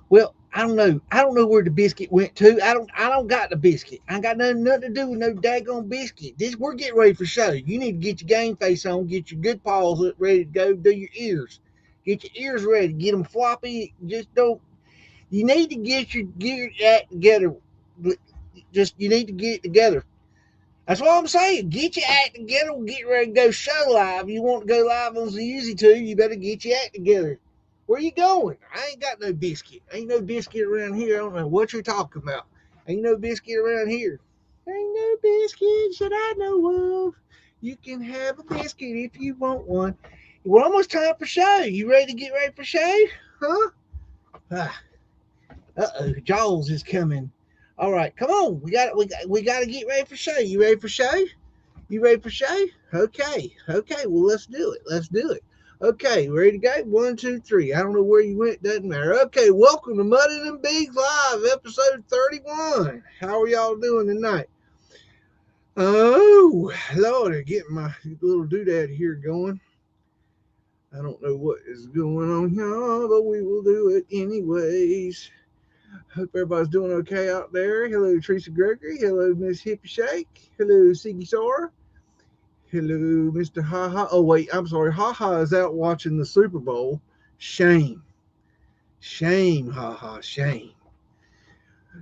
Well, I don't know. I don't know where the biscuit went to. I don't got the biscuit. I ain't got nothing to do with no daggone biscuit. This we're getting ready for show. You need to get your game face on, get your good paws up ready to go, do your ears. Get your ears ready, get them floppy. Just don't you need to get your act together. Just you need to get it together. That's what I'm saying. Get your act together. We'll get ready to go show live. You want to go live on the Easy Tube, you better get your act together. Where you going? I ain't got no biscuit. Ain't no biscuit around here. I don't know what you're talking about. Ain't no biscuit around here. Ain't no biscuit that I know of. You can have a biscuit if you want one. Well, almost time for show. You ready to get ready for show? Huh? Ah, uh-oh, Jaws is coming. All right, come on. We got to get ready for show. You ready for show? You ready for show? Okay. Okay. Well, let's do it. Let's do it. Okay. Ready to go? One, two, three. I don't know where you went. Doesn't matter. Okay. Welcome to Muddin and Beags Live, episode 31. How are y'all doing tonight? Oh, Lord, I'm getting my little doodad here going. I don't know what is going on here, but we will do it anyways. Hope everybody's doing okay out there. Hello, Teresa Gregory. Hello, Miss Hippie Shake. Hello, Siggy Sora. Hello, Mr. Haha. Oh, wait, I'm sorry. Haha is out watching the Super Bowl. Shame. Shame, Haha. Shame.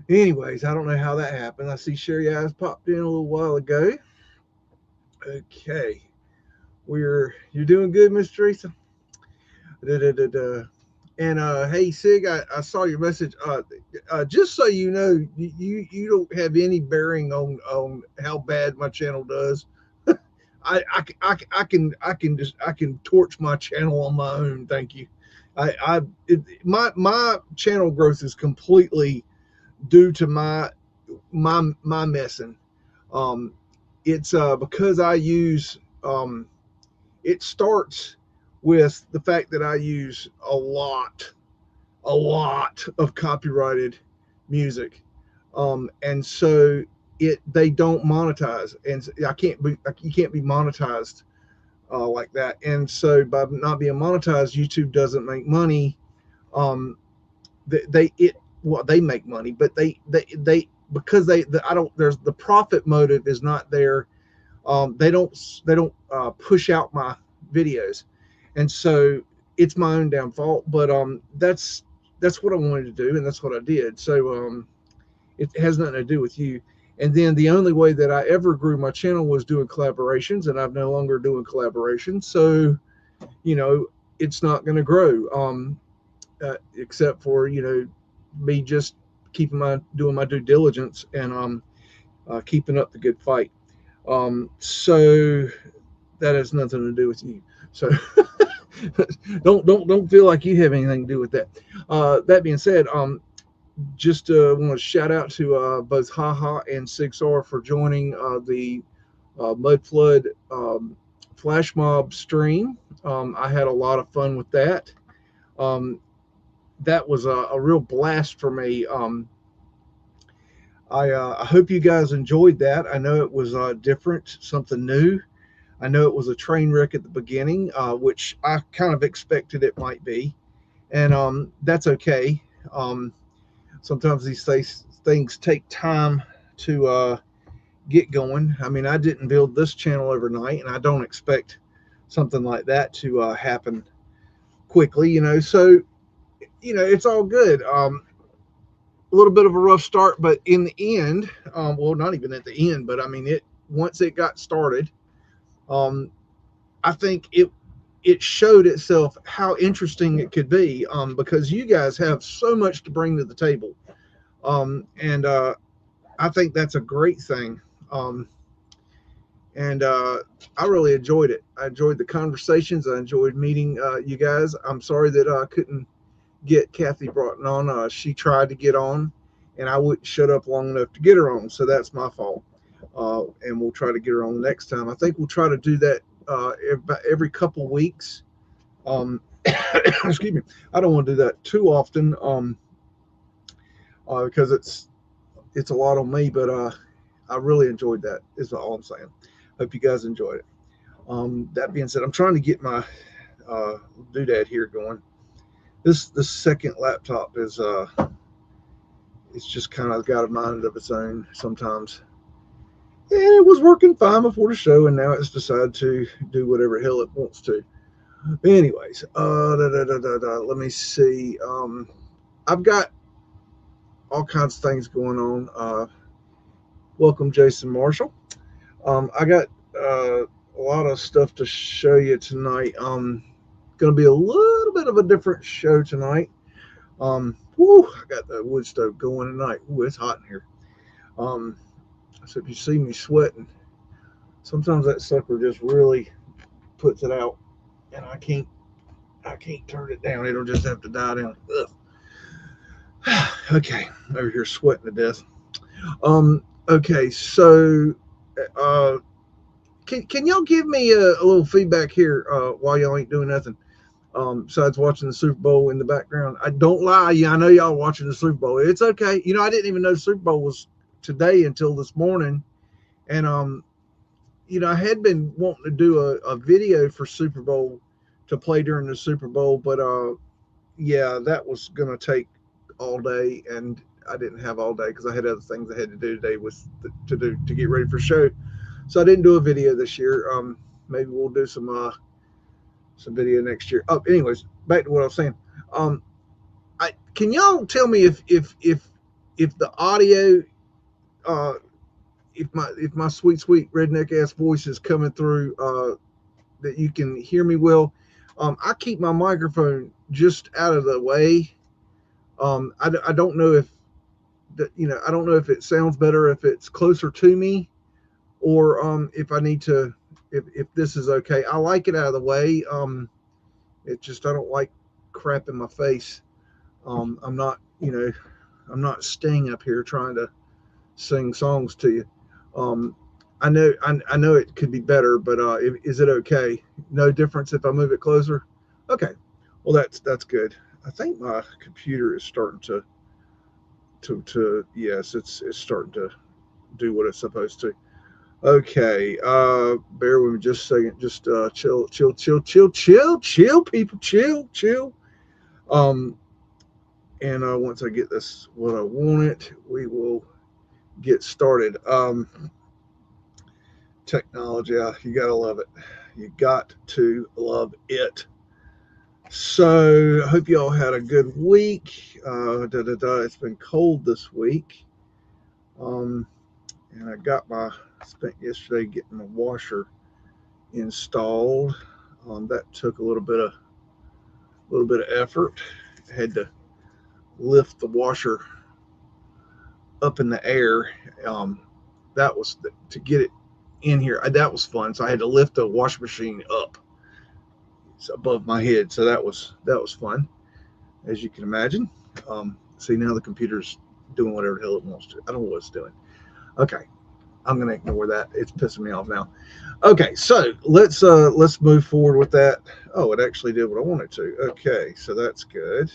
Anyways, I don't know how that happened. I see Sherry Eyes popped in a little while ago. Okay. You're doing good, Miss Teresa. Da, da, da, da. And hey Sig, I saw your message. Just so you know, you don't have any bearing on how bad my channel does. I can torch my channel on my own. Thank you. My channel growth is completely due to my messing. Um, it's because I use it starts with the fact that I use a lot of copyrighted music, and so they don't monetize, and I can't be you can't be monetized like that, and so by not being monetized, YouTube doesn't make money. Um, they it well they make money, but they because I don't there's the profit motive is not there. They don't push out my videos, and so it's my own damn fault. But that's what I wanted to do, and that's what I did. So it has nothing to do with you. And then the only way that I ever grew my channel was doing collaborations, and I'm no longer doing collaborations. So you know it's not going to grow, except for me just keeping my doing my due diligence and keeping up the good fight. So that has nothing to do with you. So don't feel like you have anything to do with that. That being said, just want to shout out to both Haha and Sigsar for joining the Mudflood flash mob stream. I had a lot of fun with that. Um, that was a real blast for me. I hope you guys enjoyed that. I know it was different, something new. I know it was a train wreck at the beginning, which I kind of expected it might be, and that's okay. Um, Sometimes things take time to get going. I mean, I didn't build this channel overnight, and I don't expect something like that to happen quickly. So it's all good. A little bit of a rough start, but in the end, well, not even at the end, but I mean, it once it got started, um, I think it showed itself how interesting it could be, because you guys have so much to bring to the table, and I think that's a great thing. Um, and I really enjoyed it. I enjoyed the conversations. I enjoyed meeting you guys. I'm sorry that I couldn't get Kathy Broughton on. She tried to get on, and I wouldn't shut up long enough to get her on. So that's my fault. And we'll try to get her on the next time. I think we'll try to do that every couple weeks. Excuse me. I don't want to do that too often, because it's a lot on me. But I really enjoyed that. Is all I'm saying. Hope you guys enjoyed it. That being said, I'm trying to get my doodad here going. This second laptop is it's just kind of got a mind of its own sometimes. And it was working fine before the show, and now it's decided to do whatever hell it wants to. Anyways, let me see. I've got all kinds of things going on. Welcome, Jason Marshall. I got a lot of stuff to show you tonight. Going to be a little bit of a different show tonight. I got the wood stove going tonight. Ooh, it's hot in here. So if you see me sweating, sometimes that sucker just really puts it out, and I can't turn it down. It'll just have to die down. Ugh. Okay, over here sweating to death. Okay, so can y'all give me a little feedback here while y'all ain't doing nothing? Besides watching the Super Bowl in the background. I don't lie. Yeah, I know y'all watching the Super Bowl. It's okay. You know, I didn't even know the Super Bowl was today until this morning. And, you know, I had been wanting to do a video for Super Bowl to play during the Super Bowl. But, yeah, that was going to take all day. And I didn't have all day because I had other things I had to do today to get ready for the show. So I didn't do a video this year. Maybe we'll do some video next year. Oh, anyways, back to what I was saying. Can y'all tell me if the audio, if my sweet redneck ass voice is coming through, that you can hear me well? I keep my microphone just out of the way. I don't know if I don't know if it sounds better if it's closer to me, or if I need to, if this is okay. I like it out of the way. It just, I don't like crap in my face. I'm not, I'm not Sting up here trying to sing songs to you. I know it could be better, but is it okay? No difference if I move it closer? Okay. Well, that's good. I think my computer is starting to yes, it's starting to do what it's supposed to. Okay, bear with me just a second. Just chill, people, chill. And once I get this what I want we will get started. Technology, you gotta love it. You got to love it. So I hope y'all had a good week. It's been cold this week. And I spent yesterday getting the washer installed. That took a little bit of effort. I had to lift the washer up in the air. That was to get it in here. That was fun. So I had to lift the washing machine up. It's above my head. So that was fun, as you can imagine. See, now the computer's doing whatever the hell it wants to. I don't know what it's doing. Okay. I'm going to ignore that. It's pissing me off now. Okay, so let's move forward with that. Oh, it actually did what I wanted to. Okay, so that's good.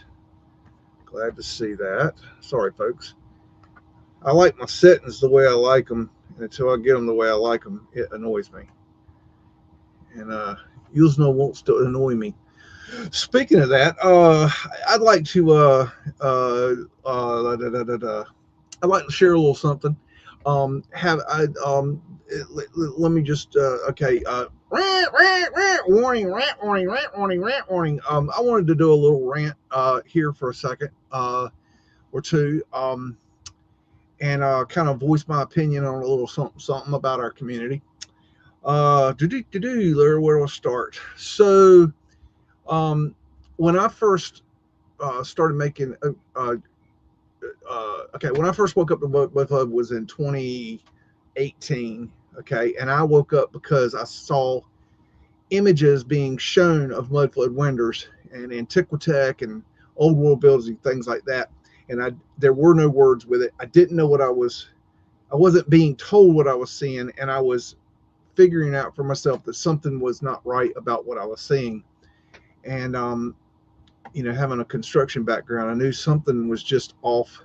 Glad to see that. Sorry, folks. I like my settings the way I like them. And until I get them the way I like them, it annoys me. And you'll know wants to annoy me. Speaking of that, I'd like to I'd like to share a little something. Let me just okay. Warning. I wanted to do a little rant here for a second or two, and kind of voice my opinion on a little something about our community. Where do I start? So, when I first started making when I first woke up to Mudflood was in 2018. Okay, and I woke up because I saw images being shown of Mudflood windows and Antiquitech and old world buildings and things like that. And there were no words with it. I didn't know what I wasn't being told what I was seeing, and I was figuring out for myself that something was not right about what I was seeing. And having a construction background, I knew something was just off,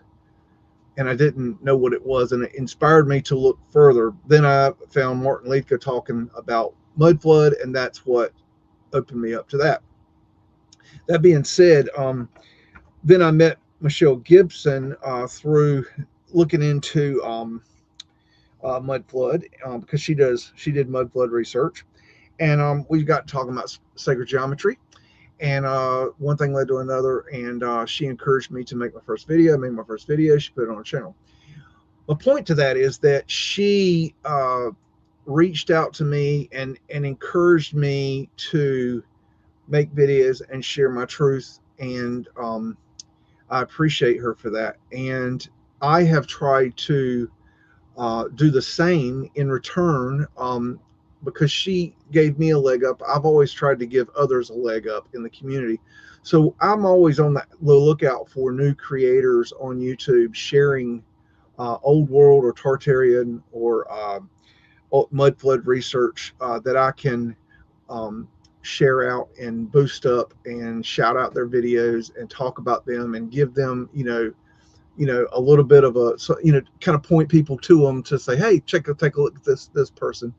and I didn't know what it was, and it inspired me to look further. Then I found Martin Leedka talking about Mudflood, and that's what opened me up to that. That being said, then I met Michelle Gibson through looking into Mudflood, because she did Mudflood research, and we got talking about sacred geometry, and one thing led to another, and she encouraged me to make my first video. I made my first video. She put it on her channel. The point to that is that she reached out to me and encouraged me to make videos and share my truth, and I appreciate her for that. And I have tried to do the same in return, because she gave me a leg up. I've always tried to give others a leg up in the community. So I'm always on the lookout for new creators on YouTube sharing old world or Tartarian or Mudflood research that I can share out and boost up and shout out their videos and talk about them and give them, a little bit of a, kind of point people to them to say, hey, take a look at this person.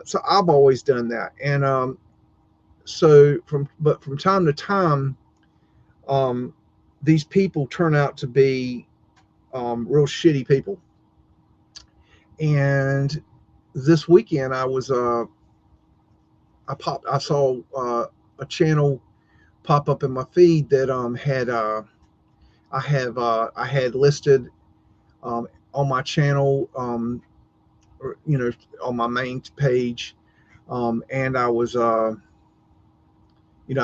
So I've always done that. And from time to time, these people turn out to be real shitty people. And this weekend I saw a channel pop up in my feed that I had listed on my channel, on my main page, and I was I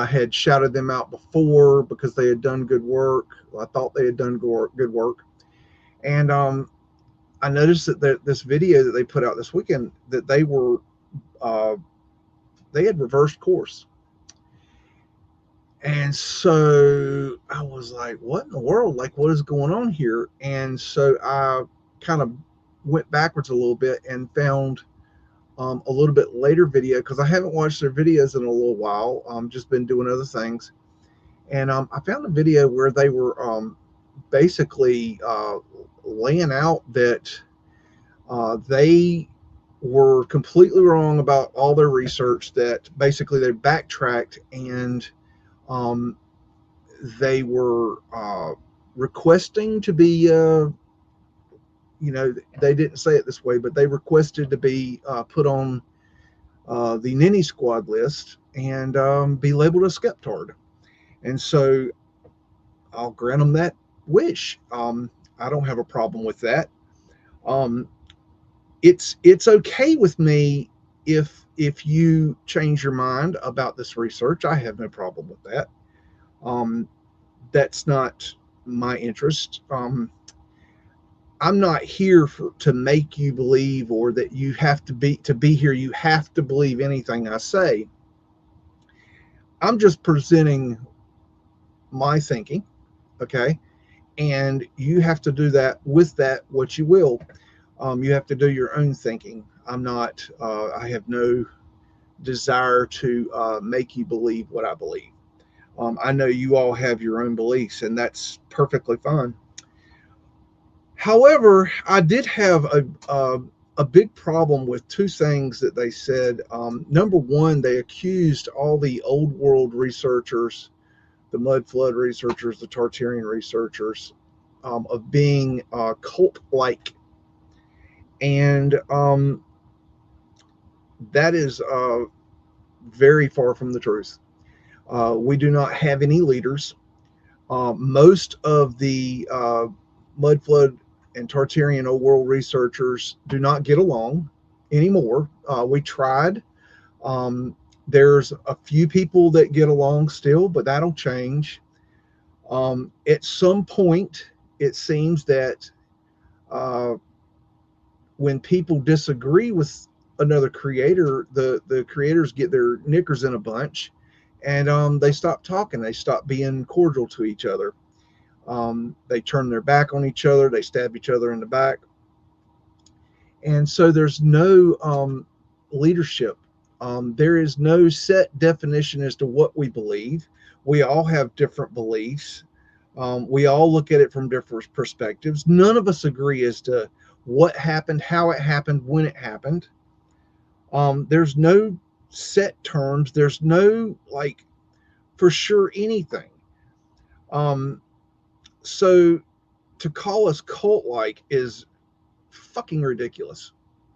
had shouted them out before because they had done good work. I thought they had done good work, and I noticed that this video that they put out this weekend, that they had reversed course. And so I was like, what in the world? Like, what is going on here? And so I kind of went backwards a little bit and found a little bit later video, because I haven't watched their videos in a little while. Just been doing other things. And I found a video where they were basically laying out that they were completely wrong about all their research, that basically they backtracked, and they were requesting to be, they didn't say it this way, but they requested to be put on the Ninny Squad list and be labeled a skeptard. And so I'll grant them that wish. I don't have a problem with that. It's okay with me if you change your mind about this research. I have no problem with that. That's not my interest. I'm not here to make you believe, or that you have to be here. You have to believe anything I say. I'm just presenting my thinking, okay? And you have to do that with that what you will. You have to do your own thinking. I have no desire to make you believe what I believe. I know you all have your own beliefs, and that's perfectly fine. However, I did have a big problem with two things that they said. Number one, they accused all the old world researchers, the Mudflood researchers, the Tartarian researchers, of being cult-like. And that is very far from the truth. We do not have any leaders. Most of the Mudflood and Tartarian old world researchers do not get along anymore. We tried. There's a few people that get along still, but that'll change. At some point, it seems that when people disagree with another creator, the creators get their knickers in a bunch, and they stop talking. They stop being cordial to each other. They turn their back on each other. They stab each other in the back. And so there's no leadership. There is no set definition as to what we believe. We all have different beliefs. We all look at it from different perspectives. None of us agree as to what happened, how it happened, when it happened. There's no set terms. There's no for sure anything. So to call us cult-like is fucking ridiculous.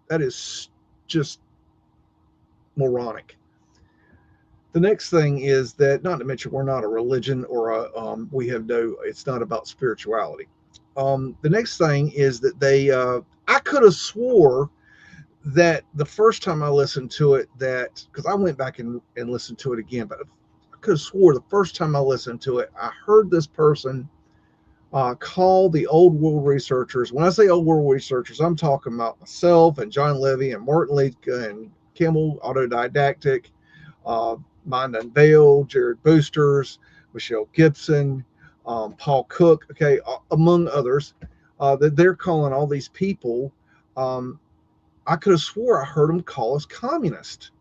That is just moronic. The next thing is that, not to mention, we're not a religion or we have no, it's not about spirituality. The next thing is that I could have swore that the first time I listened to it, because I went back and listened to it again, but I could have swore the first time I listened to it, I heard this person call the old world researchers. When I say old world researchers, I'm talking about myself and John Levy and Martin Liedtke and Kimmel Autodidactic, Mind Unveiled, Jared Boosters, Michelle Gibson, Paul Cook, okay, among others, that they're calling all these people. I could have swore I heard them call us communist.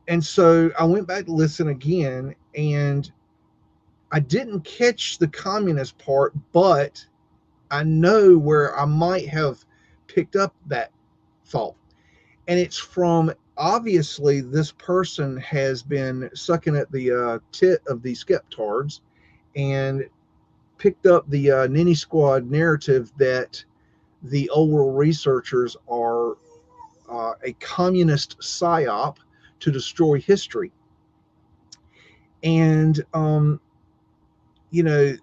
And so I went back to listen again, and I didn't catch the communist part, but I know where I might have picked up that thought. And it's from, obviously, this person has been sucking at the tit of the skeptards and picked up the Ninny Squad narrative that the old world researchers are a communist psyop to destroy history. And, you know,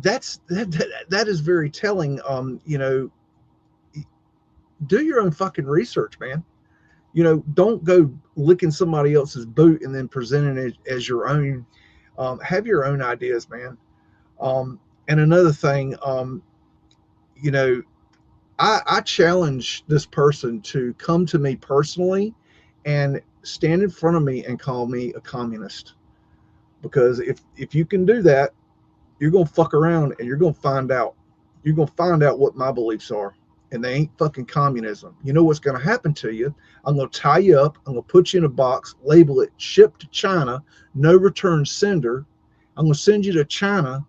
that is very telling. Do your own fucking research, man. Don't go licking somebody else's boot and then presenting it as your own. Have your own ideas, man. And another thing, I challenge this person to come to me personally and stand in front of me and call me a communist. Because if you can do that, you're going to fuck around and you're going to find out. You're going to find out what my beliefs are. And they ain't fucking communism. You know what's going to happen to you? I'm going to tie you up. I'm going to put you in a box, label it shipped to China, no return sender. I'm going to send you to China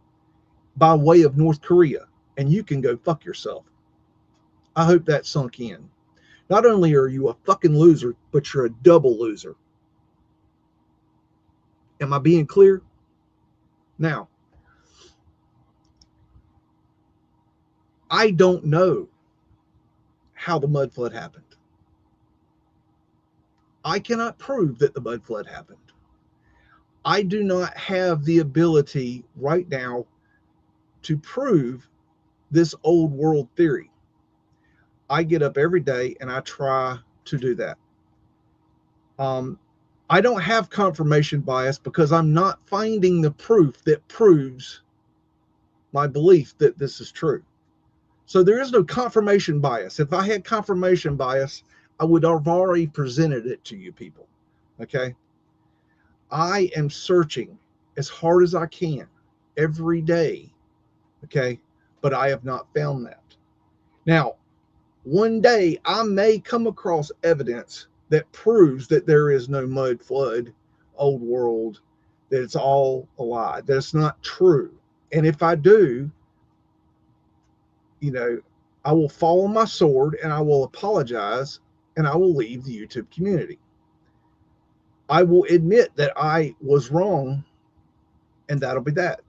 by way of North Korea, and you can go fuck yourself. I hope that sunk in. Not only are you a fucking loser, but you're a double loser. Am I being clear? Now, I don't know how the mud flood happened. I cannot prove that the mud flood happened. I do not have the ability right now to prove this old world theory. I get up every day and I try to do that. I don't have confirmation bias because I'm not finding the proof that proves my belief that this is true. So there is no confirmation bias. If I had confirmation bias, I would have already presented it to you people. Okay? I am searching as hard as I can every day. Okay? But I have not found that. Now, one day I may come across evidence that proves that there is no mud flood, old world, that it's all a lie, that it's not true. And if I do, I will fall on my sword and I will apologize and I will leave the YouTube community. I will admit that I was wrong, and that'll be that.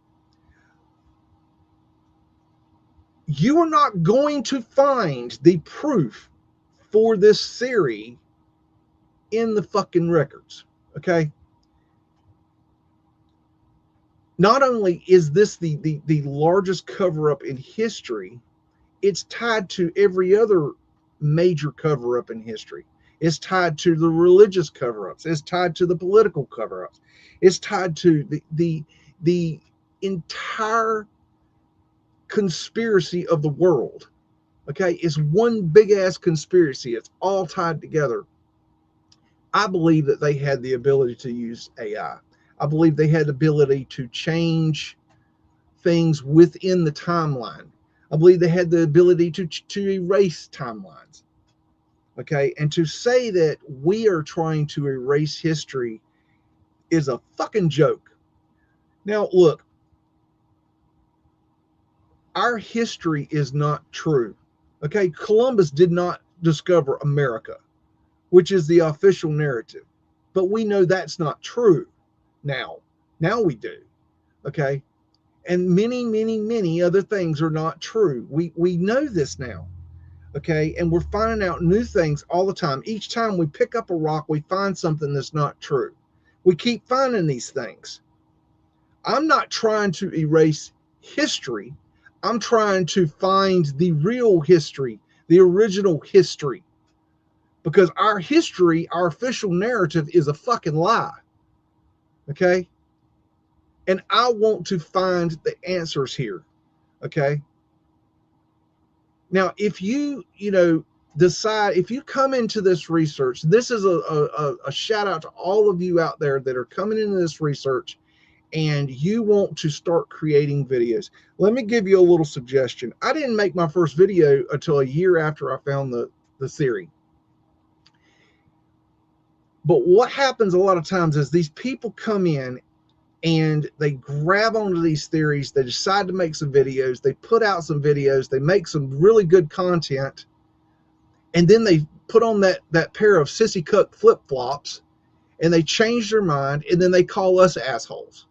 You are not going to find the proof for this theory in the fucking records, okay? Not only is this the largest cover-up in history, it's tied to every other major cover-up in history. It's tied to the religious cover-ups. It's tied to the political cover-ups. It's tied to the entire conspiracy of the world. Okay, it's one big ass conspiracy. It's all tied together. I believe that they had the ability to use AI. I believe they had the ability to change things within the timeline. I believe they had the ability to erase timelines. Okay, and to say that we are trying to erase history is a fucking joke. Now, look, our history is not true. Okay, Columbus did not discover America, which is the official narrative. but we know that's not true now. Now we do. Okay. And many other things are not true. We know this now. Okay. And we're finding out new things all the time. Each time we pick up a rock, we find something that's not true. We keep finding these things. I'm not trying to erase history. I'm trying to find the real history, the original history. Because our history, our official narrative is a fucking lie. Okay? And I want to find the answers here. Okay? Now, if you decide, if you come into this research, this is a shout out to all of you out there that are coming into this research and you want to start creating videos. Let me give you a little suggestion. I didn't make my first video until a year after I found the theory. But what happens a lot of times is these people come in and they grab onto these theories. They decide to make some videos. They put out some videos. They make some really good content. And then they put on that pair of sissy cuck flip-flops and they change their mind and then they call us assholes.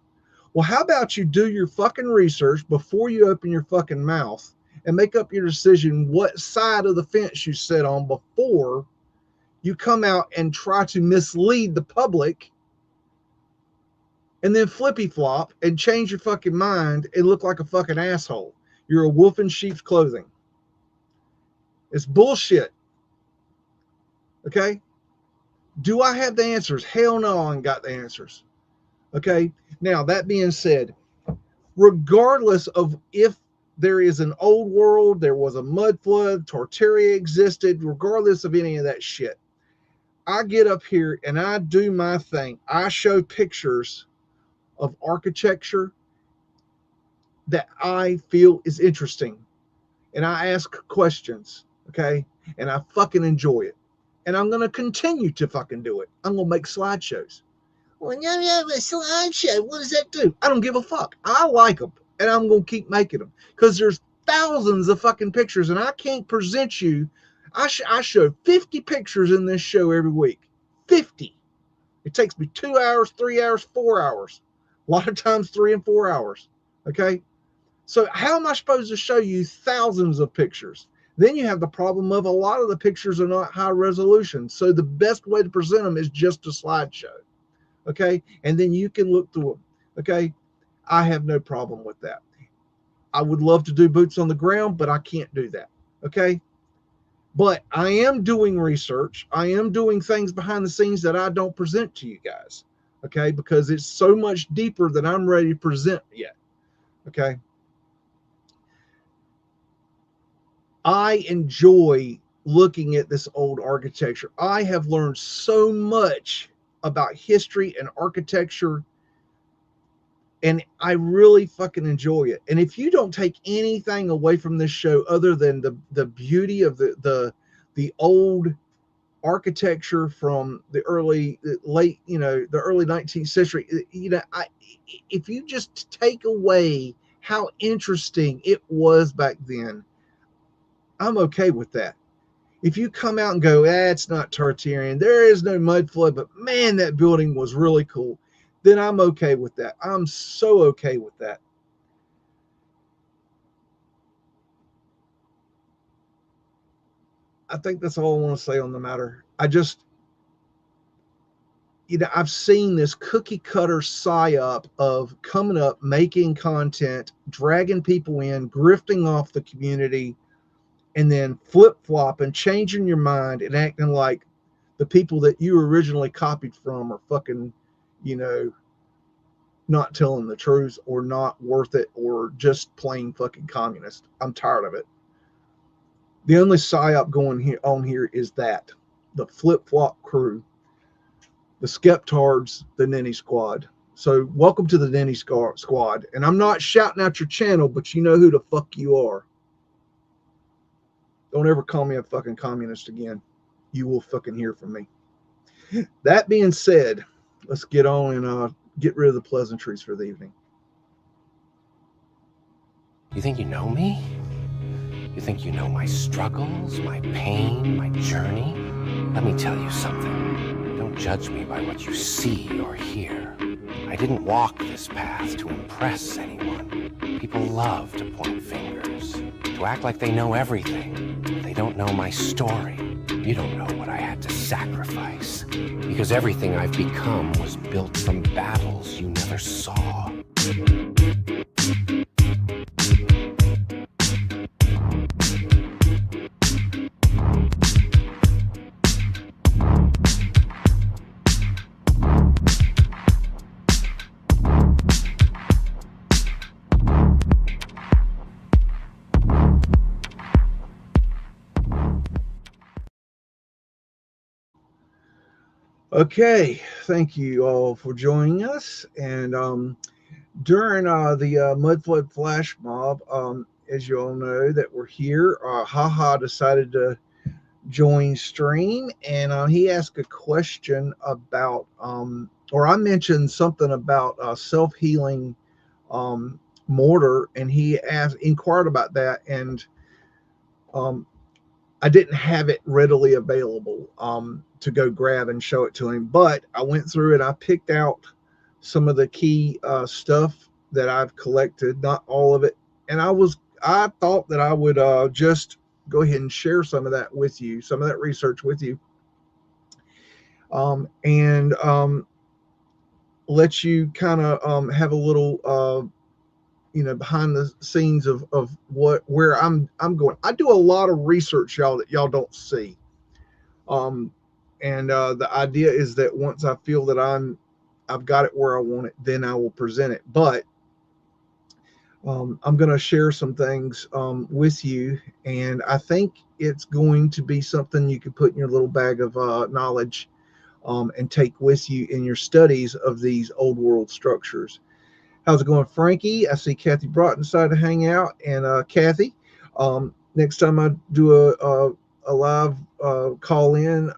Well, how about you do your fucking research before you open your fucking mouth and make up your decision what side of the fence you sit on before you come out and try to mislead the public and then flippy flop and change your fucking mind and look like a fucking asshole. You're a wolf in sheep's clothing. It's bullshit. Okay? Do I have the answers? Hell no, I ain't got the answers. Okay? Now, that being said, regardless of if there is an old world, there was a mud flood, Tartaria existed, regardless of any of that shit, I get up here and I do my thing. I show pictures of architecture that I feel is interesting. And I ask questions, okay? And I fucking enjoy it. And I'm going to continue to fucking do it. I'm going to make slideshows. Well, yeah, a slideshow. What does that do? I don't give a fuck. I like them. And I'm going to keep making them. Because there's thousands of fucking pictures. And I can't present you. I show 50 pictures in this show every week. 50. It takes me 2 hours, 3 hours, 4 hours. A lot of times 3 and 4 hours. Okay? So how am I supposed to show you thousands of pictures? Then you have the problem of a lot of the pictures are not high resolution. So the best way to present them is just a slideshow. Okay? And then you can look through them. Okay? I have no problem with that. I would love to do boots on the ground, but I can't do that. Okay? But I am doing research. I am doing things behind the scenes that I don't present to you guys. Okay? Because it's so much deeper than I'm ready to present yet. Okay? I enjoy looking at this old architecture. I have learned so much about history and architecture, and I really fucking enjoy it. And if you don't take anything away from this show other than the beauty of the old architecture from the early 19th century, if you just take away how interesting it was back then, I'm okay with that. If you come out and go, it's not Tartarian, there is no mud flood, but man, that building was really cool, then I'm okay with that. I'm so okay with that. I think that's all I want to say on the matter. I've seen this cookie cutter psyop of coming up, making content, dragging people in, grifting off the community, and then flip-flopping, changing your mind, and acting like the people that you originally copied from are fucking, not telling the truth or not worth it or just plain fucking communist. I'm tired of it. The only psyop going on here is that. The flip-flop crew. The Skeptards, the Ninny Squad. So welcome to the Ninny Squad. And I'm not shouting out your channel, but you know who the fuck you are. Don't ever call me a fucking communist again. You will fucking hear from me. That being said, let's get on and get rid of the pleasantries for the evening. You think you know me? You think you know my struggles, my pain, my journey? Let me tell you something. Don't judge me by what you see or hear. I didn't walk this path to impress anyone. People love to point fingers, to act like they know everything. They don't know my story. You don't know what I had to sacrifice, because everything I've become was built from battles you never saw. Okay, thank you all for joining us. And during the Mudflood flash mob, as you all know that we're here, Haha decided to join stream, and he asked a question about, or I mentioned something about self-healing mortar, and he inquired about that, and I didn't have it readily available to go grab and show it to him, but I went through it. I picked out some of the key stuff that I've collected, not all of it, and I thought that I would just go ahead and share some of that with you, some of that research with you, and let you kind of have a little behind the scenes of where I'm going. I do a lot of research, y'all, that y'all don't see. And the idea is that once I feel that I've got it where I want it, then I will present it. But I'm going to share some things with you, and I think it's going to be something you can put in your little bag of knowledge and take with you in your studies of these old world structures. How's it going, Frankie? I see Kathy Broughton decided to hang out. And Kathy, next time I do a live call in,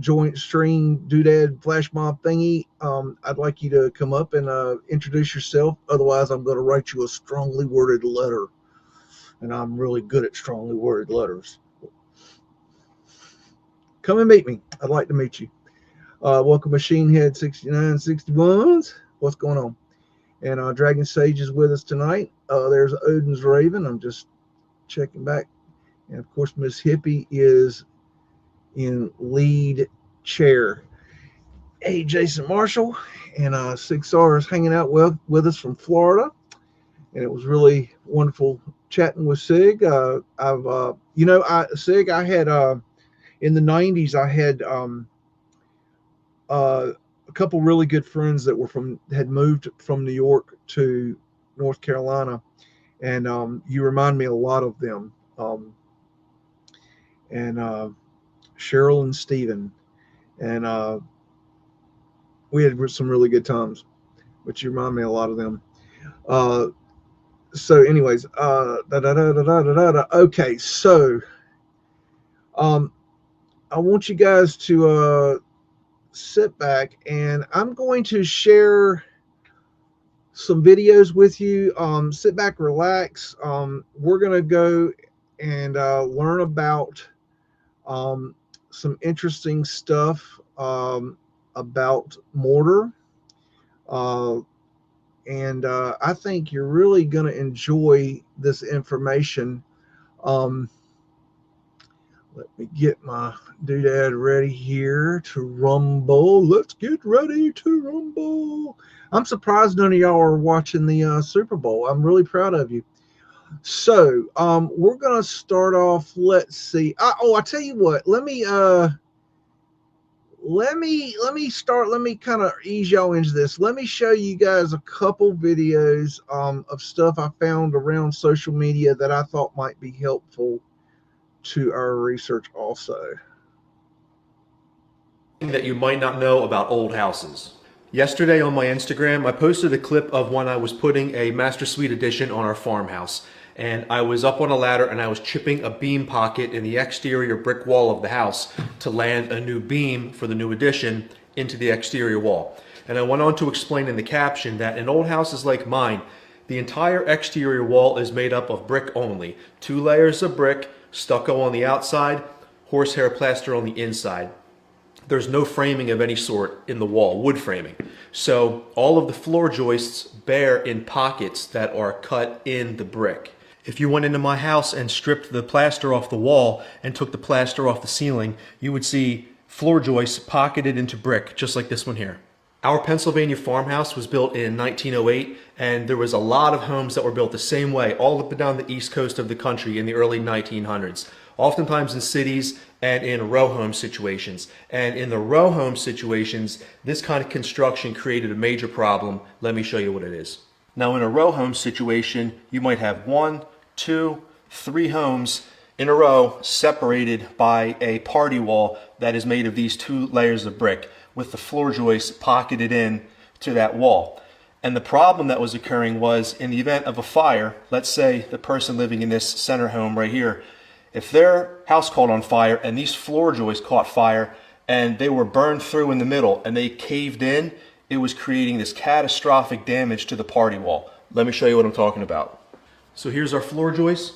joint stream doodad flash mob thingy, I'd like you to come up and introduce yourself. Otherwise, I'm going to write you a strongly worded letter. And I'm really good at strongly worded letters. Come and meet me. I'd like to meet you. Welcome, Machine Head 6961s. What's going on? And Dragon Sage is with us tonight. There's Odin's Raven. I'm just checking back. And of course, Miss Hippie is in lead chair. Hey, Jason Marshall and 6R is hanging out with us from Florida. And it was really wonderful chatting with Sig. Sig, I had in the 90s, I had a couple really good friends that had moved from New York to North Carolina, and you remind me a lot of them. And Cheryl and Steven, and we had some really good times, but you remind me a lot of them. So anyways, okay, so I want you guys to sit back, and I'm going to share some videos with you. Sit back, relax. We're going to go and learn about some interesting stuff about mortar. And I think you're really going to enjoy this information. Let me get my doodad ready here to rumble. Let's get ready to rumble. I'm surprised none of y'all are watching the Super Bowl. I'm really proud of you. So we're gonna start off. Let's see. I tell you what. Let me start. Let me kind of ease y'all into this. Let me show you guys a couple videos of stuff I found around social media that I thought might be helpful to our research also. That you might not know about old houses. Yesterday on my Instagram, I posted a clip of when I was putting a Master Suite addition on our farmhouse. And I was up on a ladder and I was chipping a beam pocket in the exterior brick wall of the house to land a new beam for the new addition into the exterior wall. And I went on to explain in the caption that in old houses like mine, the entire exterior wall is made up of brick only. 2 layers of brick, stucco on the outside, horsehair plaster on the inside. there's no framing of any sort in the wall, wood framing. So all of the floor joists bear in pockets that are cut in the brick. If you went into my house and stripped the plaster off the wall and took the plaster off the ceiling, you would see floor joists pocketed into brick, just like this one here. Our Pennsylvania farmhouse was built in 1908, and there was a lot of homes that were built the same way, all up and down the east coast of the country in the early 1900s, oftentimes in cities and in row home situations. And in the row home situations, this kind of construction created a major problem. Let me show you what it is. Now, in a row home situation, you might have 1, 2, 3 homes in a row separated by a party wall that is made of these 2 layers of brick, with the floor joists pocketed in to that wall. And the problem that was occurring was, in the event of a fire, let's say the person living in this center home right here, if their house caught on fire and these floor joists caught fire and they were burned through in the middle and they caved in, it was creating this catastrophic damage to the party wall. Let me show you what I'm talking about. So here's our floor joist,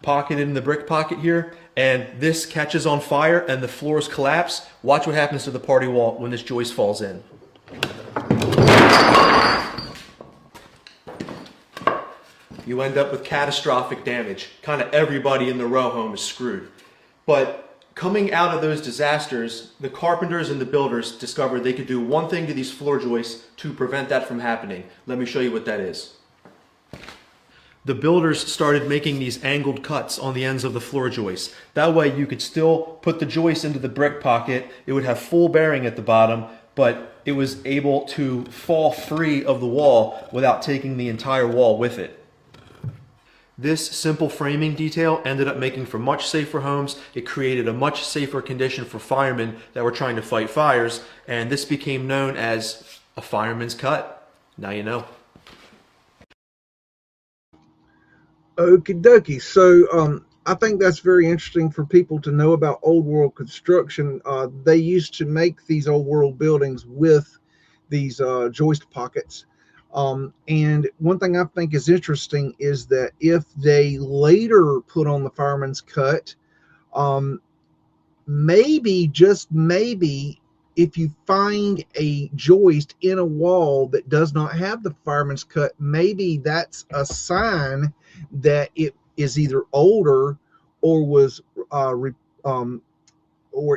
pocketed in the brick pocket here, and this catches on fire and the floors collapse. Watch what happens to the party wall when this joist falls in. You end up with catastrophic damage. Kind of everybody in the row home is screwed. But coming out of those disasters, the carpenters and the builders discovered they could do one thing to these floor joists to prevent that from happening. Let me show you what that is. The builders started making these angled cuts on the ends of the floor joists. That way you could still put the joist into the brick pocket. It would have full bearing at the bottom, but it was able to fall free of the wall without taking the entire wall with it. This simple framing detail ended up making for much safer homes. It created a much safer condition for firemen that were trying to fight fires, and this became known as a fireman's cut. Now you know. Okie dokie. So I think that's very interesting for people to know about old world construction. They used to make these old world buildings with these joist pockets. And one thing I think is interesting is that if they later put on the fireman's cut, maybe, just maybe, if you find a joist in a wall that does not have the fireman's cut, maybe that's a sign that it is either older or was, or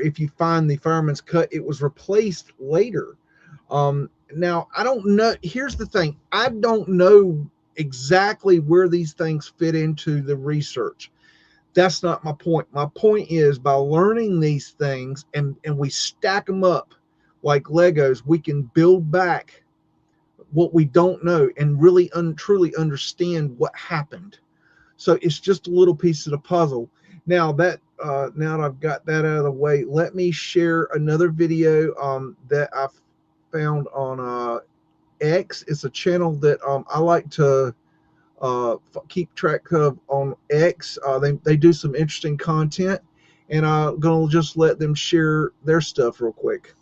if you find the fireman's cut, it was replaced later. Now, I don't know. Here's the thing. I don't know exactly where these things fit into the research. That's not my point. My point is, by learning these things and we stack them up like Legos, we can build back what we don't know and really truly understand what happened. So it's just a little piece of the puzzle. Now that I've got that out of the way, let me share another video that I found on X. It's a channel that I like to keep track of on X. They do some interesting content, and I'm gonna just let them share their stuff real quick.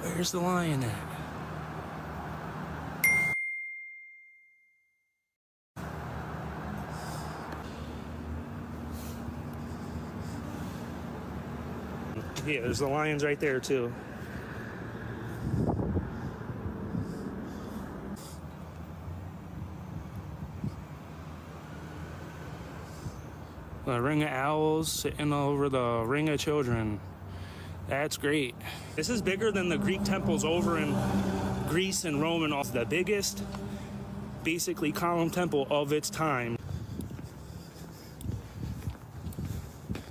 Where's the lion at? Yeah, there's the lions right there too. A ring of owls sitting over the ring of children. That's great. This is bigger than the Greek temples over in Greece and Rome, and also the biggest, basically, column temple of its time.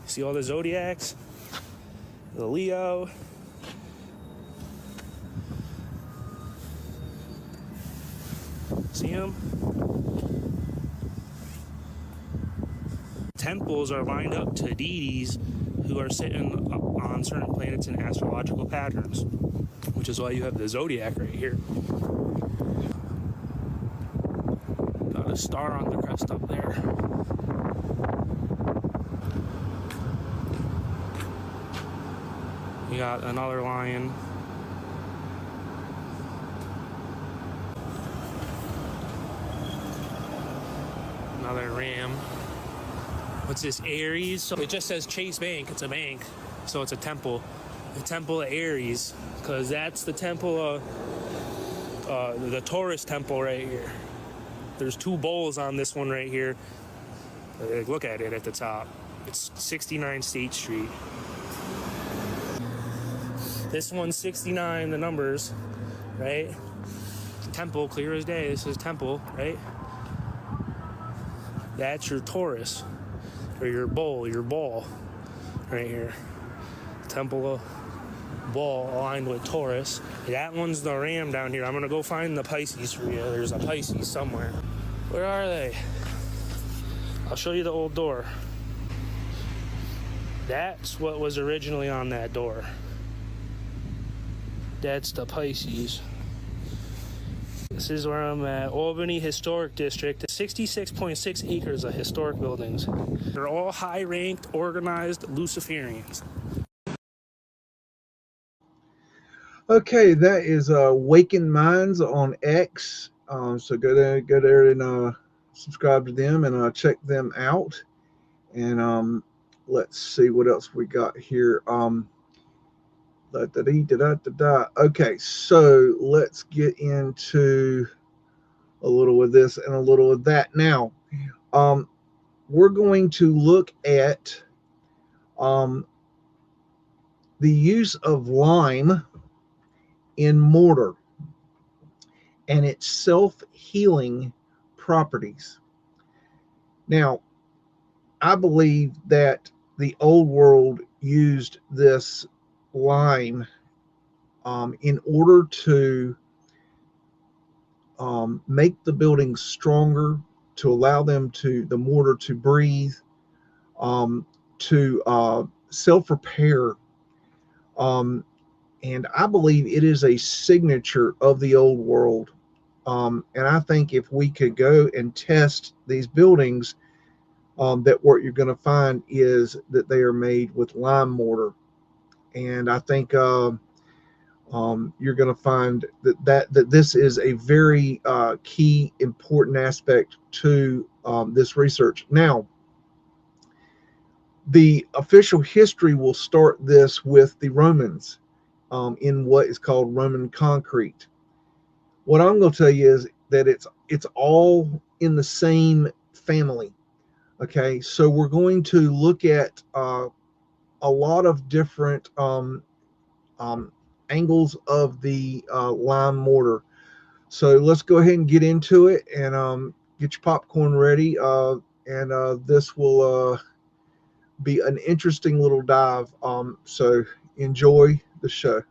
See all the zodiacs? The Leo. See them? Temples are lined up to deities who are sitting on certain planets in astrological patterns, which is why you have the zodiac right here. Got a star on the crest up there. We got another lion. Another Ram. What's this, Aries? So it just says Chase Bank. It's a bank, so it's a temple. The Temple of Aries, because that's the temple of the Taurus temple right here. There's two bowls on this one right here. Look at it at the top. It's 69 State Street. This one's 69, the numbers, right? Temple, clear as day. This is temple, right? That's your Taurus, or your bowl, your ball, right here. Temple of Ball aligned with Taurus. That one's the Ram down here. I'm gonna go find the Pisces for you. There's a Pisces somewhere. Where are they? I'll show you the old door. That's what was originally on that door. That's the Pisces. This is where I'm at, Albany Historic District. 66.6 acres of historic buildings. They're all high-ranked, organized Luciferians. Okay, that is Waking Minds on X. So go there and subscribe to them and check them out. And let's see what else we got here. Okay, so let's get into a little of this and a little of that. Now, we're going to look at the use of lime in mortar and its self-healing properties. Now, I believe that the old world used this lime in order to make the buildings stronger, to allow them the mortar to breathe, to self-repair. And I believe it is a signature of the old world. And I think if we could go and test these buildings, that what you're going to find is that they are made with lime mortar. And I think you're going to find that this is a very key, important aspect to this research. Now, the official history will start this with the Romans in what is called Roman concrete. What I'm going to tell you is that it's all in the same family. Okay, so we're going to look at a lot of different angles of the lime mortar. So let's go ahead and get into it and get your popcorn ready. And this will be an interesting little dive. So enjoy the show.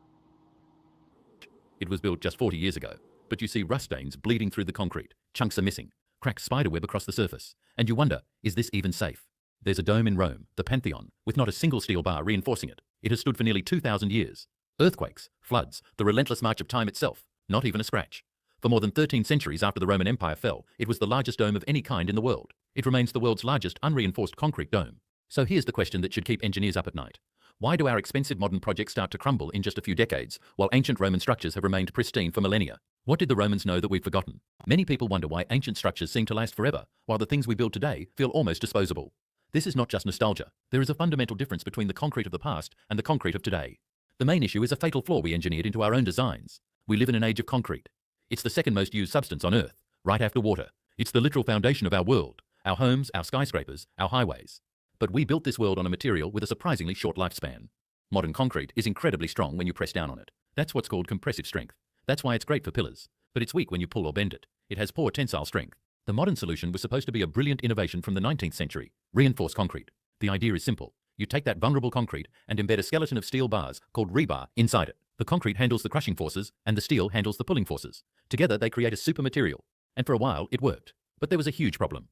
It was built just 40 years ago, but you see rust stains bleeding through the concrete, chunks are missing, cracked spiderweb across the surface, and you wonder, is this even safe? There's a dome in Rome, the Pantheon, with not a single steel bar reinforcing it. It has stood for nearly 2,000 years. Earthquakes, floods, the relentless march of time itself, not even a scratch. For more than 13 centuries after the Roman Empire fell, it was the largest dome of any kind in the world. It remains the world's largest unreinforced concrete dome. So here's the question that should keep engineers up at night. Why do our expensive modern projects start to crumble in just a few decades, while ancient Roman structures have remained pristine for millennia? What did the Romans know that we've forgotten? Many people wonder why ancient structures seem to last forever, while the things we build today feel almost disposable. This is not just nostalgia. There is a fundamental difference between the concrete of the past and the concrete of today. The main issue is a fatal flaw we engineered into our own designs. We live in an age of concrete. It's the second most used substance on Earth, right after water. It's the literal foundation of our world, our homes, our skyscrapers, our highways. But we built this world on a material with a surprisingly short lifespan. Modern concrete is incredibly strong when you press down on it. That's what's called compressive strength. That's why it's great for pillars. But it's weak when you pull or bend it. It has poor tensile strength. The modern solution was supposed to be a brilliant innovation from the 19th century, reinforced concrete. The idea is simple. You take that vulnerable concrete and embed a skeleton of steel bars called rebar inside it. The concrete handles the crushing forces and the steel handles the pulling forces. Together they create a super material. And for a while it worked. But there was a huge problem.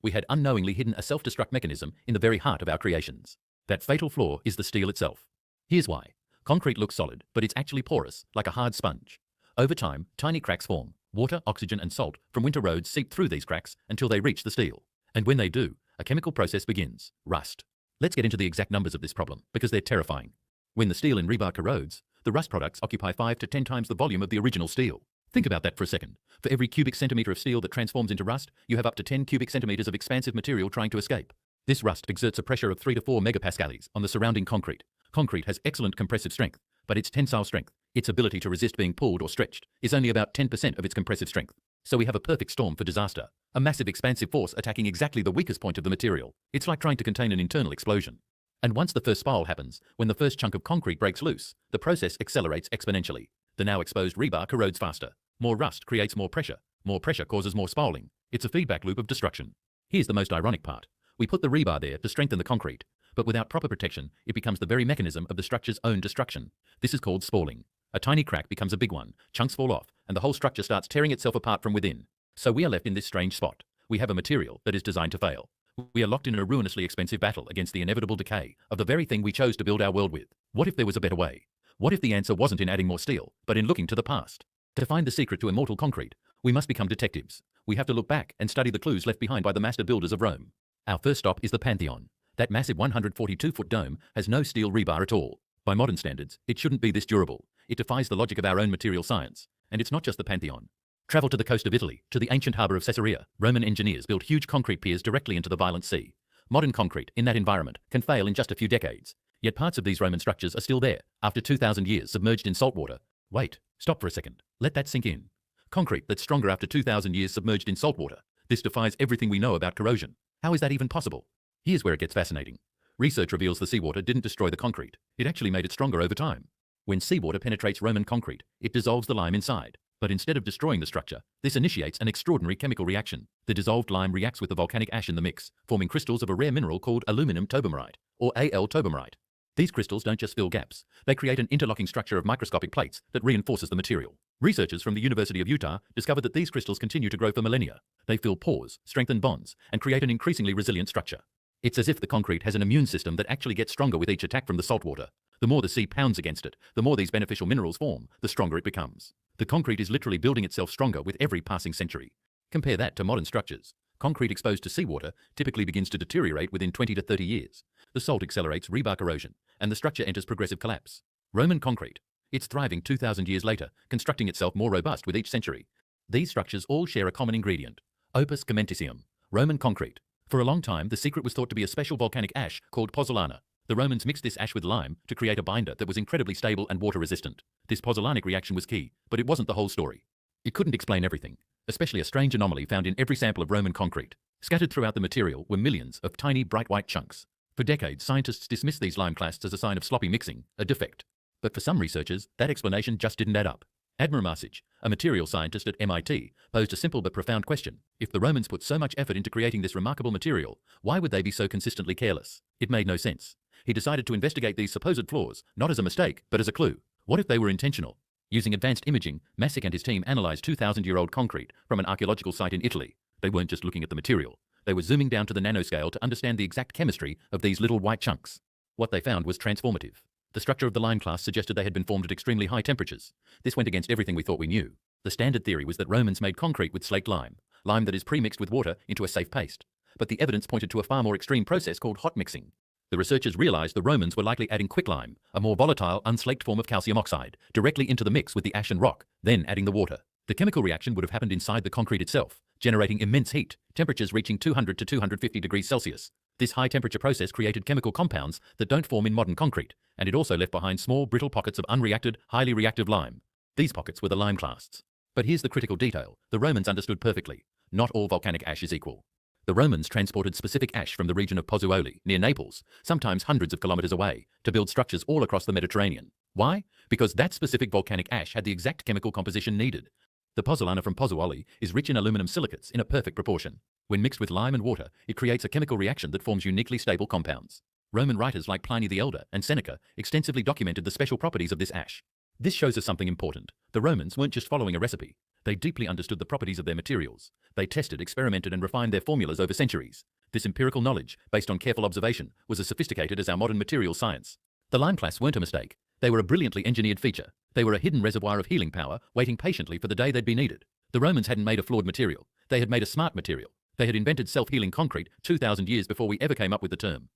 We had unknowingly hidden a self-destruct mechanism in the very heart of our creations. That fatal flaw is the steel itself. Here's why. Concrete looks solid, but it's actually porous, like a hard sponge. Over time, tiny cracks form. Water, oxygen, and salt from winter roads seep through these cracks until they reach the steel. And when they do, a chemical process begins, rust. Let's get into the exact numbers of this problem, because they're terrifying. When the steel in rebar corrodes, the rust products occupy 5 to 10 times the volume of the original steel. Think about that for a second. For every cubic centimeter of steel that transforms into rust, you have up to 10 cubic centimeters of expansive material trying to escape. This rust exerts a pressure of 3 to 4 megapascals on the surrounding concrete. Concrete has excellent compressive strength, but its tensile strength, its ability to resist being pulled or stretched, is only about 10% of its compressive strength. So we have a perfect storm for disaster. A massive expansive force attacking exactly the weakest point of the material. It's like trying to contain an internal explosion. And once the first spiral happens, when the first chunk of concrete breaks loose, the process accelerates exponentially. The now exposed rebar corrodes faster. More rust creates more pressure. More pressure causes more spiraling. It's a feedback loop of destruction. Here's the most ironic part. We put the rebar there to strengthen the concrete, but without proper protection, it becomes the very mechanism of the structure's own destruction. This is called spalling. A tiny crack becomes a big one, chunks fall off, and the whole structure starts tearing itself apart from within. So we are left in this strange spot. We have a material that is designed to fail. We are locked in a ruinously expensive battle against the inevitable decay of the very thing we chose to build our world with. What if there was a better way? What if the answer wasn't in adding more steel, but in looking to the past? To find the secret to immortal concrete, we must become detectives. We have to look back and study the clues left behind by the master builders of Rome. Our first stop is the Pantheon. That massive 142-foot dome has no steel rebar at all. By modern standards, it shouldn't be this durable. It defies the logic of our own material science. And it's not just the Pantheon. Travel to the coast of Italy, to the ancient harbour of Caesarea. Roman engineers built huge concrete piers directly into the violent sea. Modern concrete, in that environment, can fail in just a few decades. Yet parts of these Roman structures are still there, after 2,000 years submerged in salt water. Wait, stop for a second. Let that sink in. Concrete that's stronger after 2,000 years submerged in salt water. This defies everything we know about corrosion. How is that even possible? Here's where it gets fascinating. Research reveals the seawater didn't destroy the concrete. It actually made it stronger over time. When seawater penetrates Roman concrete, it dissolves the lime inside. But instead of destroying the structure, this initiates an extraordinary chemical reaction. The dissolved lime reacts with the volcanic ash in the mix, forming crystals of a rare mineral called aluminum tobermite, or Al tobermite. These crystals don't just fill gaps. They create an interlocking structure of microscopic plates that reinforces the material. Researchers from the University of Utah discovered that these crystals continue to grow for millennia. They fill pores, strengthen bonds, and create an increasingly resilient structure. It's as if the concrete has an immune system that actually gets stronger with each attack from the salt water. The more the sea pounds against it, the more these beneficial minerals form, the stronger it becomes. The concrete is literally building itself stronger with every passing century. Compare that to modern structures. Concrete exposed to seawater typically begins to deteriorate within 20 to 30 years. The salt accelerates rebar corrosion, and the structure enters progressive collapse. Roman concrete. It's thriving 2,000 years later, constructing itself more robust with each century. These structures all share a common ingredient. Opus caementicium, Roman concrete. For a long time, the secret was thought to be a special volcanic ash called pozzolana. The Romans mixed this ash with lime to create a binder that was incredibly stable and water-resistant. This pozzolanic reaction was key, but it wasn't the whole story. It couldn't explain everything, especially a strange anomaly found in every sample of Roman concrete. Scattered throughout the material were millions of tiny, bright white chunks. For decades, scientists dismissed these lime clasts as a sign of sloppy mixing, a defect. But for some researchers, that explanation just didn't add up. Admir Masic, a material scientist at MIT, posed a simple but profound question. If the Romans put so much effort into creating this remarkable material, why would they be so consistently careless? It made no sense. He decided to investigate these supposed flaws, not as a mistake, but as a clue. What if they were intentional? Using advanced imaging, Masic and his team analyzed 2,000-year-old concrete from an archaeological site in Italy. They weren't just looking at the material. They were zooming down to the nanoscale to understand the exact chemistry of these little white chunks. What they found was transformative. The structure of the lime class suggested they had been formed at extremely high temperatures. This went against everything we thought we knew. The standard theory was that Romans made concrete with slaked lime, lime that is pre-mixed with water into a safe paste. But the evidence pointed to a far more extreme process called hot mixing. The researchers realized the Romans were likely adding quicklime, a more volatile, unslaked form of calcium oxide, directly into the mix with the ash and rock, then adding the water. The chemical reaction would have happened inside the concrete itself, generating immense heat, temperatures reaching 200 to 250 degrees Celsius. This high-temperature process created chemical compounds that don't form in modern concrete, and it also left behind small, brittle pockets of unreacted, highly reactive lime. These pockets were the lime clasts. But here's the critical detail. The Romans understood perfectly. Not all volcanic ash is equal. The Romans transported specific ash from the region of Pozzuoli, near Naples, sometimes hundreds of kilometers away, to build structures all across the Mediterranean. Why? Because that specific volcanic ash had the exact chemical composition needed. The pozzolana from Pozzuoli is rich in aluminum silicates in a perfect proportion. When mixed with lime and water, it creates a chemical reaction that forms uniquely stable compounds. Roman writers like Pliny the Elder and Seneca extensively documented the special properties of this ash. This shows us something important. The Romans weren't just following a recipe. They deeply understood the properties of their materials. They tested, experimented, and refined their formulas over centuries. This empirical knowledge, based on careful observation, was as sophisticated as our modern materials science. The lime clasts weren't a mistake. They were a brilliantly engineered feature. They were a hidden reservoir of healing power, waiting patiently for the day they'd be needed. The Romans hadn't made a flawed material. They had made a smart material. They had invented self-healing concrete 2,000 years before we ever came up with the term.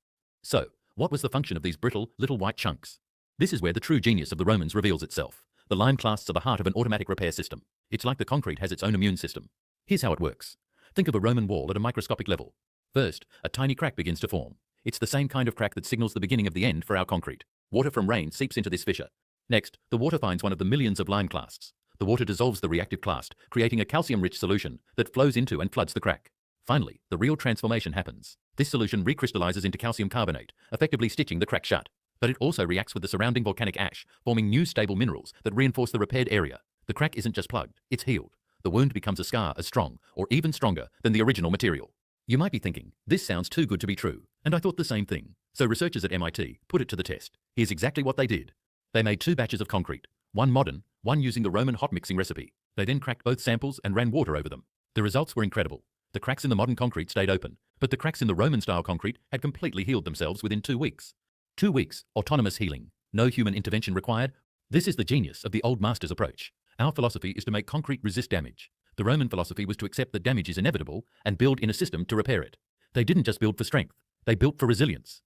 So, what was the function of these brittle, little white chunks? This is where the true genius of the Romans reveals itself. The lime clasts are the heart of an automatic repair system. It's like the concrete has its own immune system. Here's how it works. Think of a Roman wall at a microscopic level. First, a tiny crack begins to form. It's the same kind of crack that signals the beginning of the end for our concrete. Water from rain seeps into this fissure. Next, the water finds one of the millions of lime clasts. The water dissolves the reactive clast, creating a calcium-rich solution that flows into and floods the crack. Finally, the real transformation happens. This solution recrystallizes into calcium carbonate, effectively stitching the crack shut. But it also reacts with the surrounding volcanic ash, forming new stable minerals that reinforce the repaired area. The crack isn't just plugged, it's healed. The wound becomes a scar as strong, or even stronger, than the original material. You might be thinking, this sounds too good to be true, and I thought the same thing. So researchers at MIT put it to the test. Here's exactly what they did. They made 2 batches of concrete, one modern, one using the Roman hot mixing recipe. They then cracked both samples and ran water over them. The results were incredible. The cracks in the modern concrete stayed open, but the cracks in the Roman-style concrete had completely healed themselves within 2 weeks. 2 weeks, autonomous healing, no human intervention required. This is the genius of the old masters approach. Our philosophy is to make concrete resist damage. The Roman philosophy was to accept that damage is inevitable and build in a system to repair it. They didn't just build for strength, they built for resilience.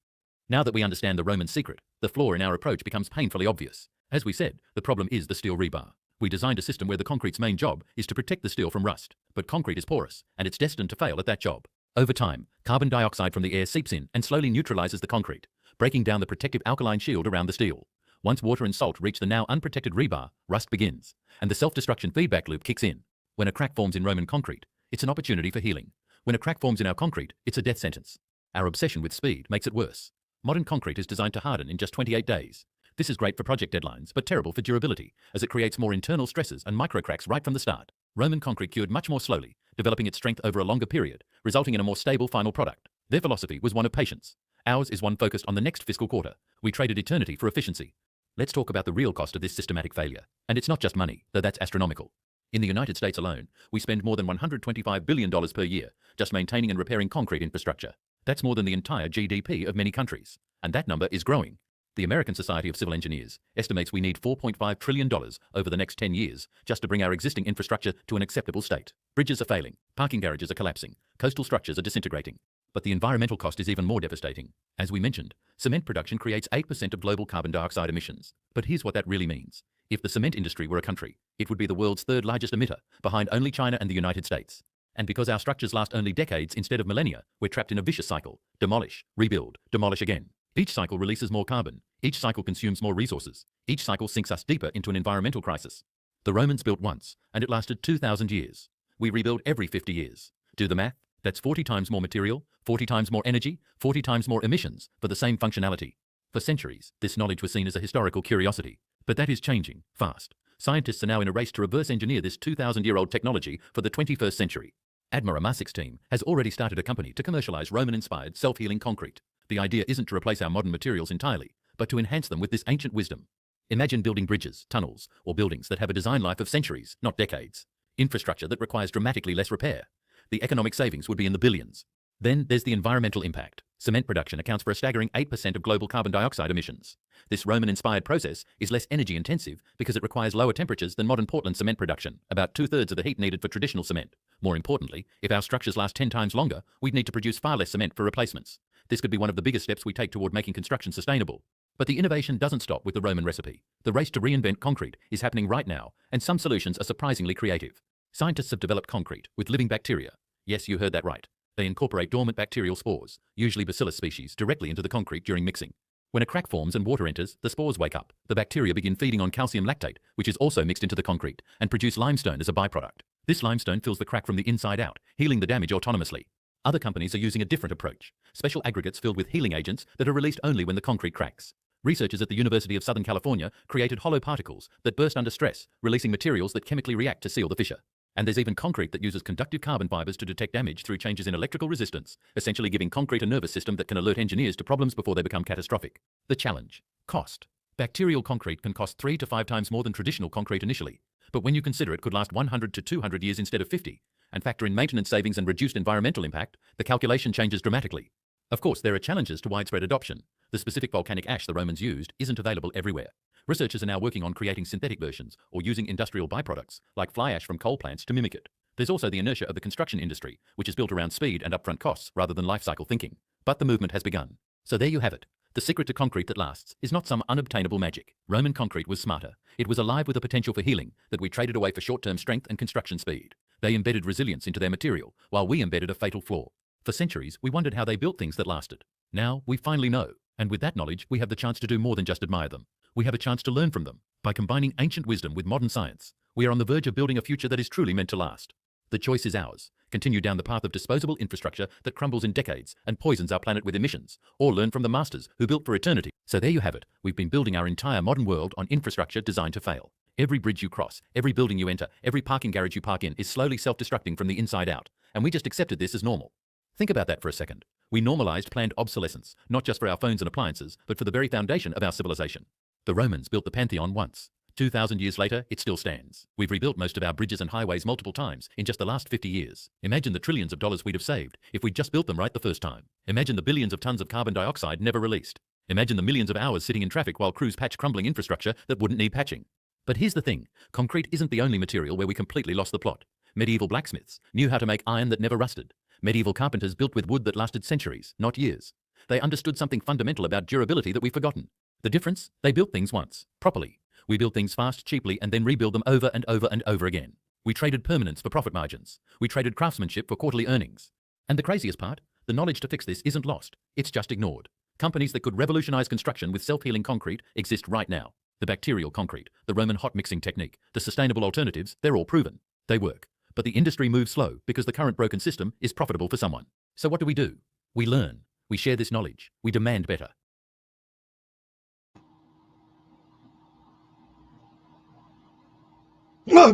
Now that we understand the Roman secret, the flaw in our approach becomes painfully obvious. As we said, the problem is the steel rebar. We designed a system where the concrete's main job is to protect the steel from rust, but concrete is porous, and it's destined to fail at that job. Over time, carbon dioxide from the air seeps in and slowly neutralizes the concrete, breaking down the protective alkaline shield around the steel. Once water and salt reach the now unprotected rebar, rust begins, and the self-destruction feedback loop kicks in. When a crack forms in Roman concrete, it's an opportunity for healing. When a crack forms in our concrete, it's a death sentence. Our obsession with speed makes it worse. Modern concrete is designed to harden in just 28 days. This is great for project deadlines, but terrible for durability, as it creates more internal stresses and microcracks right from the start. Roman concrete cured much more slowly, developing its strength over a longer period, resulting in a more stable final product. Their philosophy was one of patience. Ours is one focused on the next fiscal quarter. We traded eternity for efficiency. Let's talk about the real cost of this systematic failure. And it's not just money, though that's astronomical. In the United States alone, we spend more than $125 billion per year just maintaining and repairing concrete infrastructure. That's more than the entire GDP of many countries. And that number is growing. The American Society of Civil Engineers estimates we need $4.5 trillion over the next 10 years just to bring our existing infrastructure to an acceptable state. Bridges are failing, parking garages are collapsing, coastal structures are disintegrating. But the environmental cost is even more devastating. As we mentioned, cement production creates 8% of global carbon dioxide emissions. But here's what that really means. If the cement industry were a country, it would be the world's 3rd largest emitter, behind only China and the United States. And because our structures last only decades instead of millennia, we're trapped in a vicious cycle. Demolish, rebuild, demolish again. Each cycle releases more carbon. Each cycle consumes more resources. Each cycle sinks us deeper into an environmental crisis. The Romans built once, and it lasted 2,000 years. We rebuild every 50 years. Do the math. That's 40 times more material, 40 times more energy, 40 times more emissions for the same functionality. For centuries, this knowledge was seen as a historical curiosity. But that is changing, fast. Scientists are now in a race to reverse engineer this 2,000-year-old technology for the 21st century. Admiral Masik's team has already started a company to commercialize Roman-inspired self-healing concrete. The idea isn't to replace our modern materials entirely, but to enhance them with this ancient wisdom. Imagine building bridges, tunnels, or buildings that have a design life of centuries, not decades. Infrastructure that requires dramatically less repair. The economic savings would be in the billions. Then there's the environmental impact. Cement production accounts for a staggering 8% of global carbon dioxide emissions. This Roman-inspired process is less energy-intensive because it requires lower temperatures than modern Portland cement production, about 2/3 of the heat needed for traditional cement. More importantly, if our structures last 10 times longer, we'd need to produce far less cement for replacements. This could be one of the biggest steps we take toward making construction sustainable. But the innovation doesn't stop with the Roman recipe. The race to reinvent concrete is happening right now, and some solutions are surprisingly creative. Scientists have developed concrete with living bacteria. Yes, you heard that right. They incorporate dormant bacterial spores, usually Bacillus species, directly into the concrete during mixing. When a crack forms and water enters, the spores wake up. The bacteria begin feeding on calcium lactate, which is also mixed into the concrete, and produce limestone as a byproduct. This limestone fills the crack from the inside out, healing the damage autonomously. Other companies are using a different approach. Special aggregates filled with healing agents that are released only when the concrete cracks. Researchers at the University of Southern California created hollow particles that burst under stress, releasing materials that chemically react to seal the fissure. And there's even concrete that uses conductive carbon fibers to detect damage through changes in electrical resistance, essentially giving concrete a nervous system that can alert engineers to problems before they become catastrophic. The challenge: cost. Bacterial concrete can cost 3 to 5 times more than traditional concrete initially. But when you consider it could last 100 to 200 years instead of 50, and factor in maintenance savings and reduced environmental impact, the calculation changes dramatically. Of course, there are challenges to widespread adoption. The specific volcanic ash the Romans used isn't available everywhere. Researchers are now working on creating synthetic versions or using industrial byproducts like fly ash from coal plants to mimic it. There's also the inertia of the construction industry, which is built around speed and upfront costs rather than life cycle thinking. But the movement has begun. So there you have it. The secret to concrete that lasts is not some unobtainable magic. Roman concrete was smarter. It was alive with a potential for healing that we traded away for short-term strength and construction speed. They embedded resilience into their material, while we embedded a fatal flaw. For centuries, we wondered how they built things that lasted. Now, we finally know. And with that knowledge, we have the chance to do more than just admire them. We have a chance to learn from them. By combining ancient wisdom with modern science, we are on the verge of building a future that is truly meant to last. The choice is ours. Continue down the path of disposable infrastructure that crumbles in decades and poisons our planet with emissions, or learn from the masters who built for eternity. So there you have it. We've been building our entire modern world on infrastructure designed to fail. Every bridge you cross, every building you enter, every parking garage you park in is slowly self-destructing from the inside out, and we just accepted this as normal. Think about that for a second. We normalized planned obsolescence, not just for our phones and appliances, but for the very foundation of our civilization. The Romans built the Pantheon once. 2,000 years later, it still stands. We've rebuilt most of our bridges and highways multiple times in just the last 50 years. Imagine the trillions of dollars we'd have saved if we'd just built them right the first time. Imagine the billions of tons of carbon dioxide never released. Imagine the millions of hours sitting in traffic while crews patch crumbling infrastructure that wouldn't need patching. But here's the thing. Concrete isn't the only material where we completely lost the plot. Medieval blacksmiths knew how to make iron that never rusted. Medieval carpenters built with wood that lasted centuries, not years. They understood something fundamental about durability that we've forgotten. The difference? They built things once, properly. We build things fast, cheaply, and then rebuild them over and over and over again. We traded permanence for profit margins. We traded craftsmanship for quarterly earnings. And the craziest part? The knowledge to fix this isn't lost. It's just ignored. Companies that could revolutionize construction with self-healing concrete exist right now. The bacterial concrete, the Roman hot mixing technique, the sustainable alternatives, they're all proven. They work. But the industry moves slow because the current broken system is profitable for someone. So what do? We learn. We share this knowledge. We demand better.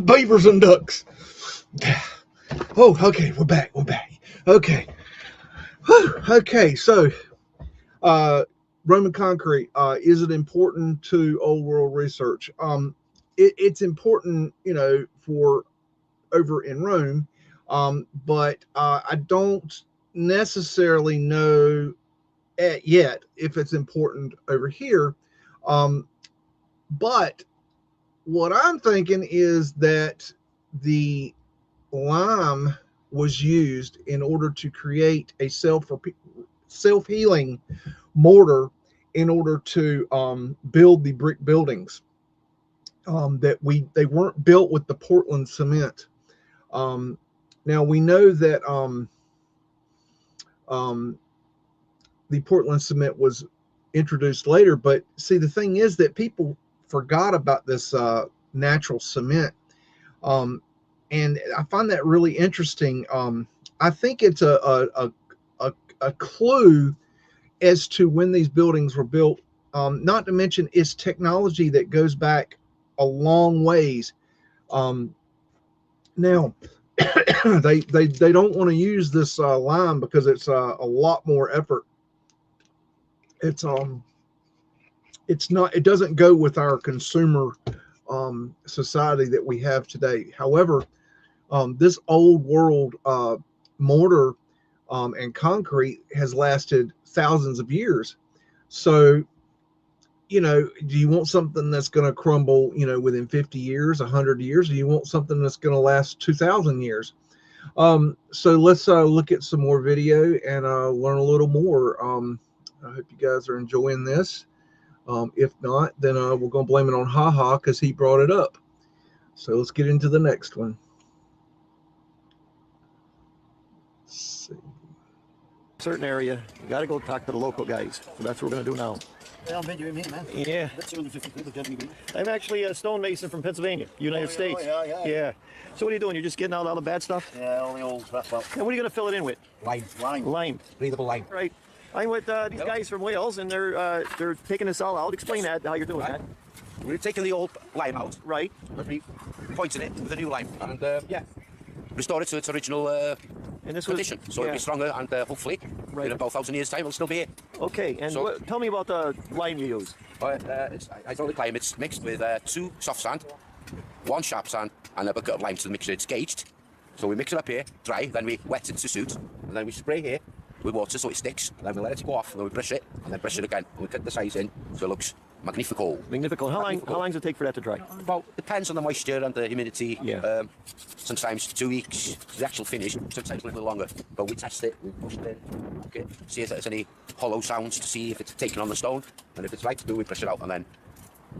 Beavers and ducks. Oh, okay, we're back. Okay. Whew. Okay, so Roman concrete, is it important to old world research? It's important, for over in Rome, but I don't necessarily know yet if it's important over here. But what I'm thinking is that the lime was used in order to create a self-healing mortar in order to build the brick buildings. They weren't built with the Portland cement. Now we know that the Portland cement was introduced later, but see, the thing is that people forgot about this natural cement, and I find that really interesting. I think it's a clue as to when these buildings were built. Not to mention it's technology that goes back a long ways. Now they don't want to use this lime because it's a lot more effort. It doesn't go with our consumer society that we have today. However, this old world mortar and concrete has lasted thousands of years. So, do you want something that's going to crumble, within 50 years, 100 years? Or do you want something that's going to last 2,000 years? So let's look at some more video and learn a little more. I hope you guys are enjoying this. If not, then we're going to blame it on HaHa because he brought it up. So let's get into the next one. Let's see. Certain area, you got to go talk to the local guys. So that's what we're going to do now. Yeah. I'm actually a stonemason from Pennsylvania, United States. Yeah. So what are you doing? You're just getting out all the bad stuff? Yeah, all the old crap out. And what are you going to fill it in with? Lime. Breathable lime. Right. I'm with these guys from Wales, and they're taking this all out. Explain that, how you're doing that. We're taking the old lime out. Right. We're pointing it with a new lime. And yeah. Restore it to its original condition. So it'll be stronger, and hopefully, in about 1,000 years' time, it'll still be here. Okay, and so, tell me about the lime you use. It's hydraulic lime. It's mixed with 2 soft sand, 1 sharp sand, and a bucket of lime to the mixture. It's gauged. So we mix it up here, dry, then we wet it to suit, and then we spray here with water so it sticks, and then we let it go off, and then we brush it, and then brush it again, and we cut the sides in so it looks Magnifico. Magnifico. How long does it take for that to dry? Well, depends on the moisture and the humidity. Yeah. Sometimes 2 weeks, the actual finish, sometimes a little longer. But we test it, we push it in, okay, see if there's any hollow sounds to see if it's taking on the stone. And if it's right to do, we push it out and then,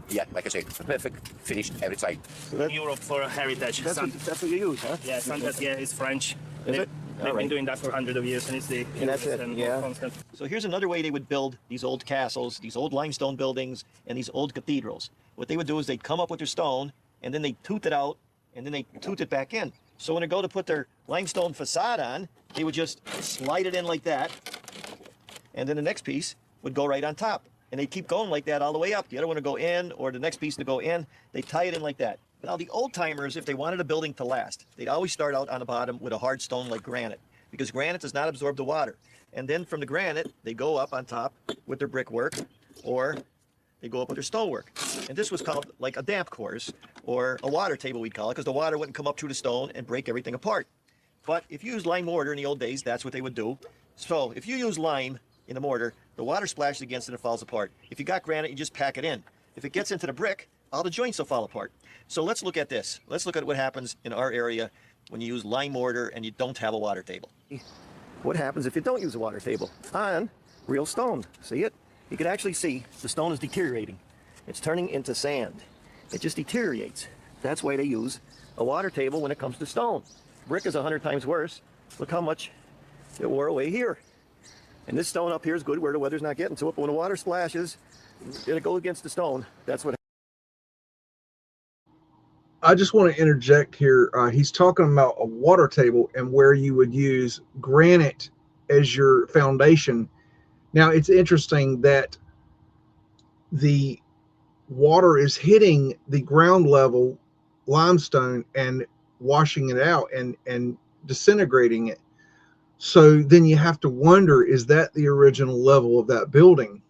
yeah, like I say, a perfect finish every time. Europe for heritage. That's what you use, huh? Yeah, Tartarian is French. Is it? They've been doing that for hundreds of years, and it's the And that's it, yeah. constant. So here's another way they would build these old castles, these old limestone buildings, and these old cathedrals. What they would do is they'd come up with their stone, and then they'd tooth it out, and then they'd tooth it back in. So when they go to put their limestone facade on, they would just slide it in like that, and then the next piece would go right on top. And they keep going like that all the way up. The other one to go in, or the next piece to go in. They tie it in like that. Now the old timers, if they wanted a building to last, they'd always start out on the bottom with a hard stone like granite, because granite does not absorb the water. And then from the granite, they go up on top with their brickwork, or they go up with their stonework. And this was called like a damp course, or a water table we'd call it, because the water wouldn't come up through the stone and break everything apart. But if you use lime mortar in the old days, that's what they would do. So if you use lime in the mortar, the water splashes against it and it falls apart. If you got granite, you just pack it in. If it gets into the brick, all the joints will fall apart. So let's look at this. Let's look at what happens in our area when you use lime mortar and you don't have a water table. What happens if you don't use a water table? On real stone. See it? You can actually see the stone is deteriorating. It's turning into sand. It just deteriorates. That's why they use a water table when it comes to stone. Brick is 100 times worse. Look how much it wore away here. And this stone up here is good where the weather's not getting to it, but when the water splashes, it'll go against the stone. That's what. I just want to interject here. He's talking about a water table and where you would use granite as your foundation. Now, it's interesting that the water is hitting the ground level limestone and washing it out and disintegrating it. So then you have to wonder, is that the original level of that building?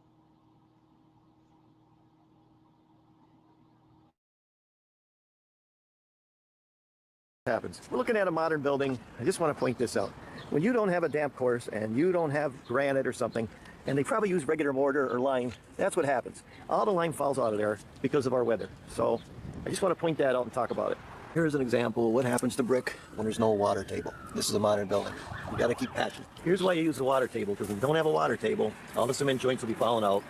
Happens. We're looking at a modern building. I just want to point this out. When you don't have a damp course and you don't have granite or something, and they probably use regular mortar or lime, that's what happens. All the lime falls out of there because of our weather. So I just want to point that out and talk about it. Here's an example of what happens to brick when there's no water table. This is a modern building. You got to keep patching. Here's why you use the water table, because when you don't have a water table, all the cement joints will be falling out,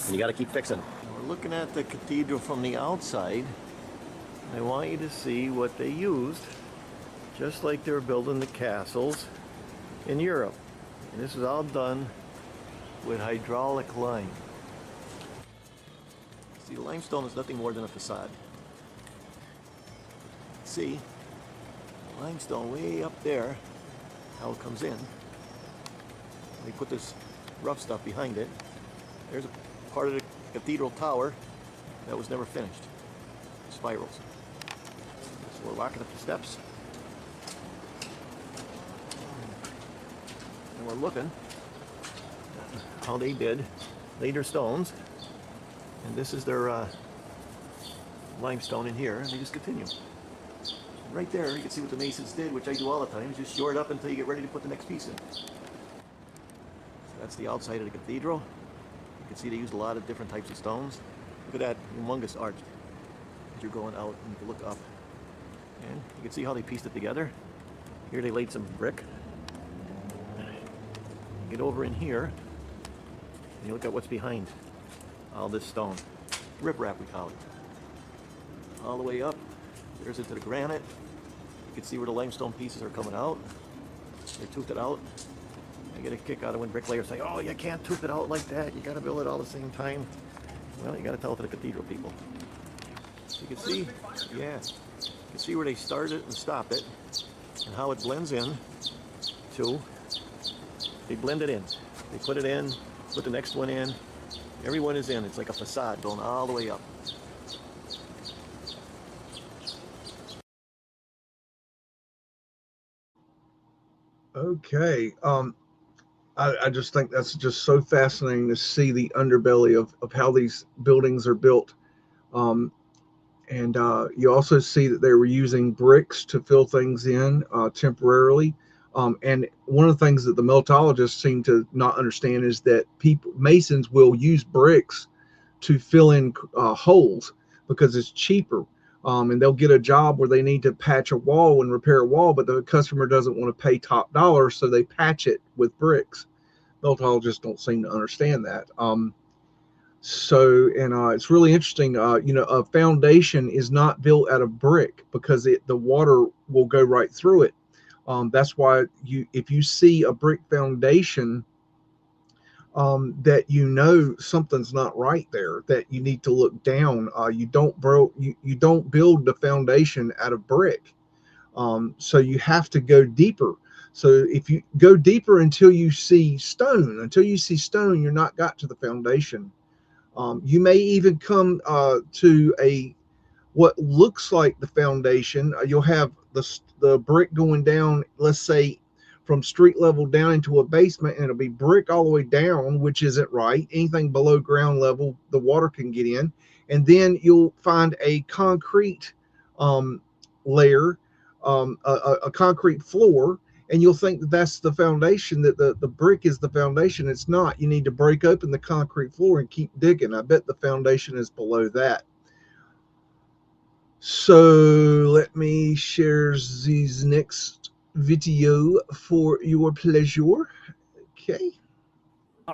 and you got to keep fixing them. We're looking at the cathedral from the outside. I want you to see what they used, just like they were building the castles in Europe. And this is all done with hydraulic lime. See, limestone is nothing more than a facade. See, limestone way up there, how it comes in. We put this rough stuff behind it. There's a part of the cathedral tower that was never finished. Spirals. So we're walking up the steps. And we're looking at how they did later stones. And this is their limestone in here, and they just continue. Right there, you can see what the masons did, which I do all the time, is just shore it up until you get ready to put the next piece in. So that's the outside of the cathedral. You can see they used a lot of different types of stones. Look at that humongous arch as you're going out, and you can look up. And you can see how they pieced it together. Here they laid some brick. Get over in here, and you look at what's behind all this stone. Riprap, we call it. All the way up, there's into the granite. You can see where the limestone pieces are coming out. They tooth it out. I get a kick out of when bricklayers say, oh, you can't tooth it out like that. You got to build it all at the same time. Well, you got to tell it to the cathedral people. So you can see, yeah, you can see where they start it and stop it, and how it blends in to, they blend it in. They put it in, put the next one in. Every one is in. It's like a facade going all the way up. Okay. I just think that's just so fascinating to see the underbelly of how these buildings are built. And you also see that they were using bricks to fill things in temporarily. And one of the things that the meltologists seem to not understand is that masons will use bricks to fill in holes because it's cheaper. And they'll get a job where they need to patch a wall and repair a wall, but the customer doesn't want to pay top dollar, so they patch it with bricks. Meltologists don't seem to understand that. It's really interesting. A foundation is not built out of brick because the water will go right through it. That's why if you see a brick foundation, that something's not right there, that you need to look down. You don't build the foundation out of brick. So you have to go deeper. So if you go deeper until you see stone, you're not got to the foundation. You may even come to what looks like the foundation. You'll have the brick going down, let's say, from street level down into a basement, and it'll be brick all the way down, which isn't right. Anything below ground level, the water can get in. And then you'll find a concrete layer, a concrete floor, and you'll think that that's the foundation, that the brick is the foundation. It's not. You need to break open the concrete floor and keep digging. I bet the foundation is below that. So let me share these next video for your pleasure. Okay.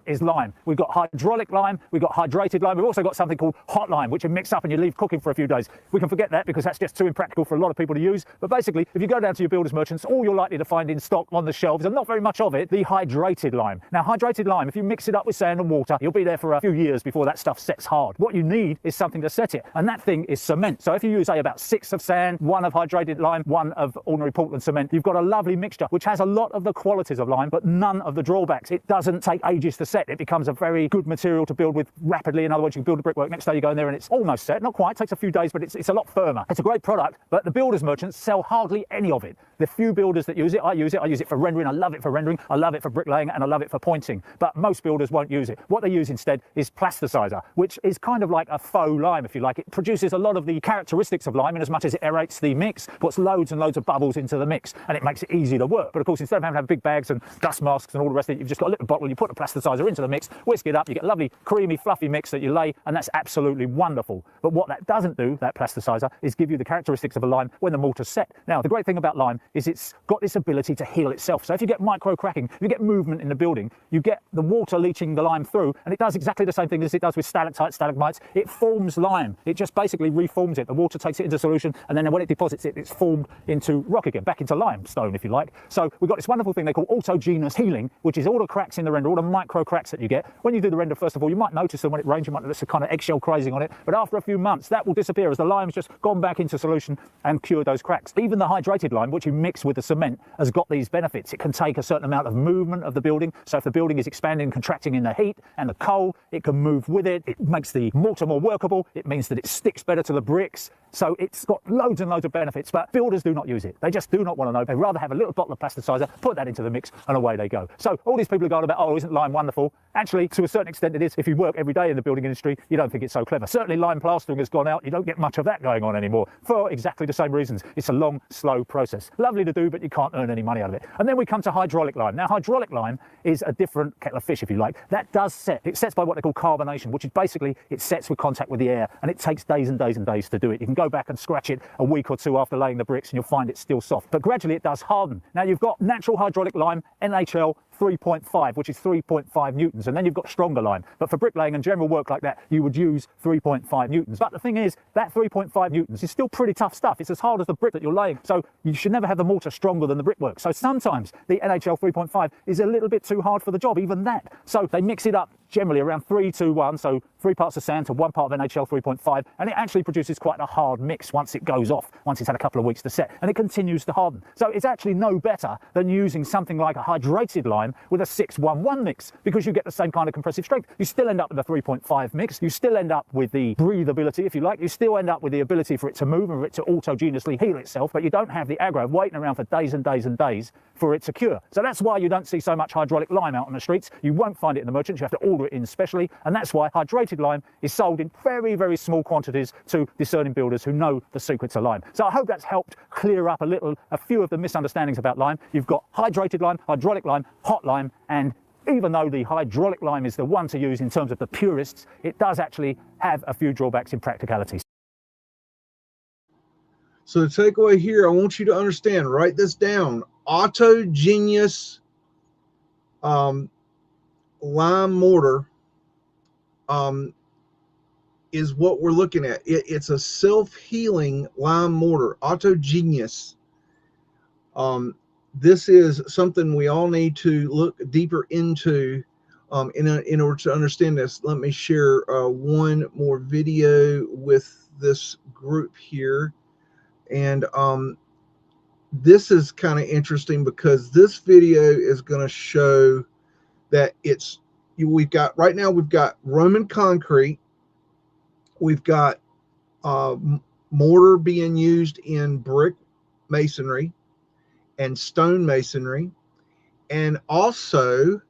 Is lime. We've got hydraulic lime, we've got hydrated lime, we've also got something called hot lime, which you mix up and you leave cooking for a few days. We can forget that because that's just too impractical for a lot of people to use. But basically, if you go down to your builders merchants, all you're likely to find in stock on the shelves, and not very much of it, the hydrated lime. Now, hydrated lime, if you mix it up with sand and water, you'll be there for a few years before that stuff sets hard. What you need is something to set it, and that thing is cement. So if you use, say, about 6 of sand, 1 of hydrated lime, 1 of ordinary Portland cement, you've got a lovely mixture, which has a lot of the qualities of lime, but none of the drawbacks. It doesn't take ages to set. It becomes a very good material to build with rapidly. In other words, you can build a brickwork, next day you go in there and it's almost set. Not quite, takes a few days, but it's a lot firmer. It's a great product, but the builders merchants sell hardly any of it. The few builders that use it, I use it for rendering. I love it for rendering, I love it for bricklaying, and I love it for pointing. But most builders won't use it. What they use instead is plasticizer, which is kind of like a faux lime, if you like. It produces a lot of the characteristics of lime in as much as it aerates the mix, puts loads and loads of bubbles into the mix, and it makes it easy to work. But of course, instead of having to have big bags and dust masks and all the rest of it, you've just got a little bottle, you put the plasticizer into the mix, whisk it up, you get a lovely creamy fluffy mix that you lay, and that's absolutely wonderful. But what that doesn't do, that plasticizer, is give you the characteristics of a lime when the mortar's set. Now, the great thing about lime is it's got this ability to heal itself. So if you get micro cracking, if you get movement in the building, you get the water leaching the lime through, and it does exactly the same thing as it does with stalactites, stalagmites. It forms lime. It just basically reforms it. The water takes it into solution, and then when it deposits it, it's formed into rock again, back into limestone, if you like. So we've got this wonderful thing they call autogenous healing, which is all the cracks in the render, all the micro cracks that you get. When you do the render, first of all, you might notice them when it rains, you might notice a kind of eggshell crazing on it, but after a few months, that will disappear as the lime's just gone back into solution and cured those cracks. Even the hydrated lime, which you mix with the cement, has got these benefits. It can take a certain amount of movement of the building, so if the building is expanding and contracting in the heat and the cold, it can move with it. It makes the mortar more workable. It means that it sticks better to the bricks. So it's got loads and loads of benefits, but builders do not use it. They just do not want to know. They'd rather have a little bottle of plasticizer, put that into the mix, and away they go. So all these people are going about, oh, isn't lime wonderful? Actually, to a certain extent it is. If you work every day in the building industry, you don't think it's so clever. Certainly lime plastering has gone out. You don't get much of that going on anymore for exactly the same reasons. It's a long, slow process. Lovely to do, but you can't earn any money out of it. And then we come to hydraulic lime. Now, hydraulic lime is a different kettle of fish, if you like. That does set. It sets by what they call carbonation, which is basically it sets with contact with the air, and it takes days and days and days to do it. You can go back and scratch it a week or two after laying the bricks and you'll find it still soft. But gradually it does harden. Now you've got natural hydraulic lime, NHL 3.5, which is 3.5 newtons, and then you've got stronger lime. But for bricklaying and general work like that, you would use 3.5 newtons. But the thing is, that 3.5 newtons is still pretty tough stuff. It's as hard as the brick that you're laying, so you should never have the mortar stronger than the brickwork. So sometimes the NHL 3.5 is a little bit too hard for the job, even that. So they mix it up generally around 3-2-1, so 3 parts of sand to 1 part of NHL 3.5, and it actually produces quite a hard mix once it goes off, once it's had a couple of weeks to set, and it continues to harden. So it's actually no better than using something like a hydrated lime with a 6-1-1 mix, because you get the same kind of compressive strength. You still end up with a 3.5 mix, you still end up with the breathability, if you like, you still end up with the ability for it to move and for it to autogenously heal itself, but you don't have the aggro of waiting around for days and days and days for it to cure. So that's why you don't see so much hydraulic lime out on the streets. You won't find it in the merchants, you have to order it in specially, and that's why hydrated lime is sold in very, very small quantities to discerning builders who know the secrets of lime. So I hope that's helped clear up a few of the misunderstandings about lime. You've got hydrated lime, hydraulic lime, hot lime, and even though the hydraulic lime is the one to use in terms of the purists, it does actually have a few drawbacks in practicality. So the takeaway here, I want you to understand, write this down. Autogenous lime mortar is what we're looking at. It's a self-healing lime mortar, autogenous. This is something we all need to look deeper into in order to understand this. Let me share one more video with this group here. And this is kind of interesting because this video is going to show that we've got Roman concrete. We've got mortar being used in brick masonry and stone masonry. And also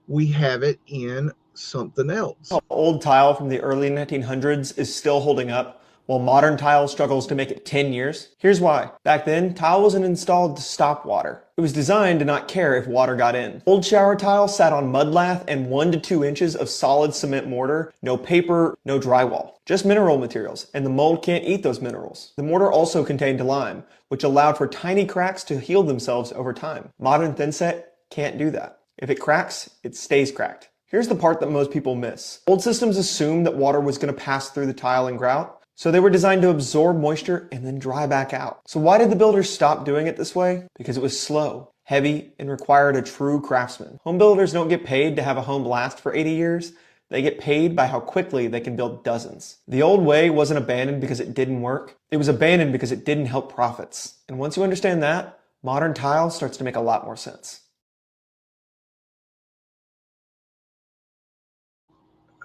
we have it in something else. Old tile from the early 1900s is still holding up, while modern tile struggles to make it 10 years. Here's why. Back then, tile wasn't installed to stop water. It was designed to not care if water got in. Old shower tile sat on mud lath and 1 to 2 inches of solid cement mortar, no paper, no drywall. Just mineral materials, and the mold can't eat those minerals. The mortar also contained lime, which allowed for tiny cracks to heal themselves over time. Modern thinset can't do that. If it cracks, it stays cracked. Here's the part that most people miss. Old systems assumed that water was going to pass through the tile and grout, so they were designed to absorb moisture and then dry back out. So why did the builders stop doing it this way? Because it was slow, heavy, and required a true craftsman. Home builders don't get paid to have a home last for 80 years. They get paid by how quickly they can build dozens. The old way wasn't abandoned because it didn't work. It was abandoned because it didn't help profits. And once you understand that, modern tile starts to make a lot more sense.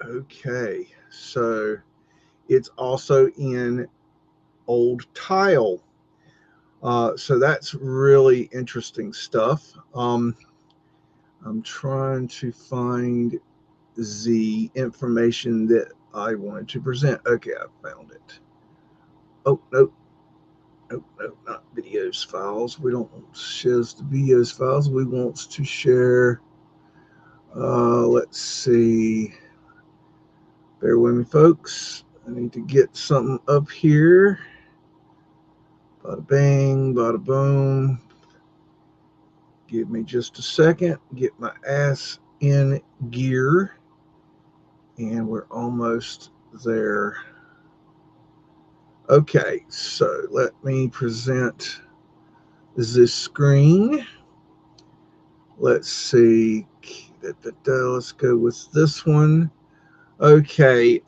Okay, so it's also in old tile. So that's really interesting stuff. I'm trying to find the information that I wanted to present. Okay, I found it. Oh, nope, not videos files. We don't want to share the videos files. We want to share, let's see. Bear with me, folks. I need to get something up here. Bada bang, bada boom. Give me just a second. Get my ass in gear. And we're almost there. Okay, so let me present this screen. Let's see. Let's go with this one. Okay,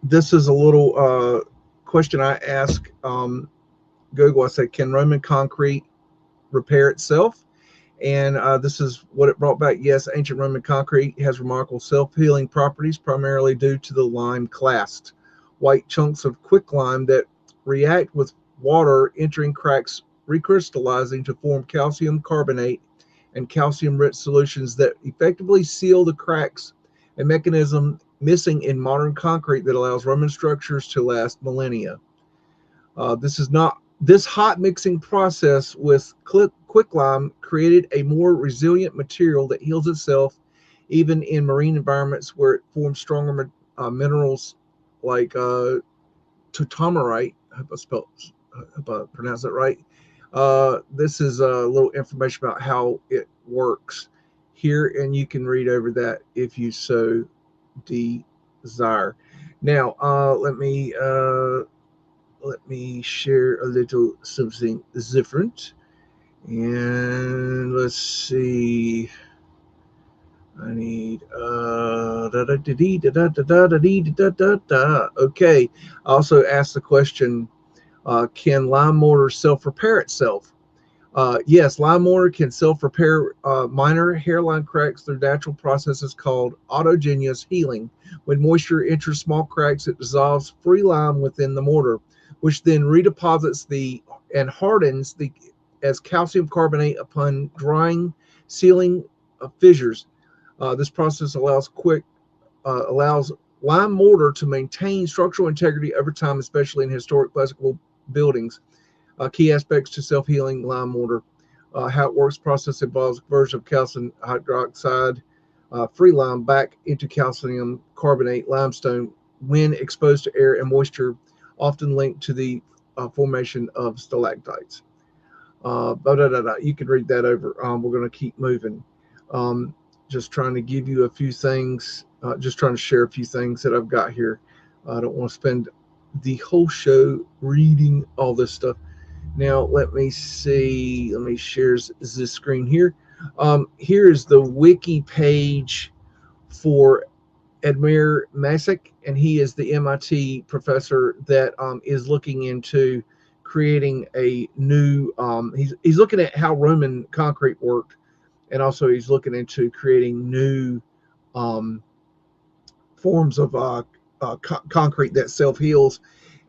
this is a little question I ask Google. I said, can Roman concrete repair itself? And this is what it brought back. Yes, ancient Roman concrete has remarkable self-healing properties, primarily due to the lime clast. White chunks of quicklime that react with water entering cracks, recrystallizing to form calcium carbonate and calcium-rich solutions that effectively seal the cracks, a mechanism missing in modern concrete that allows Roman structures to last millennia. This hot mixing process with quicklime created a more resilient material that heals itself even in marine environments where it forms stronger minerals like tautomorite. I hope I pronounced that right. This is a little information about how it works here, and you can read over that if you so desire. Now, let me share a little something different, and let's see. I need okay. I also asked the question, can lime mortar self-repair itself? Yes, lime mortar can self-repair minor hairline cracks through natural processes called autogenous healing. When moisture enters small cracks, it dissolves free lime within the mortar, which then redeposits and hardens as calcium carbonate upon drying, sealing fissures. This process allows lime mortar to maintain structural integrity over time, especially in historic classical buildings. Key aspects to self-healing lime mortar. How it works: process involves conversion of calcium hydroxide free lime back into calcium carbonate limestone when exposed to air and moisture, often linked to the formation of stalactites. You can read that over. We're going to keep moving. Just trying to give you a few things, just trying to share a few things that I've got here. I don't want to spend the whole show reading all this stuff. Now, let me see. Let me share this screen here. Here is the wiki page for Admir Masick, and he is the MIT professor that is looking into creating a new. He's looking at how Roman concrete worked, and also he's looking into creating new forms of concrete that self heals.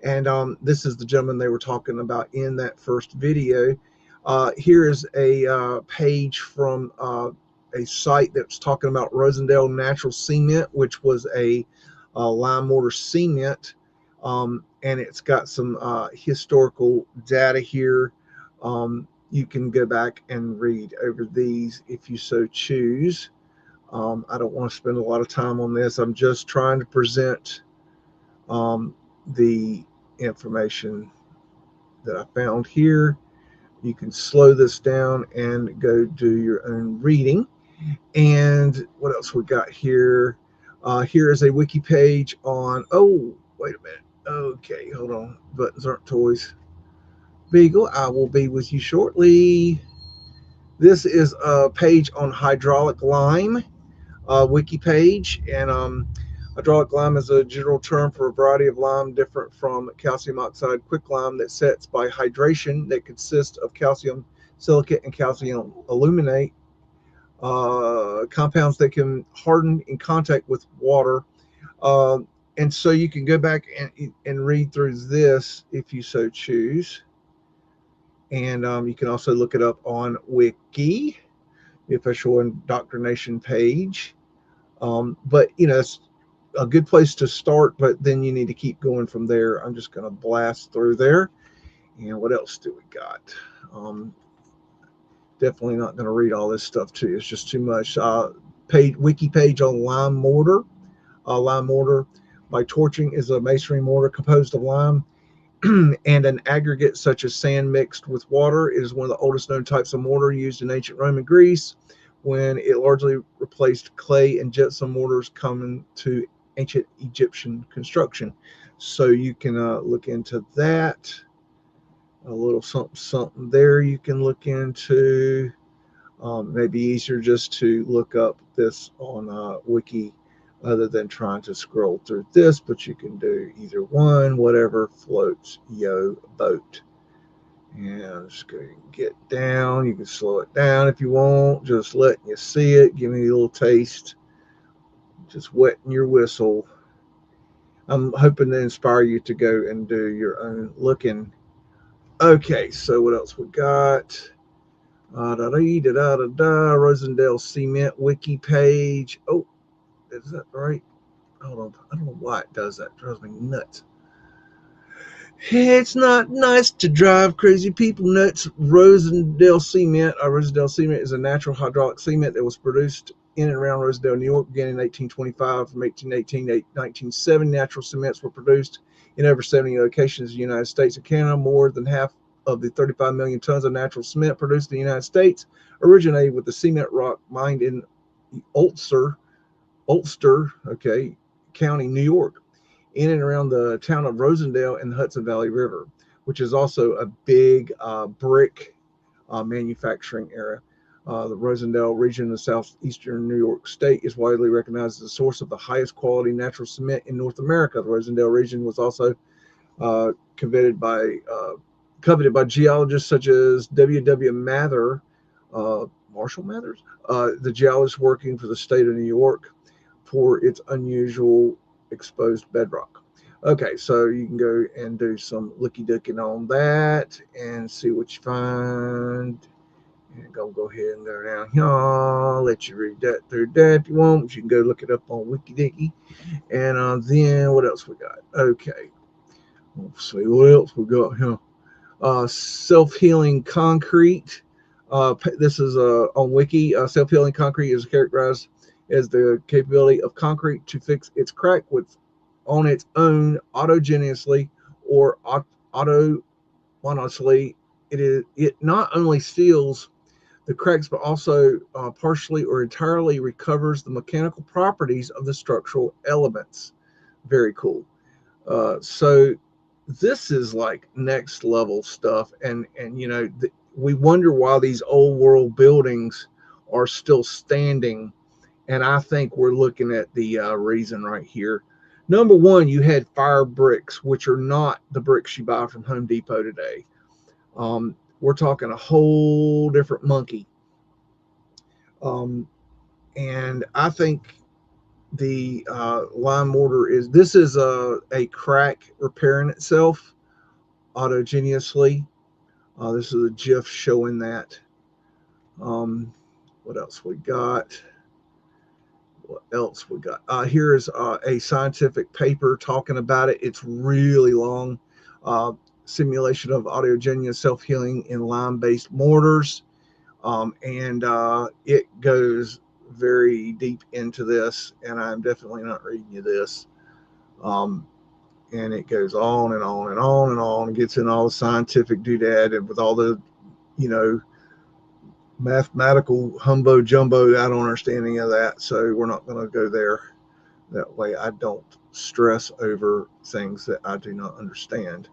And this is the gentleman they were talking about in that first video. Here is a page from a site that's talking about Rosendale Natural Cement, which was a lime mortar cement, and it's got some historical data here. You can go back and read over these if you so choose. I don't want to spend a lot of time on this. I'm just trying to present the information that I found here. You can slow this down and go do your own reading. And what else we got here? Here is a wiki page on, oh, wait a minute. Okay, hold on. Buttons aren't toys. Beagle, I will be with you shortly. This is a page on hydraulic lime, wiki page. And hydraulic lime is a general term for a variety of lime different from calcium oxide quicklime that sets by hydration that consists of calcium silicate and calcium aluminate, compounds that can harden in contact with water. And so you can go back and read through this if you so choose. And you can also look it up on Wiki, the official indoctrination page. But, you know, it's a good place to start, but then you need to keep going from there. I'm just going to blast through there. And what else do we got? Definitely not going to read all this stuff to you. It's just too much. Wiki page on lime mortar. Lime mortar by torching is a masonry mortar composed of lime and an aggregate such as sand mixed with water. It is one of the oldest known types of mortar used in ancient Roman Greece, when it largely replaced clay and gypsum mortars common to ancient Egyptian construction. So you can look into that. A little something there you can look into. Maybe easier just to look up this on Wiki other than trying to scroll through this, but you can do either one, whatever floats your boat. And I'm just going to get down. You can slow it down if you want, just letting you see it, give me a little taste, just wetting your whistle. I'm hoping to inspire you to go and do your own looking. Okay, so what else we got? Rosendale Cement Wiki page. Oh, is that right? Hold on. I don't know why it does that. It drives me nuts. It's not nice to drive crazy people nuts. Rosendale Cement. Rosendale Cement is a natural hydraulic cement that was produced in and around Rosendale, New York, beginning in 1825. From 1818 to 1970, natural cements were produced in over 70 locations in the United States and Canada. More than half of the 35 million tons of natural cement produced in the United States originated with the cement rock mined in Ulster, County, New York, in and around the town of Rosendale and the Hudson Valley River, which is also a big brick manufacturing area. The Rosendale region of southeastern New York State is widely recognized as the source of the highest quality natural cement in North America. The Rosendale region was also coveted by geologists such as W.W. Mather, Marshall Mathers, the geologist working for the state of New York, for its unusual exposed bedrock. Okay, so you can go and do some looky-dooking on that and see what you find. And go ahead and go down here. I'll let you read that through that if you want. But you can go look it up on WikiDicky. And then what else we got? Okay, let's see what else we got here. Self-healing concrete. This is on Wiki. Self-healing concrete is characterized has the capability of concrete to fix its crack with on its own autogenously or autonomously. It not only seals the cracks but also partially or entirely recovers the mechanical properties of the structural elements. Very cool. So this is like next level stuff, and we wonder why these old world buildings are still standing, and I think we're looking at the reason right here. Number one, you had fire bricks, which are not the bricks you buy from Home Depot today. We're talking a whole different monkey. And I think the lime mortar is a crack repairing itself autogenously. This is a GIF showing that. What else we got? Here is a scientific paper talking about it. It's really long. Simulation of autogenous self-healing in lime-based mortars. And it goes very deep into this, and I'm definitely not reading you this. And it goes on and on and on and on, and gets in all the scientific doodad and with all the, mathematical humbo jumbo. I don't understand any of that, so we're not going to go there. That way I don't stress over things that I do not understand.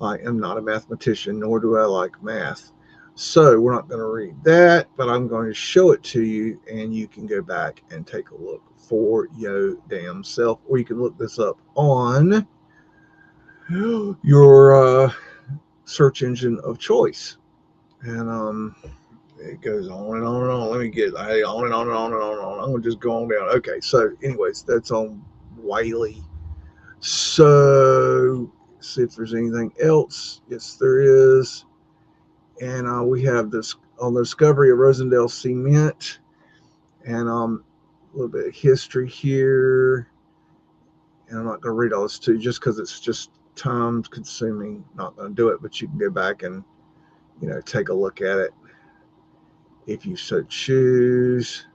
I am not a mathematician, nor do I like math. So we're not going to read that, but I'm going to show it to you, and you can go back and take a look for your damn self, or you can look this up on your search engine of choice. And it goes on and on and on. Let me get on and on and on and on and on. I'm going to just go on down. Okay, so anyways, that's on Wiley. So see if there's anything else. Yes, there is. And we have this on the discovery of Rosendale cement, and a little bit of history here. And I'm not going to read all this to you just because it's just time consuming. Not going to do it, but you can go back and take a look at it if you so choose.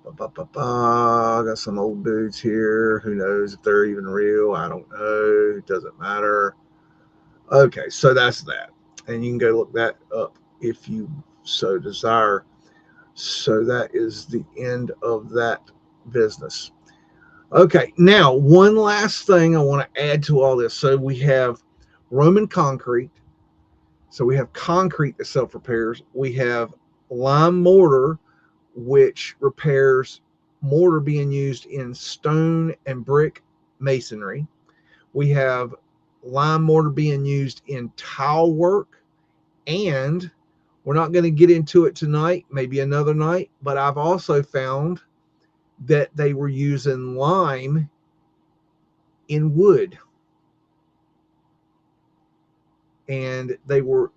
I got some old dudes here. Who knows if they're even real? I don't know. It doesn't matter. Okay, so that's that. And you can go look that up if you so desire. So that is the end of that business. Okay, now one last thing I want to add to all this. So we have Roman concrete. So we have concrete that self-repairs. We have lime mortar, which repairs mortar being used in stone and brick masonry. We have lime mortar being used in tile work. And we're not going to get into it tonight, maybe another night, but I've also found that they were using lime in wood. And they were,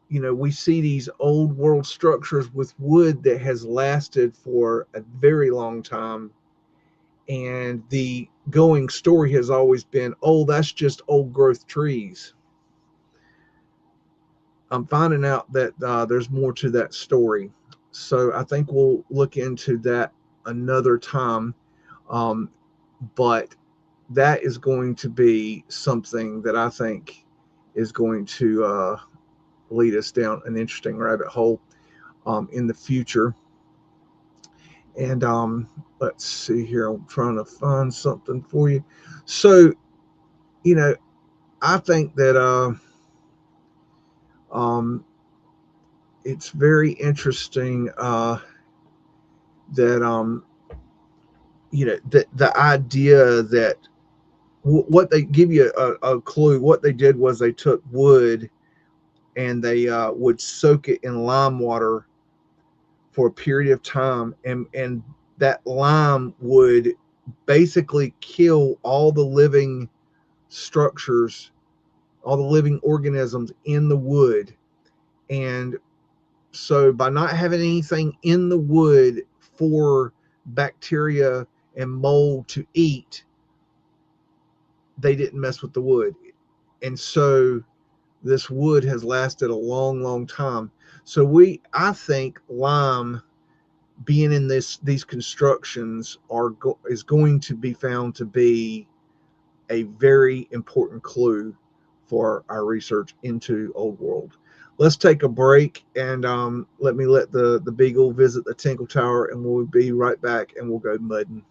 we see these old world structures with wood that has lasted for a very long time. And the going story has always been, oh, that's just old growth trees. I'm finding out that there's more to that story. So I think we'll look into that another time. But that is going to be something that I think is going to lead us down an interesting rabbit hole in the future. And let's see here. I'm trying to find something for you. So, I think that it's very interesting that the idea that what they give you a clue. What they did was they took wood and they would soak it in lime water for a period of time, and that lime would basically kill all the living structures, all the living organisms in the wood. And so by not having anything in the wood for bacteria and mold to eat, they didn't mess with the wood. And so this wood has lasted a long, long time. So I think lime being in these constructions is going to be found to be a very important clue for our research into Old World. Let's take a break and let the Beagle visit the Tinkle Tower, and we'll be right back, and we'll go mudding.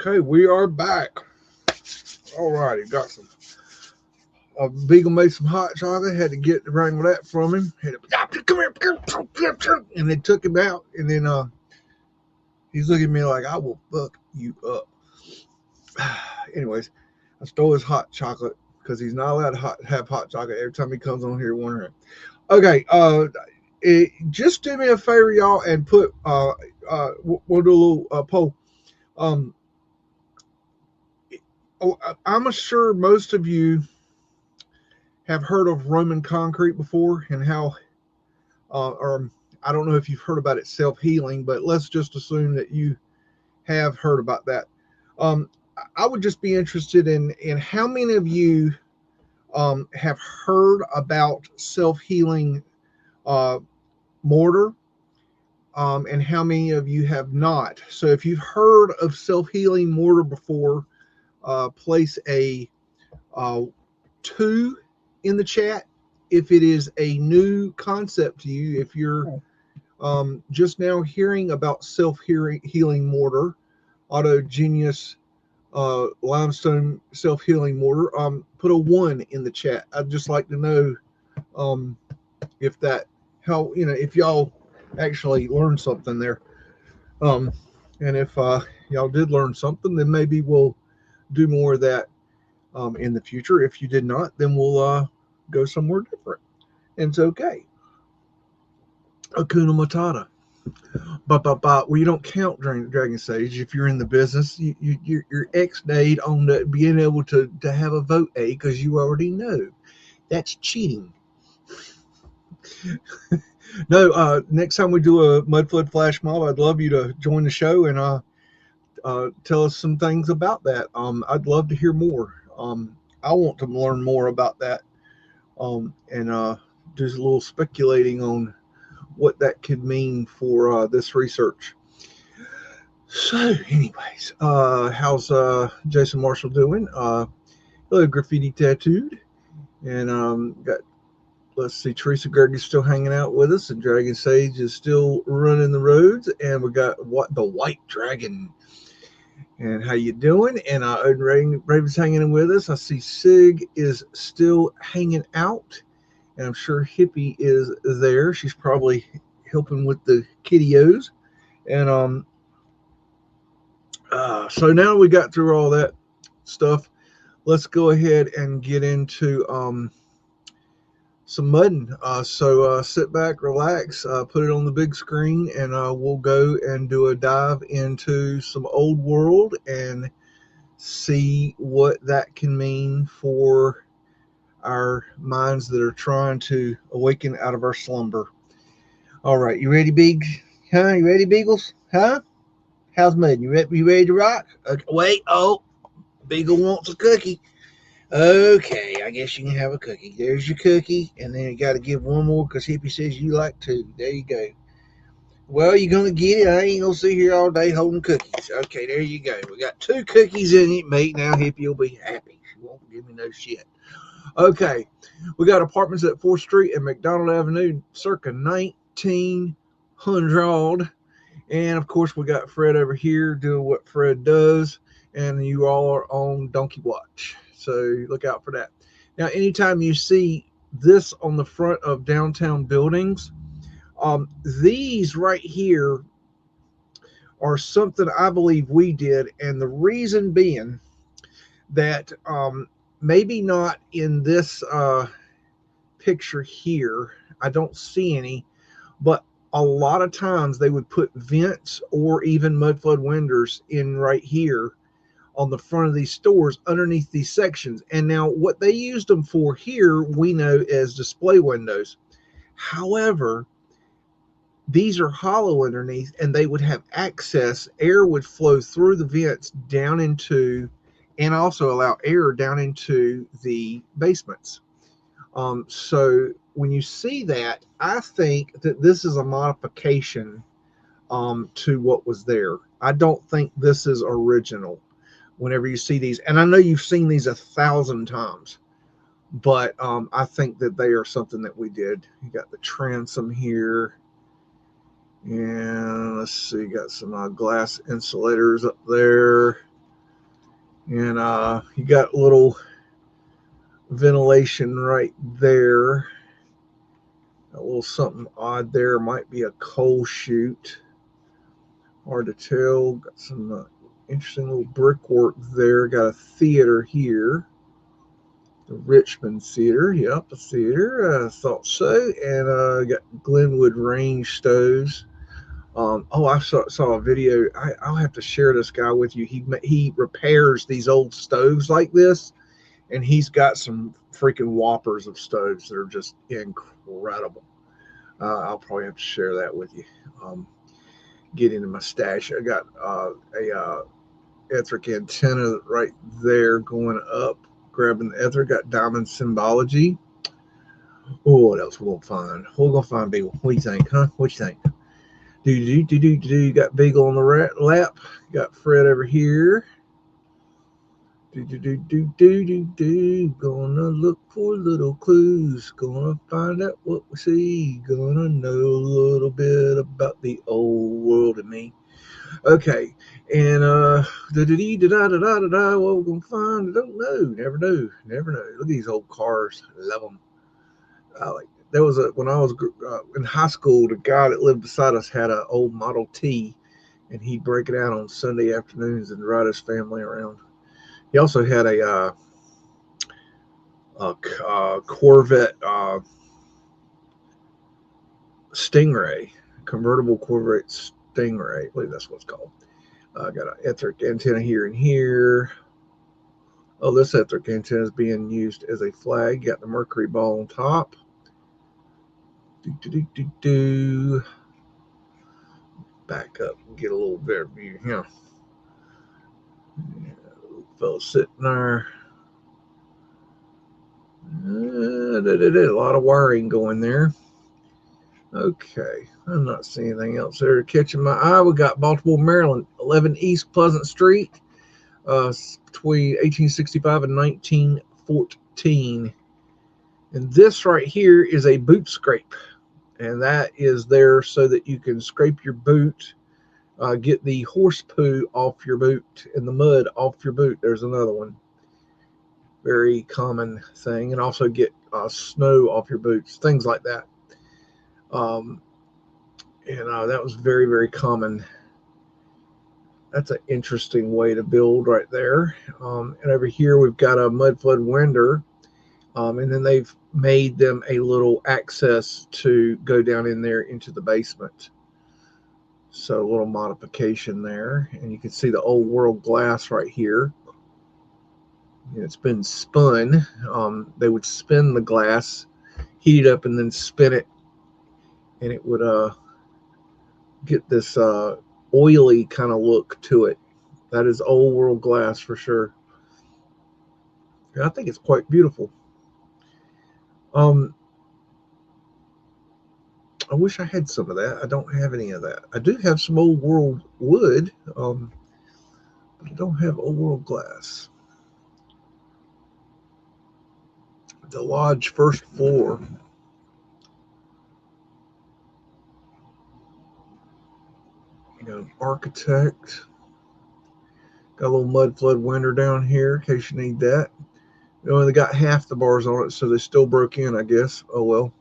Okay, we are back. All righty, got some. Beagle made some hot chocolate. Had to get the wrangle that from him. Had to, come here, and they took him out. And then he's looking at me like, I will fuck you up. Anyways, I stole his hot chocolate because he's not allowed to have hot chocolate every time he comes on here wondering. Okay, just do me a favor, y'all, and put we'll do a little poll. I'm sure most of you have heard of Roman concrete before, and how, or I don't know if you've heard about it self-healing, but let's just assume that you have heard about that. I would just be interested in how many of you have heard about self-healing mortar, and how many of you have not. So if you've heard of self-healing mortar before, place a 2 in the chat if it is a new concept to you. If you're just now hearing about self-healing mortar, autogenous limestone self-healing mortar, put a 1 in the chat. I'd just like to know if that, how, if y'all actually learned something there, and if y'all did learn something, then maybe we'll do more of that in the future. If you did not, then we'll go somewhere different, and it's okay. Hakuna Matata. But we don't count Dragon Sage. If you're in the business, you're X-dayed on the being able to have a vote A, because you already know that's cheating. No, next time we do a Mudflood flash mob, I'd love you to join the show and tell us some things about that. I'd love to hear more. I want to learn more about that, and do a little speculating on what that could mean for this research. So, anyways, how's Jason Marshall doing? Hello, Graffiti Tattooed, and got. Let's see, Teresa Gregg is still hanging out with us, and Dragon Sage is still running the roads, and we got the White Dragon. And how you doing? And Raven's hanging in with us. I see Sig is still hanging out, and I'm sure Hippie is there. She's probably helping with the kiddios. And so now we got through all that stuff. Let's go ahead and get into some mudding. So sit back, relax, put it on the big screen, and we'll go and do a dive into some old world and see what that can mean for our minds that are trying to awaken out of our slumber. All right, you ready, Beags? Huh? You ready, Beagles? Huh? How's mudding? You ready to rock? Okay, wait. Oh, Beagle wants a cookie. Okay, I guess you can have a cookie. There's your cookie, and then you got to give one more because Hippie says you like 2. There you go. Well, you're going to get it. I ain't going to sit here all day holding cookies. Okay, there you go. We got 2 cookies in it, mate. Now Hippie will be happy. She won't give me no shit. Okay, we got apartments at 4th Street and McDonald Avenue circa 1900. And, of course, we got Fred over here doing what Fred does, and you all are on Donkey Watch. So look out for that. Now, anytime you see this on the front of downtown buildings, these right here are something I believe we did. And the reason being that maybe not in this picture here, I don't see any, but a lot of times they would put vents or even Mudflood windows in right here on the front of these stores underneath these sections. And now what they used them for here, we know as display windows. However, these are hollow underneath, and they would have access. Air would flow through the vents down into, and also allow air down into the basements. So when you see that, I think that this is a modification to what was there. I don't think this is original. Whenever you see these, and I know you've seen these 1,000 times, but I think that they are something that we did. You got the transom here, and let's see, got some glass insulators up there. And you got a little ventilation right there. A little something odd there. Might be a coal chute. Hard to tell. Got some interesting little brickwork there. Got a theater here. The Richmond Theater. Yep, a theater. I thought so. And got Glenwood range stoves. I saw a video. I'll have to share this guy with you. He repairs these old stoves like this, and he's got some freaking whoppers of stoves that are just incredible. I'll probably have to share that with you. Get into my stash. I got a etheric antenna right there going up, grabbing the etheric. Got diamond symbology. Oh, what else we're gonna find? We're gonna find Beagle. What do you think, huh? What you think? Do. Got Beagle on the lap. Got Fred over here. Gonna look for little clues. Gonna find out what we see. Gonna know a little bit about the old world and me. Okay, and what we're gonna find? I don't know. Never know. Never know. Look at these old cars. I love them. There was when I was in high school, the guy that lived beside us had an old Model T, and he'd break it out on Sunday afternoons and ride his family around. He also had a Corvette Stingray, convertible Corvette Stingray. I believe that's what it's called. Got an etheric antenna here and here. Oh, this etheric antenna is being used as a flag. Got the mercury ball on top. Back up and get a little better view here. Little fellow sitting there. A lot of wiring going there. Okay, I'm not seeing anything else there catching my eye. We got Baltimore, Maryland, 11 East Pleasant Street, between 1865 and 1914. And this right here is a boot scrape. And that is there so that you can scrape your boot, get the horse poo off your boot and the mud off your boot. There's another one. Very common thing. And also get snow off your boots, things like that. That was very, very common. That's an interesting way to build right there. And over here we've got a Mudflood window. And then they've made them a little access to go down in there into the basement. So a little modification there. And you can see the old world glass right here. And it's been spun. They would spin the glass, heat it up, and then spin it. And it would get this oily kind of look to it. That is old world glass for sure. And I think it's quite beautiful. I wish I had some of that. I don't have any of that. I do have some old world wood, but I don't have old world glass. The lodge first floor. Architect. Got a little Mudflood window down here in case you need that. They only got half the bars on it, so they still broke in, I guess. Oh well.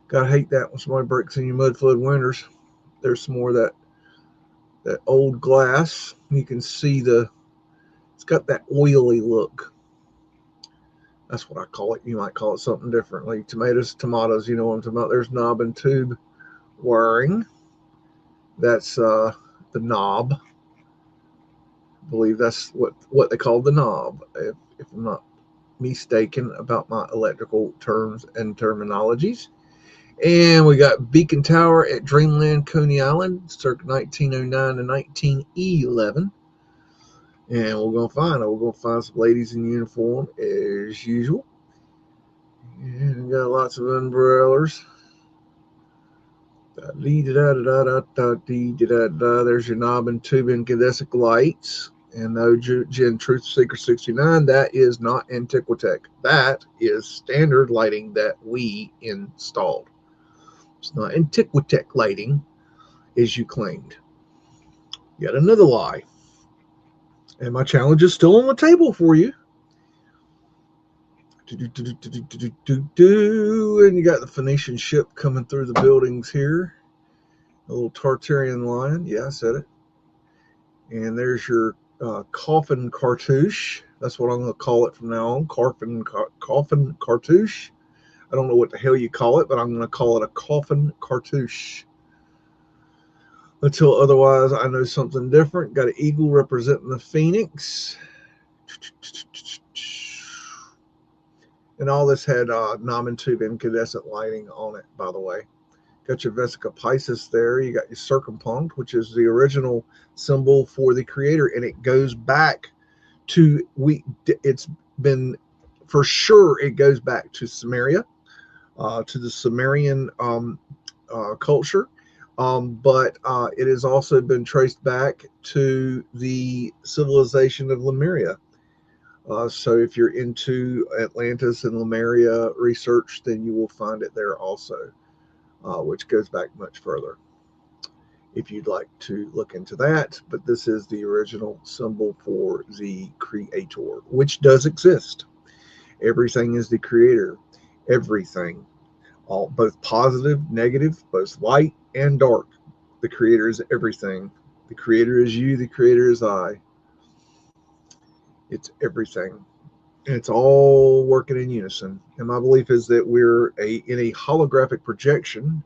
Gotta hate that when somebody breaks in your Mudflood windows. There's some more of that old glass. You can see it's got that oily look. That's what I call it. You might call it something differently. Tomatoes, you know what I'm talking about. There's knob and tube wiring. That's the knob. I believe that's what they call the knob, if I'm not mistaken about my electrical terms and terminologies. And we got Beacon Tower at Dreamland, Coney Island, circa 1909 to 1911. And we're gonna find some ladies in uniform as usual. And we got lots of umbrellas. There's your knob and tube incandescent lights. And no Gen Truth Seeker 69. That is not Antiquitech. That is standard lighting that we installed. It's not Antiquitech lighting, as you claimed. Yet another lie. And my challenge is still on the table for you. And you got the Phoenician ship coming through the buildings here. A little Tartarian lion. Yeah, I said it. And there's your coffin cartouche. That's what I'm going to call it from now on. Coffin cartouche. I don't know what the hell you call it, but I'm going to call it a coffin cartouche. Until otherwise I know something different. Got an eagle representing the phoenix. And all this had non-tube incandescent lighting on it, by the way. Got your Vesica Pisces there. You got your circumpunct, which is the original symbol for the creator. And it goes back to, it's been, for sure, it goes back to Sumeria, to the Sumerian culture. But it has also been traced back to the civilization of Lemuria. So if you're into Atlantis and Lemuria research, then you will find it there also, which goes back much further if you'd like to look into that. But this is the original symbol for the creator, which does exist. Everything is the creator. Everything. All, both positive, negative, both light and dark. The creator is everything. The creator is you. The creator is I. It's everything. And it's all working in unison. And my belief is that we're in a holographic projection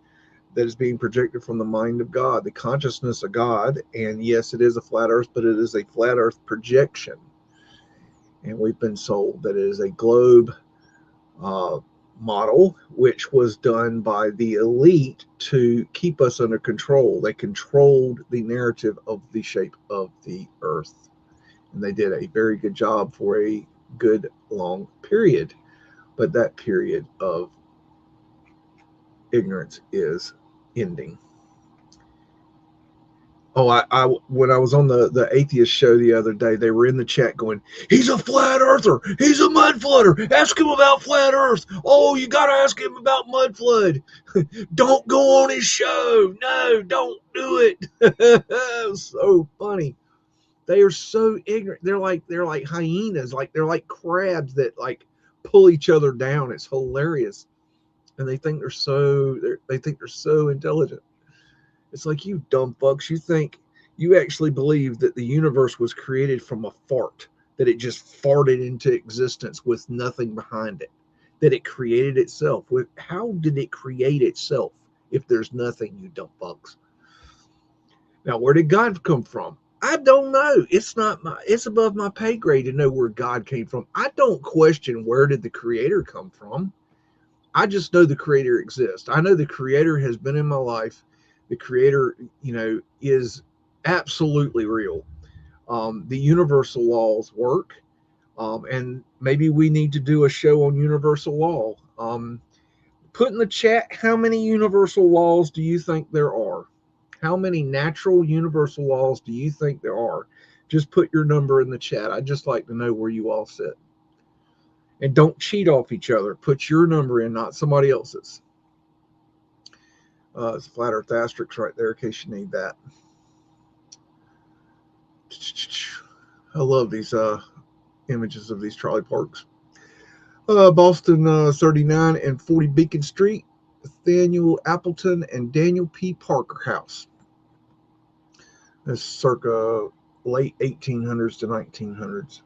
that is being projected from the mind of God, the consciousness of God. And yes, it is a flat earth, but it is a flat earth projection. And we've been sold that it is a globe model, which was done by the elite to keep us under control. They controlled the narrative of the shape of the earth. And they did a very good job for a good long period. But that period of ignorance is ending. Oh, I when I was on the atheist show the other day, they were in the chat going, "He's a flat earther. He's a mudflooder. Ask him about flat earth. Oh, you got to ask him about mudflood. Don't go on his show. No, don't do it." It was so funny. They are so ignorant. They're like hyenas. Like they're like crabs that like pull each other down. It's hilarious, and they think they're so intelligent. It's like, you dumb fucks. You actually believe that the universe was created from a fart, that it just farted into existence with nothing behind it, that it created itself. How did it create itself if there's nothing, you dumb fucks? Now, where did God come from? I don't know. It's above my pay grade to know where God came from. I don't question where did the creator come from. I just know the creator exists. I know the creator has been in my life. The creator, is absolutely real. The universal laws work. And maybe we need to do a show on universal law. Put in the chat, how many universal laws do you think there are? How many natural universal laws do you think there are? Just put your number in the chat. I'd just like to know where you all sit. And don't cheat off each other. Put your number in, not somebody else's. It's a flat earth asterisk right there in case you need that. I love these images of these trolley parks. Boston 39 and 40 Beacon Street, Nathaniel Appleton and Daniel P. Parker House. That's circa late 1800s to 1900s.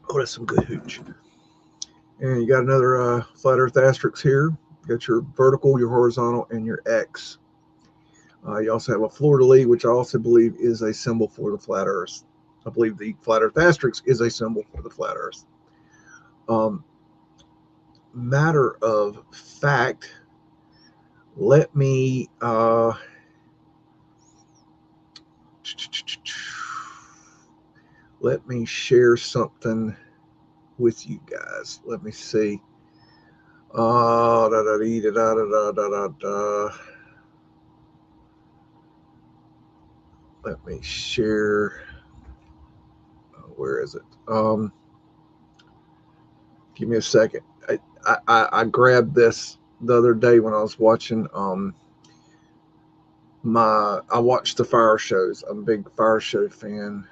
Oh, that's some good hooch. And you got another flat earth asterisk here. You got your vertical, your horizontal, and your X. You also have a fleur-de-lis, which I also believe is a symbol for the flat earth. I believe the flat earth asterisk is a symbol for the flat earth. Matter of fact, let me share something with you guys. Let me see. Let me share. Where is it? Give me a second. I grabbed this the other day when I was watching I watch the fire shows. I'm a big fire show fan.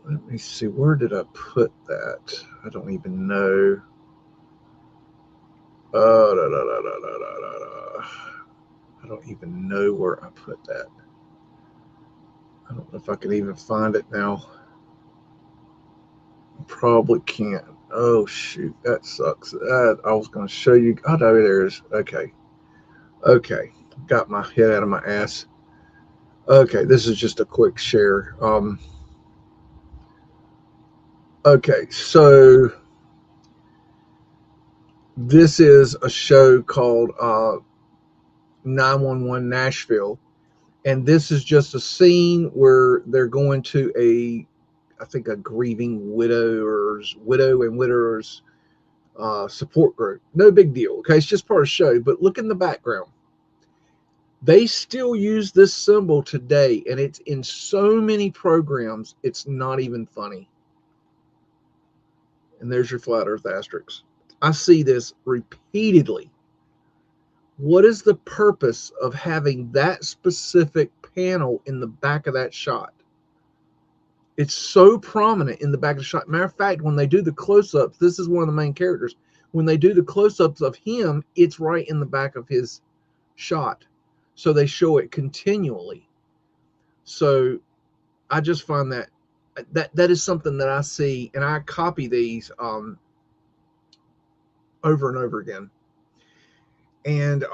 Let me see, where did I put that? I don't even know. I don't even know where I put that. I don't know if I can even find it now. Probably can't. Oh shoot, that sucks. I was going to show you. Oh no, there it is. Okay, got my head out of my ass. Okay, this is just a quick share. Okay, so this is a show called 911 Nashville, and this is just a scene where they're going to I think a grieving widow and widowers support group. No big deal. Okay, it's just part of the show. But look in the background. They still use this symbol today, and it's in so many programs, it's not even funny. And there's your flat earth asterisk. I see this repeatedly. What is the purpose of having that specific panel in the back of that shot? It's so prominent in the back of the shot. Matter of fact, when they do the close-ups, this is one of the main characters. When they do the close-ups of him, it's right in the back of his shot. So they show it continually. So I just find that is something that I see, and I copy these over and over again. And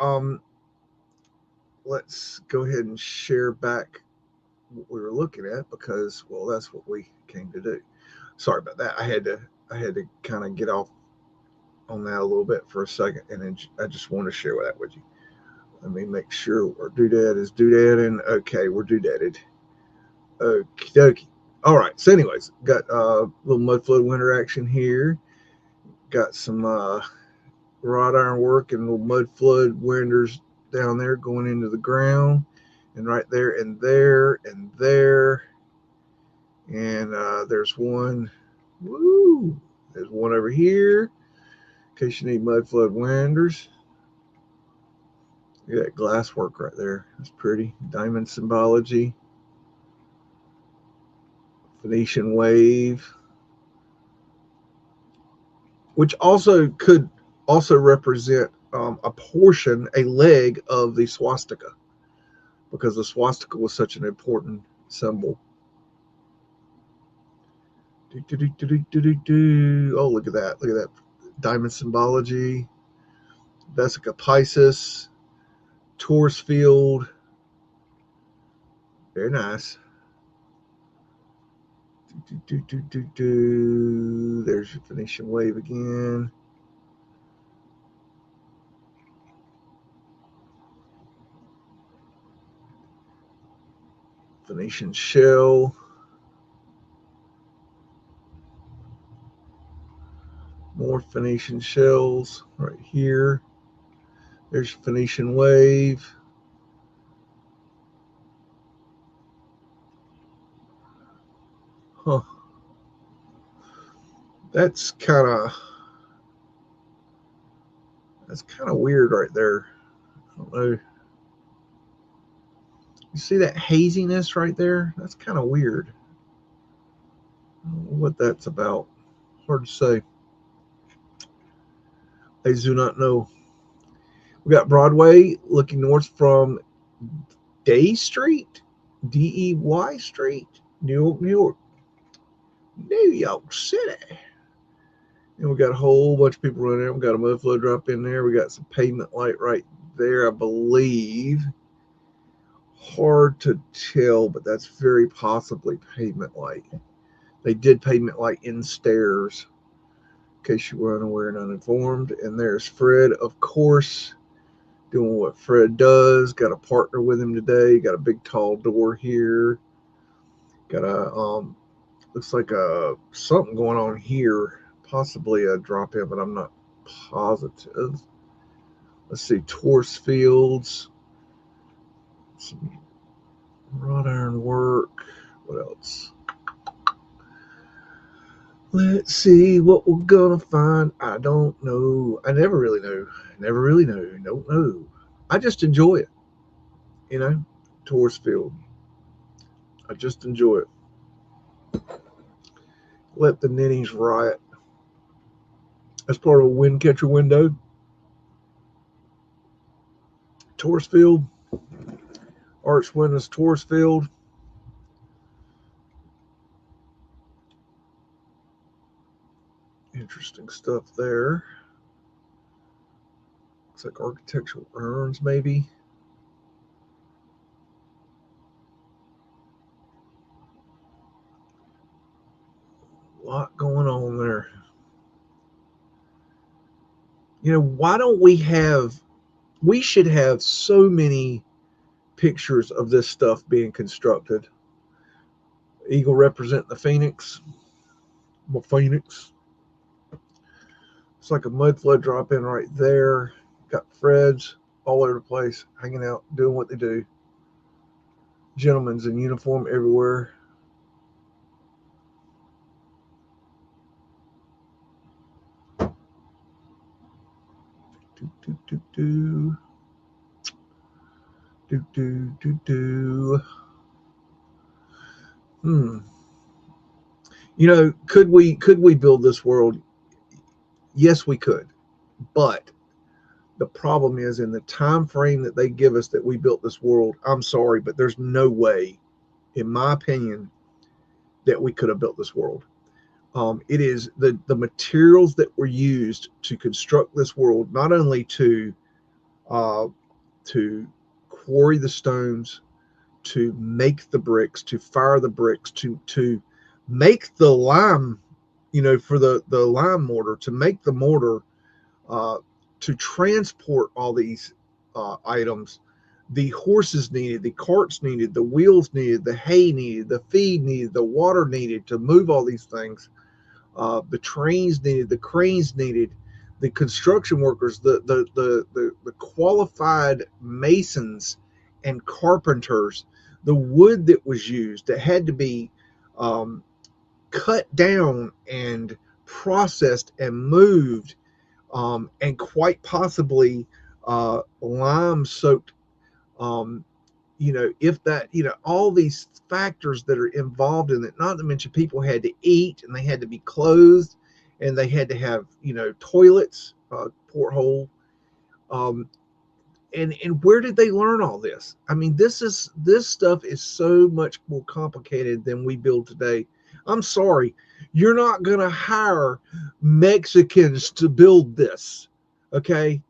let's go ahead and share back what we were looking at, because, well, that's what we came to do. Sorry about that. I had to kind of get off on that a little bit for a second, and then I just want to share that with you. Let me make sure our doodad is doodadding. Okay, we're doodadded. Okie dokie. All right. So, anyways, got a little Mudflood winter action here. Got some wrought iron work and little Mudflood winders down there going into the ground, and right there and there and there. And there's one. Woo! There's one over here, in case you need Mudflood winders. Look at that glass work right there. That's pretty. Diamond symbology. Phoenician wave. Which also could represent a portion, a leg of the swastika, because the swastika was such an important symbol. Oh, look at that. Look at that. Diamond symbology. Vesica Pisces. Taurus field. Very nice. There's your Phoenician wave again. Phoenician shell. More Phoenician shells right here. There's Phoenician wave. Huh. That's kind of weird right there. I don't know. You see that haziness right there? That's kind of weird. I don't know what that's about. Hard to say. I do not know. We got Broadway looking north from Day Street, DEY Street, New York, New York, New York City. And we got a whole bunch of people running there. We got a Mudflood drop in there. We got some pavement light right there, I believe. Hard to tell, but that's very possibly pavement light. They did pavement light in stairs, in case you were unaware and uninformed. And there's Fred, of course, doing what Fred does. Got a partner with him today. Got a big tall door here. Got a looks like a something going on here. Possibly a drop in, but I'm not positive. Let's see, Taurus fields. Some wrought iron work. What else? Let's see what we're gonna find. I don't know. I never really know. Don't know. I just enjoy it, you know, tourist field. I just enjoy it. Let the ninnies riot. As part of a wind catcher window. Tourist field. Arch Windows tourist field. Interesting stuff there. Looks like architectural urns, maybe. A lot going on there. You know, why don't we should have so many pictures of this stuff being constructed. Eagle representing the phoenix. Well, phoenix. It's like a mud flood drop in right there. Got Freds all over the place, hanging out, doing what they do. Gentlemen's in uniform everywhere. Do. You know, could we build this world? Yes, we could. But the problem is, in the time frame that they give us that we built this world, I'm sorry, but there's no way, in my opinion, that we could have built this world. It is the materials that were used to construct this world, not only to quarry the stones, to make the bricks, to fire the bricks, to make the lime, you know, for the lime mortar, to make the mortar, to transport all these items. The horses needed, the carts needed, the wheels needed, the hay needed, the feed needed, the water needed to move all these things. The trains needed, the cranes needed, the construction workers, the qualified masons and carpenters, the wood that was used that had to be cut down and processed and moved, and quite possibly lime soaked. You know, if that, you know, all these factors that are involved in it, not to mention people had to eat and they had to be clothed and they had to have, you know, toilets, porthole. And where did they learn all this? I mean, this stuff is so much more complicated than we build today. I'm sorry, you're not going to hire Mexicans to build this, okay?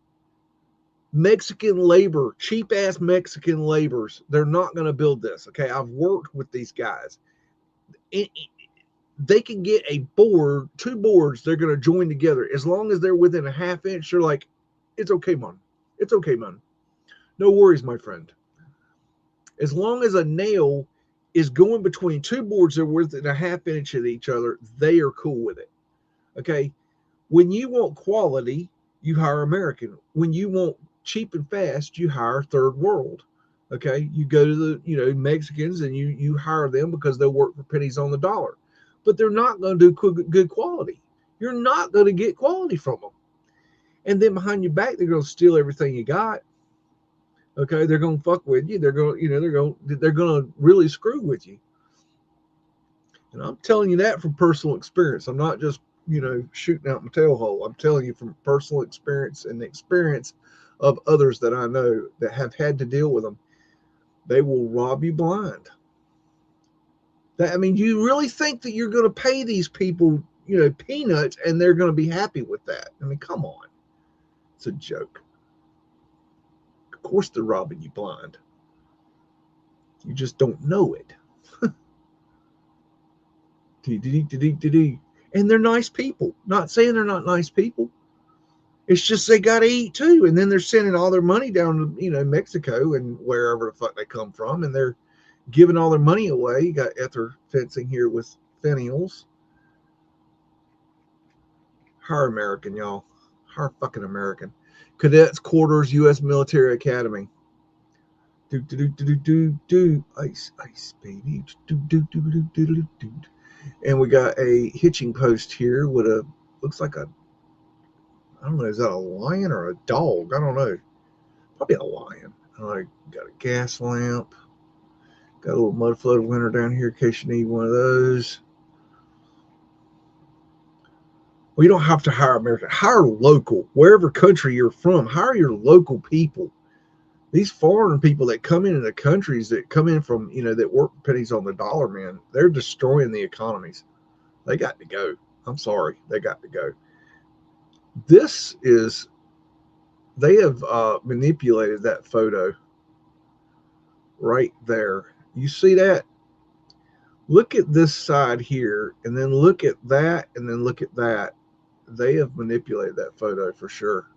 Mexican labor, cheap ass Mexican laborers, they're not going to build this. Okay, I've worked with these guys. They can get a board, two boards, they're going to join together. As long as they're within a half inch, they're like, it's okay, man. It's okay, man. No worries, my friend. As long as a nail is going between two boards that are within a half inch of each other, they are cool with it. Okay, when you want quality, you hire American. When you want cheap and fast, you hire third world. Okay, you go to the, you know, Mexicans and you hire them because they'll work for pennies on the dollar, but they're not going to do good quality. You're not going to get quality from them, and then behind your back they're going to steal everything you got. Okay, they're going to fuck with you. They're going, you know, they're going to really screw with you. And I'm telling you that from personal experience. I'm not just, you know, shooting out my tail hole. I'm telling you from personal experience and the experience of others that I know that have had to deal with them. They will rob you blind. I mean, you really think that you're going to pay these people, you know, peanuts and they're going to be happy with that? I mean, come on. It's a joke. Of course they're robbing you blind. You just don't know it. And they're nice people. Not saying they're not nice people. It's just they got to eat too. And then they're sending all their money down to, you know, Mexico and wherever the fuck they come from. And they're giving all their money away. You got ether fencing here with fennials. Hire American, y'all. Hire fucking American. Cadets Quarters, U.S. Military Academy. Ice, ice, baby. And we got a hitching post here with a, looks like a, I don't know, is that a lion or a dog? I don't know. Probably a lion. Got a gas lamp. Got a little Mudflood winner down here in case you need one of those. Well, you don't have to hire American. Hire local. Wherever country you're from, hire your local people. These foreign people that come into the countries that come in from, that work pennies on the dollar, man, they're destroying the economies. They got to go. I'm sorry. They got to go. They have manipulated that photo right there. You see that? Look at this side here, and then look at that, and then look at that. They have manipulated that photo for sure.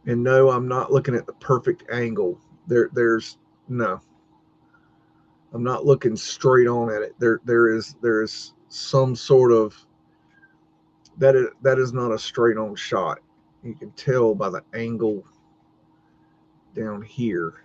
And no, I'm not looking at the perfect angle. There's no. I'm not looking straight on at it. There is some sort of that is not a straight on shot. You can tell by the angle down here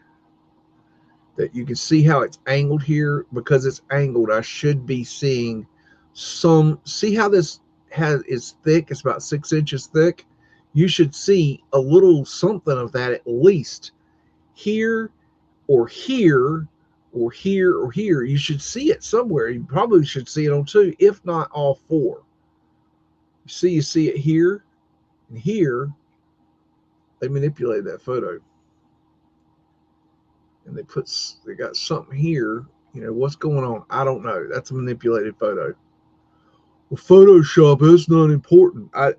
that you can see how it's angled here. Because it's angled, I should be seeing see how this is thick. It's about 6 inches thick. You should see a little something of that at least here or here or here or here. You should see it somewhere. You probably should see it on 2, if not all 4. You see it here and here. They manipulated that photo. And they got something here. What's going on? I don't know. That's a manipulated photo. Well, Photoshop is not important. I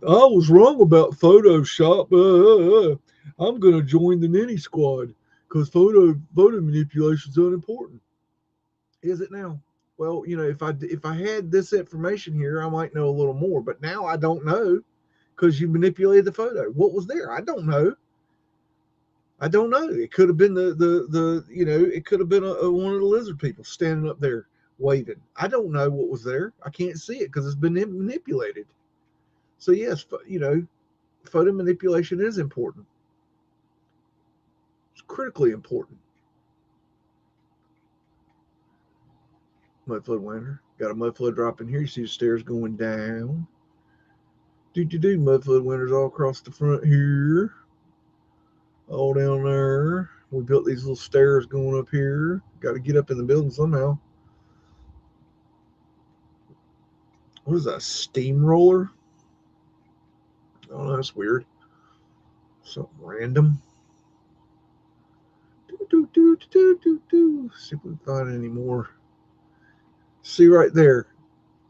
was wrong about Photoshop. I'm gonna join the ninny squad because photo manipulation is unimportant. Is it now? Well, if I had this information here, I might know a little more. But now I don't know because you manipulated the photo. What was there? I don't know. It could have been it could have been one of the lizard people standing up there waving. I don't know what was there. I can't see it because it's been manipulated. So yes, photo manipulation is important. It's critically important. Mudflood winter. Got a mudflood drop in here. You see the stairs going down. Mudflood winters all across the front here. All down there. We built these little stairs going up here. Got to get up in the building somehow. What is that? Steamroller? Oh, that's weird. Something random. See if we can find any more. See right there.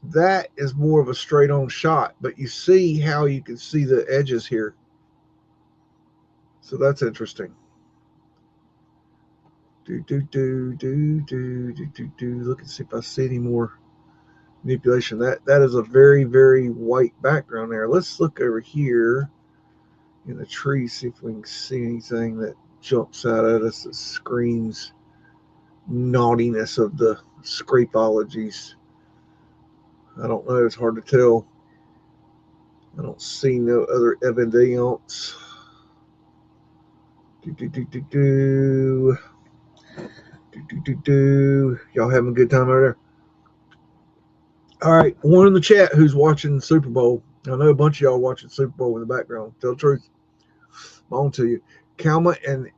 That is more of a straight on shot, but you see how you can see the edges here. So that's interesting. Look and see if I see any more manipulation. That is a very, very white background there. Let's look over here in the tree, see if we can see anything that jumps out at us that screams naughtiness of the scrapeologies. I don't know. It's hard to tell. I don't see no other evidence. Y'all having a good time over there? All right, one in the chat who's watching Super Bowl. I know a bunch of y'all watching Super Bowl in the background. Tell the truth. I'm on to you. Kalma and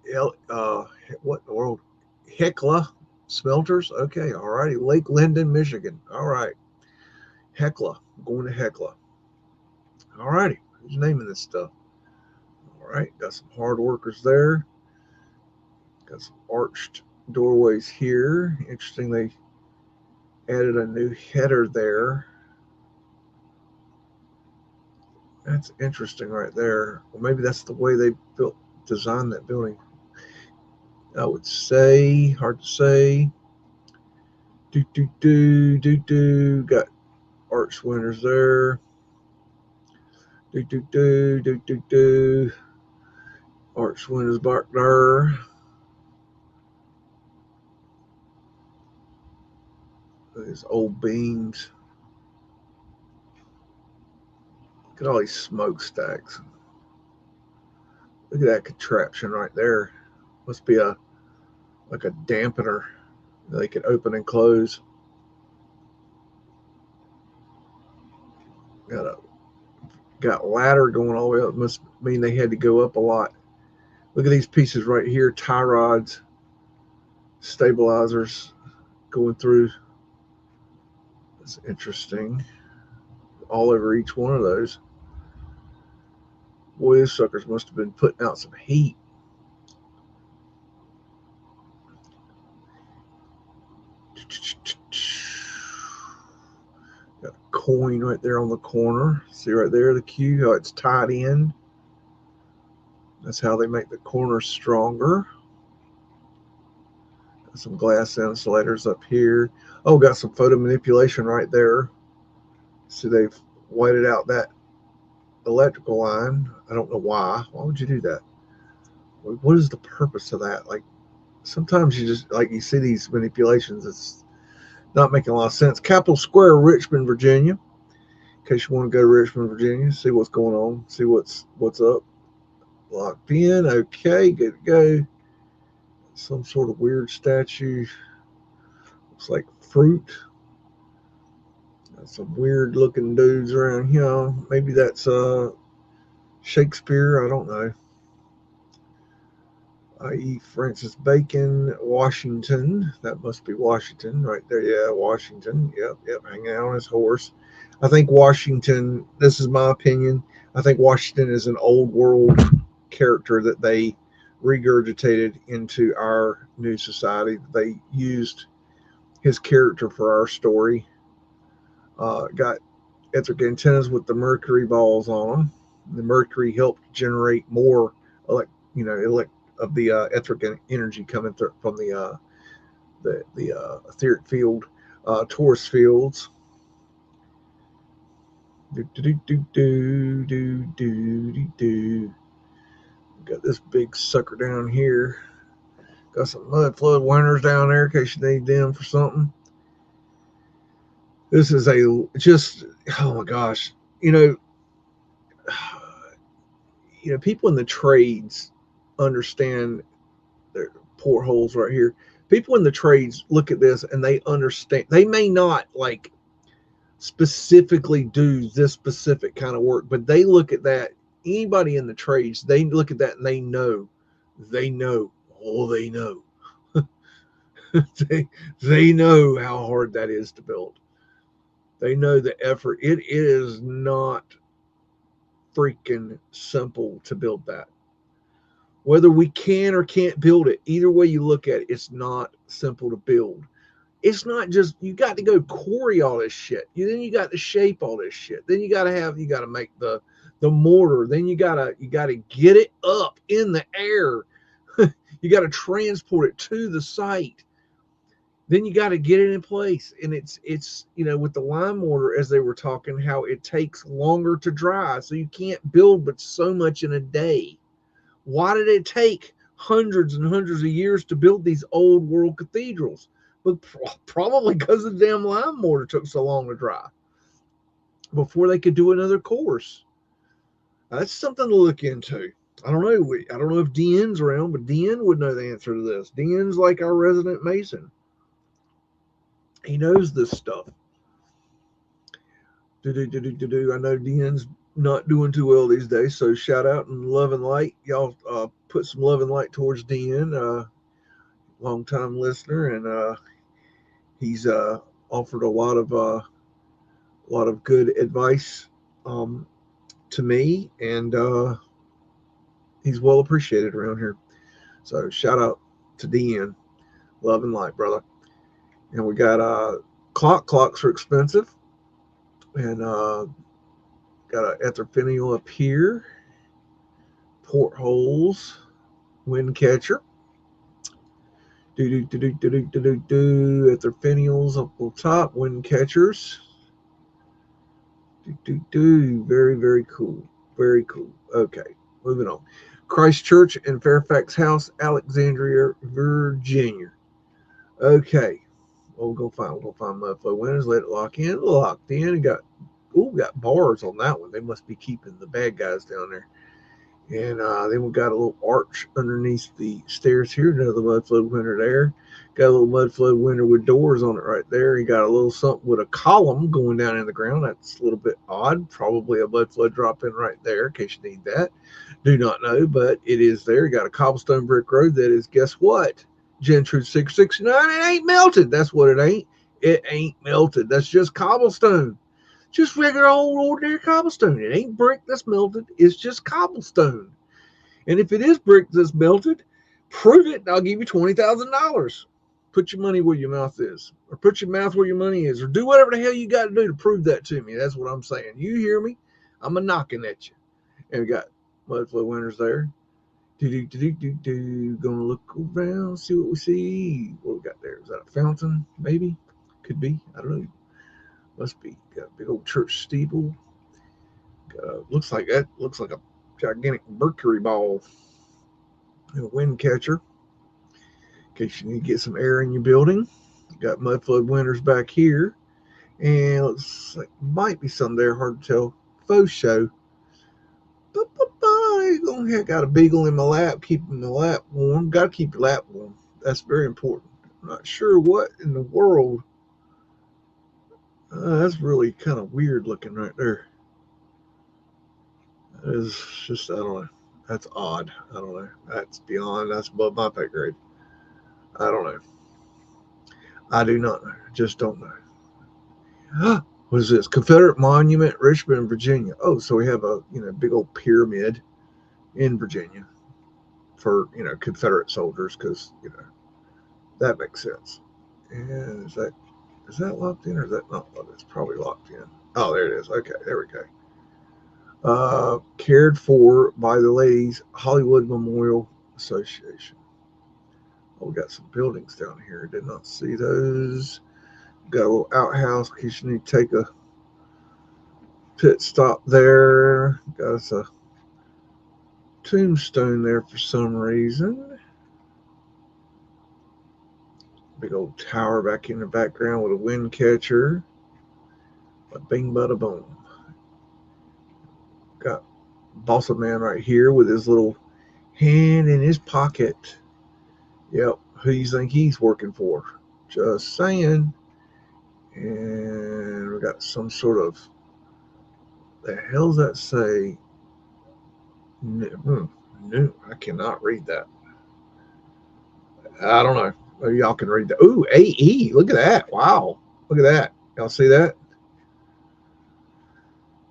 what in the world? Hecla Smelters. Okay, all righty. Lake Linden, Michigan. All right. Hecla. I'm going to Hecla. All righty. Who's naming this stuff? All right. Got some hard workers there. Got some arched doorways here. Interesting. They added a new header there. That's interesting right there. Well, maybe that's the way they designed that building. I would say, hard to say. Got arch windows there. Arch windows back there. These old beams. Look at all these smokestacks. Look at that contraption right there. Must be like a dampener. They could open and close. Got a Got ladder going all the way up. Must mean they had to go up a lot. Look at these pieces right here. Tie rods, stabilizers going through. That's interesting. All over each one of those. Boy, these suckers must have been putting out some heat. Got a coin right there on the corner. See right there, the Q, how it's tied in. That's how they make the corners stronger. Got some glass insulators up here. Oh, got some photo manipulation right there. See, they've whited out that electrical line. I don't know why. Why would you do that? What is the purpose of that? Like, sometimes you just, like, you see these manipulations, it's not making a lot of sense. Capitol Square, Richmond, Virginia. In case you want to go to Richmond, Virginia, see what's going on, see what's up. Locked in. Okay, good to go. Some sort of weird statue. Looks like fruit. Got some weird looking dudes around here. Maybe that's Shakespeare. I don't know. I.e. Francis Bacon, Washington. That must be Washington right there. Yeah, Washington. Yep, hanging out on his horse. I think Washington, this is my opinion, I think Washington is an old world character that they regurgitated into our new society. They used his character for our story. Got electric antennas with the mercury balls on them. The mercury helped generate more of the electric energy coming through from the etheric field, torus fields. Got this big sucker down here. Got some Mudflood winners down there in case you need them for something. This is oh my gosh. People in the trades understand their portholes right here. People in the trades look at this and they understand. They may not like specifically do this specific kind of work, but they look at that. Anybody in the trades, they look at that and they know. They know they know how hard that is to build. They know the effort. It is not freaking simple to build that. Whether we can or can't build it, either way you look at it, it's not simple to build. It's not just, you got to go quarry all this shit. Then you got to shape all this shit. Then you got to make the mortar. Then you got to get it up in the air. You got to transport it to the site. Then you got to get it in place. And it's with the lime mortar, as they were talking, how it takes longer to dry. So you can't build but so much in a day. Why did it take hundreds and hundreds of years to build these old world cathedrals? But probably because the damn lime mortar took so long to dry before they could do another course. That's something to look into. I don't know. I don't know if Dean's around, but Dean would know the answer to this. Dean's like our resident mason. He knows this stuff. I know Dean's not doing too well these days, so shout out and love and light. Y'all put some love and light towards Dean, long time listener, and he's offered a lot of good advice to me, and he's well appreciated around here. So shout out to Dean, love and light, brother. And we got clocks are expensive, and got an ether finial up here, portholes, wind catcher. Ether finials up on top, wind catchers. Very, very cool. Very cool. Okay, moving on. Christchurch and Fairfax House, Alexandria, Virginia. Okay, we'll go find Mudflood winners. Let it lock in. Locked in. Got bars on that one. They must be keeping the bad guys down there. And then we got a little arch underneath the stairs here. Another Mudflood window there. Got a little Mudflood window with doors on it right there. You got a little something with a column going down in the ground. That's a little bit odd. Probably a Mudflood drop in right there in case you need that. Do not know, but it is there. You got a cobblestone brick road that is, guess what? Gentry 669. It ain't melted. That's what it ain't. It ain't melted. That's just cobblestone. Just regular old ordinary cobblestone. It ain't brick that's melted. It's just cobblestone. And if it is brick that's melted, prove it and I'll give you $20,000. Put your money where your mouth is. Or put your mouth where your money is. Or do whatever the hell you got to do to prove that to me. That's what I'm saying. You hear me? I'm a knocking at you. And we got Mudflood winners there. Gonna look around, see what we see. What we got there? Is that a fountain? Maybe. Could be. I don't know. Must be. Got a big old church steeple. Looks like a gigantic mercury ball. A wind catcher. In case you need to get some air in your building. Got Mudflood winners back here. And looks like might be some there, hard to tell. Faux show. Got a beagle in my lap, keeping the lap warm. Got to keep your lap warm. That's very important. I'm not sure what in the world. That's really kind of weird looking right there. It's just, I don't know. That's odd. I don't know. That's above my pay grade. I don't know. I do not know. Just don't know. What is this? Confederate Monument, Richmond, Virginia. Oh, so we have a big old pyramid in Virginia for Confederate soldiers, because that makes sense. And is that locked in, or is that not locked? It's probably locked in. Oh, there it is. Okay, there we go. Cared for by the Ladies Hollywood Memorial Association. Oh, we got some buildings down here. Did not see those. Got a little outhouse in case you need to take a pit stop there. Got us a tombstone there for some reason. Big old tower back in the background with a wind catcher. A bing bada boom. Got Bossa Man right here with his little hand in his pocket. Yep, who do you think he's working for? Just saying. And we got some sort of, the hell does that say? No, I cannot read that. I don't know. Maybe y'all can read that. Ooh, AE. Look at that. Wow. Look at that. Y'all see that?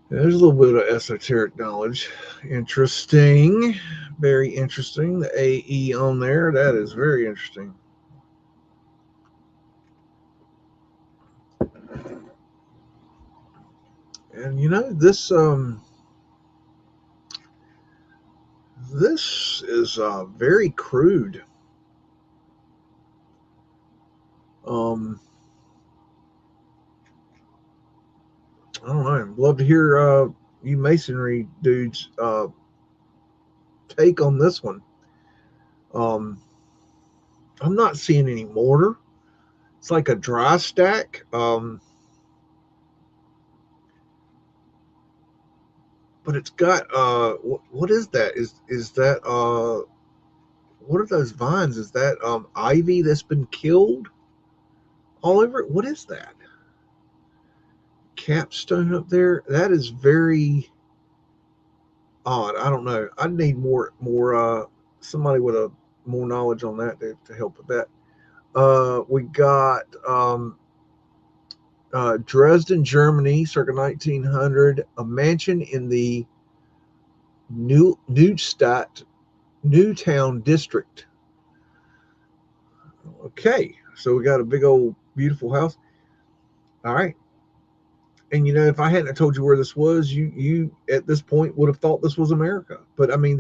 There's a little bit of esoteric knowledge. Interesting. Very interesting. The AE on there. That is very interesting. And this is very crude. I don't know. I'd love to hear you masonry dudes take on this one. I'm not seeing any mortar. It's like a dry stack. But it's got what is that? Is that what are those vines? Is that ivy that's been killed all over it? What is that? Capstone up there? That is very odd. I don't know. I need more somebody with a more knowledge on that to help with that. We got Dresden, Germany, circa 1900, a mansion in the Newtown district. Okay, so we got a big old beautiful house. All right. And if I hadn't told you where this was, you at this point would have thought this was America. But I mean,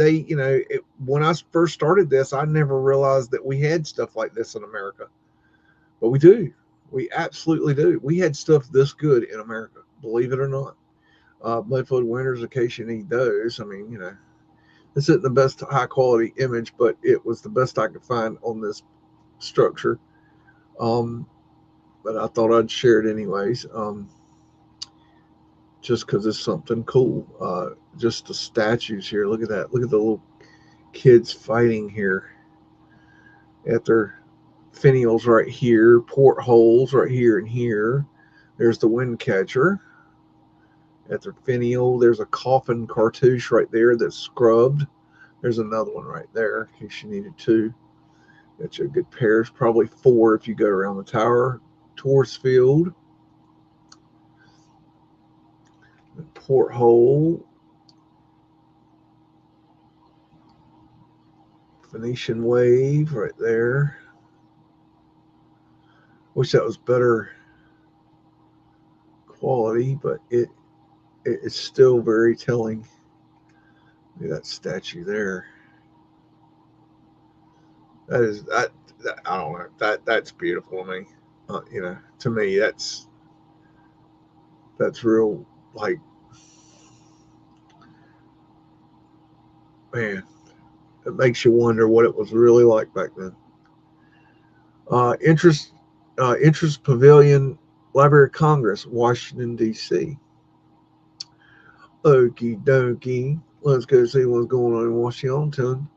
when I first started this, I never realized that we had stuff like this in America. But we do. We absolutely do. We had stuff this good in America, believe it or not. Mudflood winters, in case you need those. I mean, this isn't the best high quality image, but it was the best I could find on this structure. But I thought I'd share it anyways. just because it's something cool. Just the statues here. Look at that. Look at the little kids fighting here at their finials right here, portholes right here and here. There's the wind catcher at their finial. There's a coffin cartouche right there that's scrubbed. There's another one right there in case you needed two. That's a good pair. It's probably 4 if you go around the tower. Tourist field. The porthole. Venetian wave right there. Wish that was better quality, but it's still very telling. Look at that statue there. That I don't know, that's beautiful to me. To me that's real, like, man, it makes you wonder what it was really like back then. Interest Pavilion, Library of Congress, Washington, D.C. Okie dokie. Let's go see what's going on in Washington.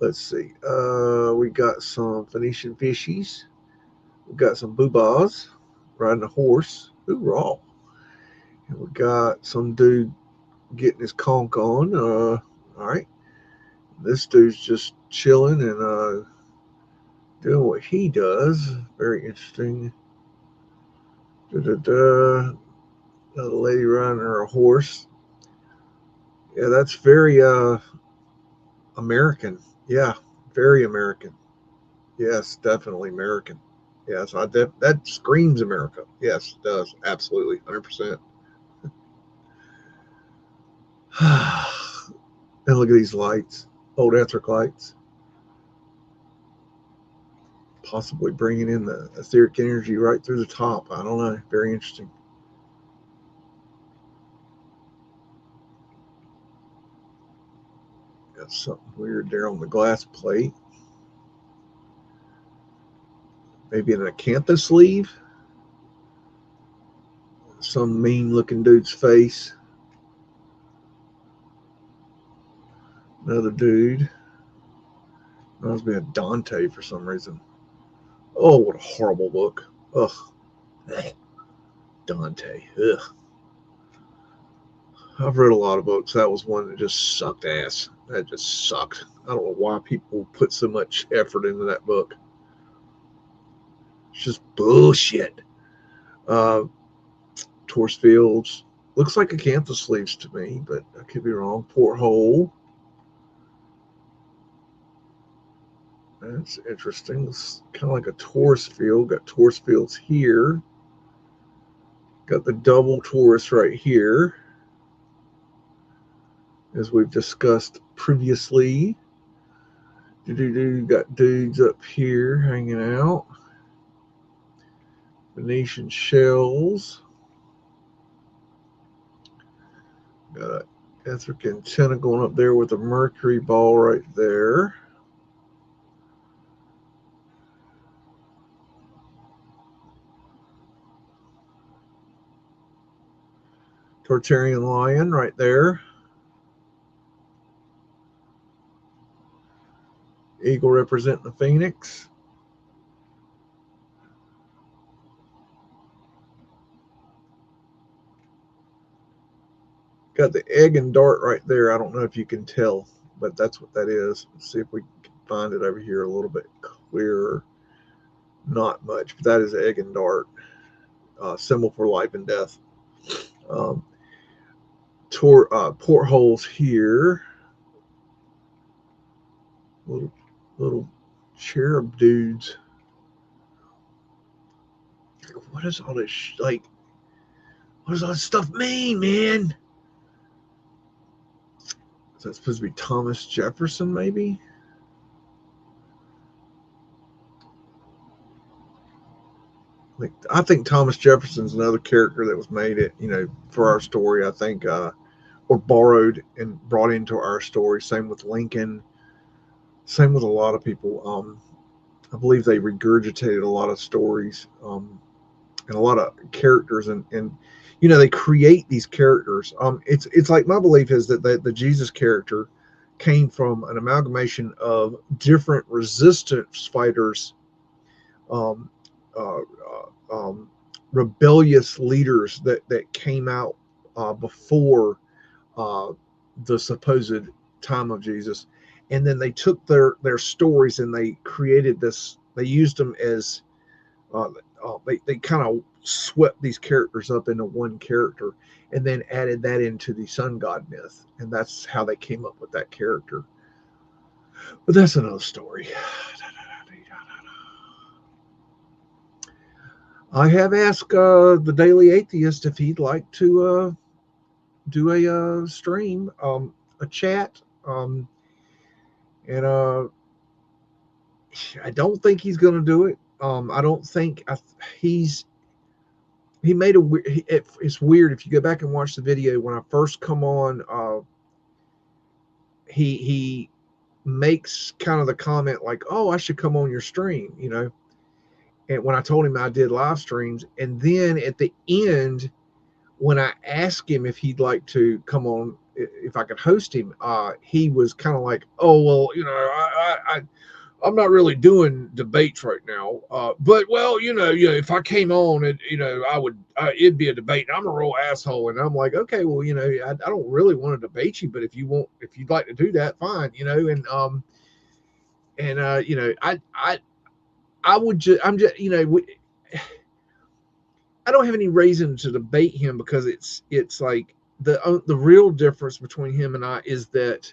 Let's see. We got some Phoenician fishies. We got some boobas riding a horse. Hoorah. And we got some dude getting his conch on. All right. This dude's just chilling and doing what he does. Very interesting. Another lady riding her horse. Yeah, that's very American. Yeah, very American. Yes, definitely American. Yes, that screams America. Yes, it does. Absolutely, 100%. And look at these lights. Old Etheric lights. Possibly bringing in the etheric energy right through the top. I don't know. Very interesting. Got something weird there on the glass plate. Maybe an acanthus sleeve. Some mean looking dude's face. Another dude. Reminds me of Dante for some reason. Oh, what a horrible book. Ugh. Dante. Ugh. I've read a lot of books. That was one that just sucked ass. That just sucked. I don't know why people put so much effort into that book. It's just bullshit. Tourist fields. Looks like acanthus sleeves to me, but I could be wrong. Porthole. That's interesting. It's kind of like a tourist field. Got tourist fields here. Got the double tourist right here, as we've discussed previously. Got dudes up here hanging out. Venetian shells. Got an etheric antenna going up there with a mercury ball right there. Tartarian lion right there. Eagle representing the phoenix. Got the egg and dart right there. I don't know if you can tell, but that's what that is. Let's see if we can find it over here a little bit clearer. Not much, but that is egg and dart. Symbol for life and death. Portholes here. Little cherub dudes. What is all this? What does all this stuff mean, man? Is that supposed to be Thomas Jefferson, maybe? I think Thomas Jefferson's another character that was made for our story. I think, or borrowed and brought into our story. Same with Lincoln. Same with a lot of people. I believe they regurgitated a lot of stories and a lot of characters. And they create these characters. It's like, my belief is that the Jesus character came from an amalgamation of different resistance fighters, um, uh, rebellious leaders that came out before the supposed time of Jesus, and then they took their stories and they created this. They used them as they kind of swept these characters up into one character, and then added that into the sun god myth, and that's how they came up with that character. But that's another story. I have asked the Daily Atheist if he'd like to do a stream, a chat, and I don't think he's going to do it. I don't think he made it's weird if you go back and watch the video. When I first come on, he makes kind of the comment like, "Oh, I should come on your stream," And when I told him I did live streams, and then at the end, when I asked him if he'd like to come on, if I could host him, he was kind of like, "Oh, well, I'm not really doing debates right now, but well, if I came on, and I would, it'd be a debate. And I'm a real asshole," and I'm like, "Okay, well, I don't really want to debate you, but if you'd like to do that, fine, I would just, I don't have any reason to debate him, because it's like the real difference between him and I is that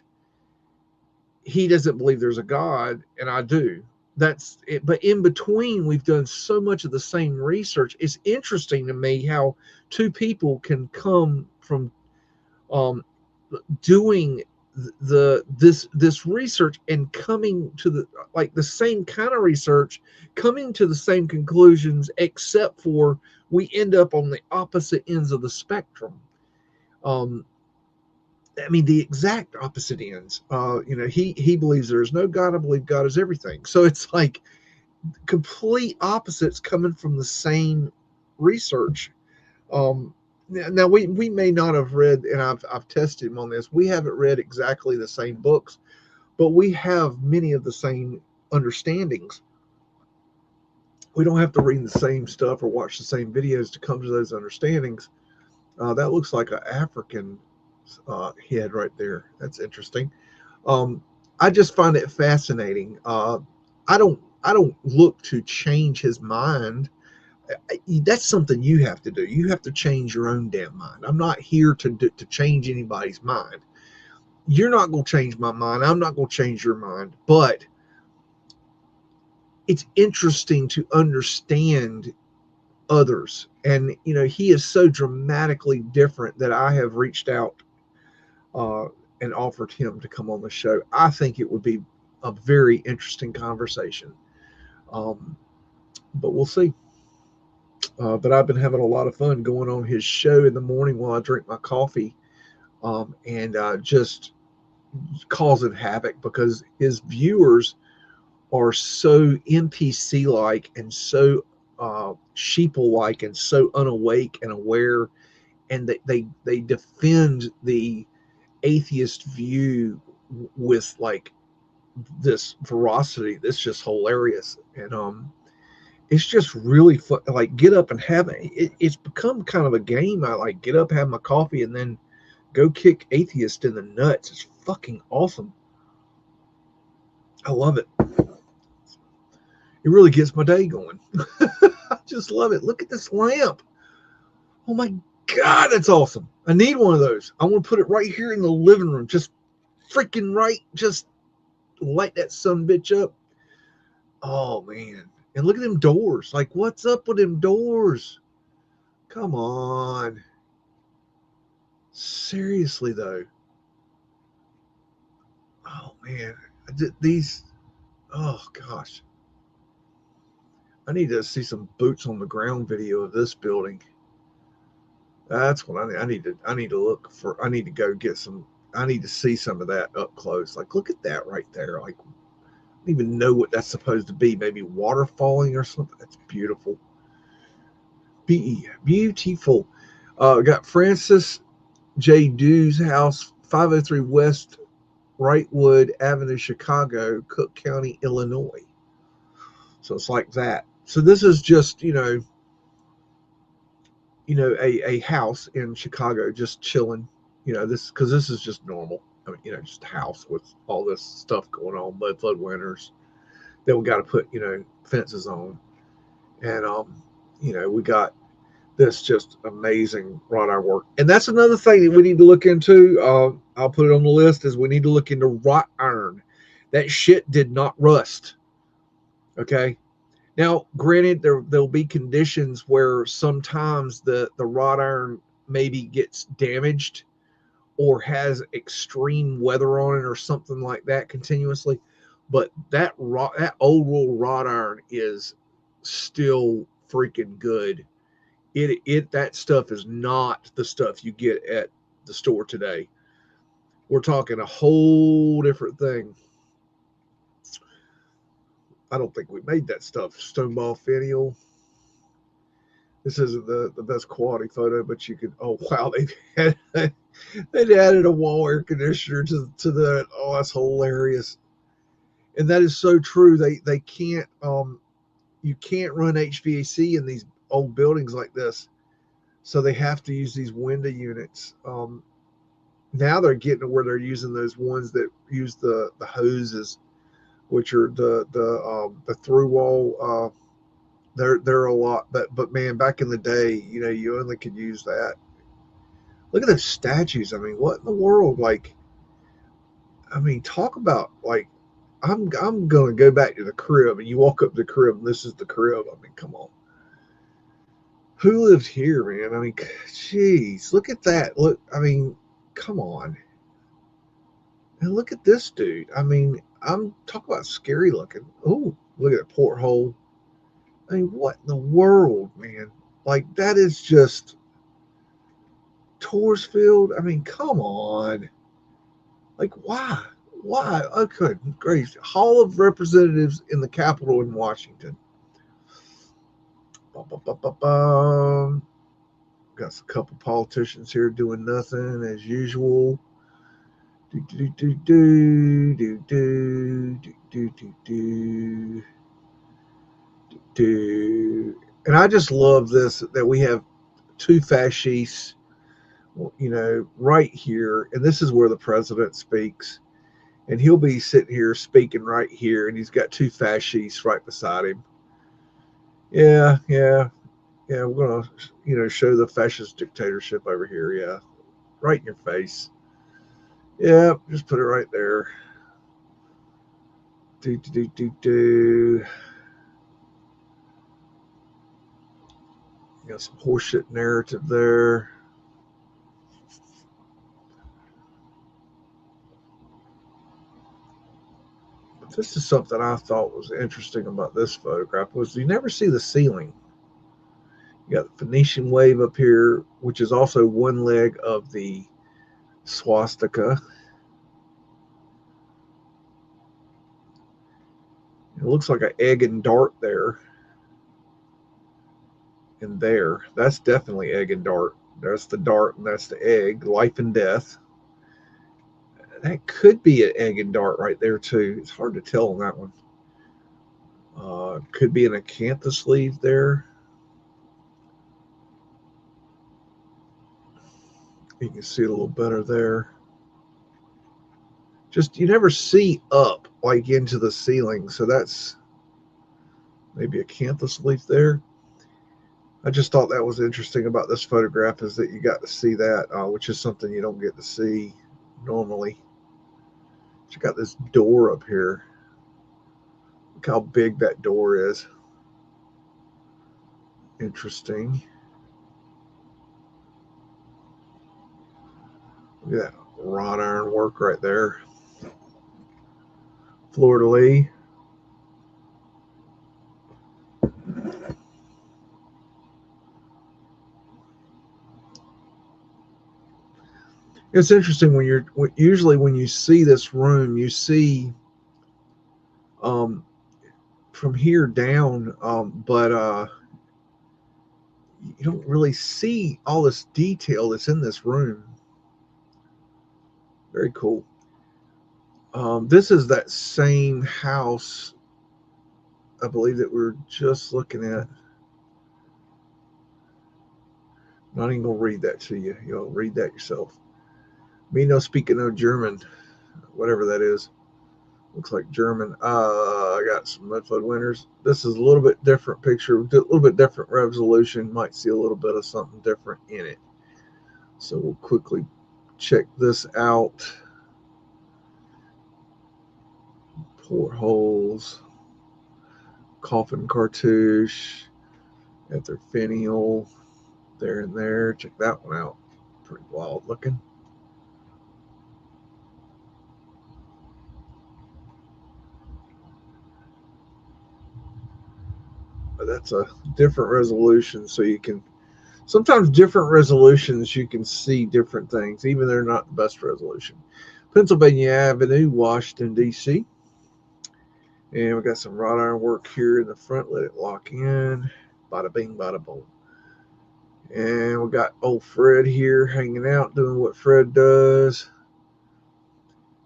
he doesn't believe there's a God, and I do. That's it. But in between, we've done so much of the same research. It's interesting to me how two people can come from doing this research and coming to the same kind of research, coming to the same conclusions, except for we end up on the opposite ends of the spectrum. The exact opposite ends. He believes there is no God. I believe God is everything. So it's like complete opposites coming from the same research. Now we may not have read, and I've tested him on this. We haven't read exactly the same books, but we have many of the same understandings. We don't have to read the same stuff or watch the same videos to come to those understandings. That looks like an African head right there. That's interesting. I just find it fascinating. I don't look to change his mind. That's something you have to do. You have to change your own damn mind. I'm not here to change anybody's mind. You're not going to change my mind. I'm not going to change your mind. But it's interesting to understand others. And, he is so dramatically different that I have reached out and offered him to come on the show. I think it would be a very interesting conversation. But we'll see. But I've been having a lot of fun going on his show in the morning while I drink my coffee, and just causing havoc, because his viewers are so NPC-like and so sheeple-like and so unawake and aware, and they defend the atheist view with like this ferocity that's just hilarious. And it's just really fun. Like, get up and have it. It's become kind of a game. I like get up, have my coffee, and then go kick atheist in the nuts. It's fucking awesome. I love it. It really gets my day going. I just love it. Look at this lamp. Oh my God, that's awesome. I need one of those. I want to put it right here in the living room. Just freaking right. Just light that son bitch up. Oh man. And look at them doors. Like, what's up with them doors? Come on. Seriously, though. Oh, man. Oh, gosh. I need to see some boots on the ground video of this building. That's what I need to look for. I need to go get some. I need to see some of that up close. Like, look at that right there. Like, I don't even know what that's supposed to be. Maybe water falling or something. That's beautiful. Beautiful. Got Francis J. Dew's house, 503 West Wrightwood Avenue, Chicago, Cook County, Illinois. So it's like that. So this is just, a house in Chicago, just chilling. Because this is just normal. I mean, just a house with all this stuff going on, Mudflood winters. Then we got to put, fences on, and we got this just amazing wrought iron work. And that's another thing that we need to look into. I'll put it on the list, is we need to look into wrought iron. That shit did not rust. Okay. Now, granted, there'll be conditions where sometimes the wrought iron maybe gets damaged or has extreme weather on it or something like that continuously. But that old rule wrought iron is still freaking good. That stuff is not the stuff you get at the store today. We're talking a whole different thing. I don't think we made that stuff. Stoneball finial. This isn't the best quality photo, but you could. Oh wow, they'd added a wall air conditioner to the. Oh, that's hilarious. And that is so true. They can't. You can't run HVAC in these old buildings like this, so they have to use these window units. Now they're getting to where they're using those ones that use the hoses, which are the through wall. They're a lot, but man, back in the day, you only could use that. Look at those statues. I mean, what in the world? Like, I mean, talk about like, I'm gonna go back to the crib, and you walk up to the crib, and this is the crib. I mean, come on. Who lived here, man? I mean, jeez, look at that. Look, I mean, come on. And look at this dude. I mean, I'm talking about scary looking. Oh, look at that porthole. I mean, what in the world, man? Like, that is just Torsfield. I mean, come on. Like, why? Why? Oh, good gracious. Hall of Representatives in the Capitol in Washington. Got a couple politicians here doing nothing as usual. And I just love this, that we have two fascists, right here. And this is where the president speaks. And he'll be sitting here speaking right here. And he's got two fascists right beside him. Yeah. We're going to, show the fascist dictatorship over here. Yeah. Right in your face. Yeah. Just put it right there. Got some horseshit narrative there. But this is something I thought was interesting about this photograph, was you never see the ceiling. You got the Phoenician wave up here, which is also one leg of the swastika. It looks like an egg and dart there. And there. That's definitely egg and dart. That's the dart and that's the egg. Life and death. That could be an egg and dart right there too. It's hard to tell on that one. Could be an acanthus leaf there. You can see it a little better there. Just, you never see up like into the ceiling. So that's maybe a acanthus leaf there. I just thought that was interesting about this photograph, is that you got to see that, which is something you don't get to see normally. You got this door up here. Look how big that door is. Interesting. Look at that wrought iron work right there. Fleur-de-lis. It's interesting usually when you see this room, you see from here down, but you don't really see all this detail that's in this room. Very cool. This is that same house, I believe, that we were just looking at. Not even gonna read that to you. You'll read that yourself. Me no speaking no German, whatever that is. Looks like German. I got some Mudflood winners. This is a little bit different picture, a little bit different resolution. Might see a little bit of something different in it. So we'll quickly check this out. Portholes, coffin cartouche, at their finial, there and there. Check that one out. Pretty wild looking. But that's a different resolution, so you can sometimes different resolutions you can see different things, even they're not the best resolution. Pennsylvania Avenue, Washington, D.C. And we got some wrought iron work here in the front. Let it lock in. Bada bing, bada boom. And we got old Fred here hanging out, doing what Fred does.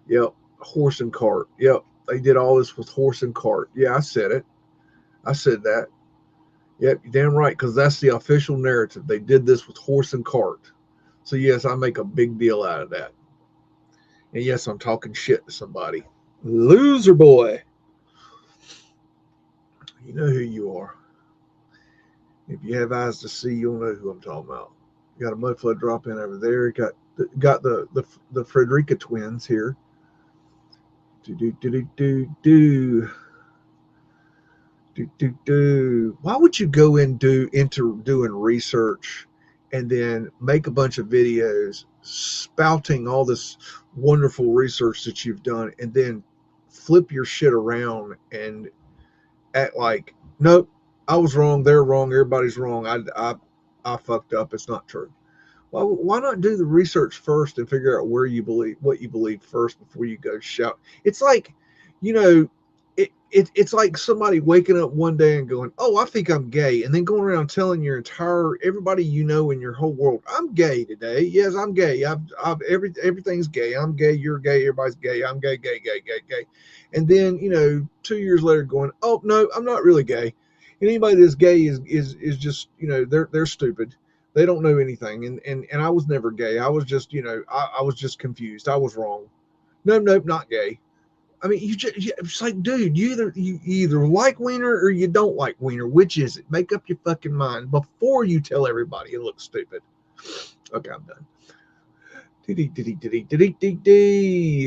Yep, horse and cart. Yep, they did all this with horse and cart. Yeah, I said it. I said that. Yep, you're damn right, because that's the official narrative. They did this with horse and cart. So, yes, I make a big deal out of that. And, yes, I'm talking shit to somebody. Loser boy. You know who you are. If you have eyes to see, you'll know who I'm talking about. You got a Mudflood drop in over there. You got the Frederica twins here. Why would you go into doing research and then make a bunch of videos spouting all this wonderful research that you've done and then flip your shit around and act like, nope, I was wrong, they're wrong, everybody's wrong, I fucked up, it's not true. Why not do the research first and figure out what you believe first before you go shout? It's like, it's like somebody waking up one day and going, oh, I think I'm gay, and then going around telling everybody you know in your whole world, I'm gay today. Yes, I'm gay. Everything's gay. I'm gay. You're gay. Everybody's gay. I'm gay, gay, gay, gay, gay. And then 2 years later, going, oh no, I'm not really gay. And anybody that's gay is just they're stupid. They don't know anything. And I was never gay. I was just I was just confused. I was wrong. Nope, not gay. I mean, it's like, dude, you either like wiener or you don't like wiener. Which is it? Make up your fucking mind before you tell everybody it looks stupid. Okay, I'm done. You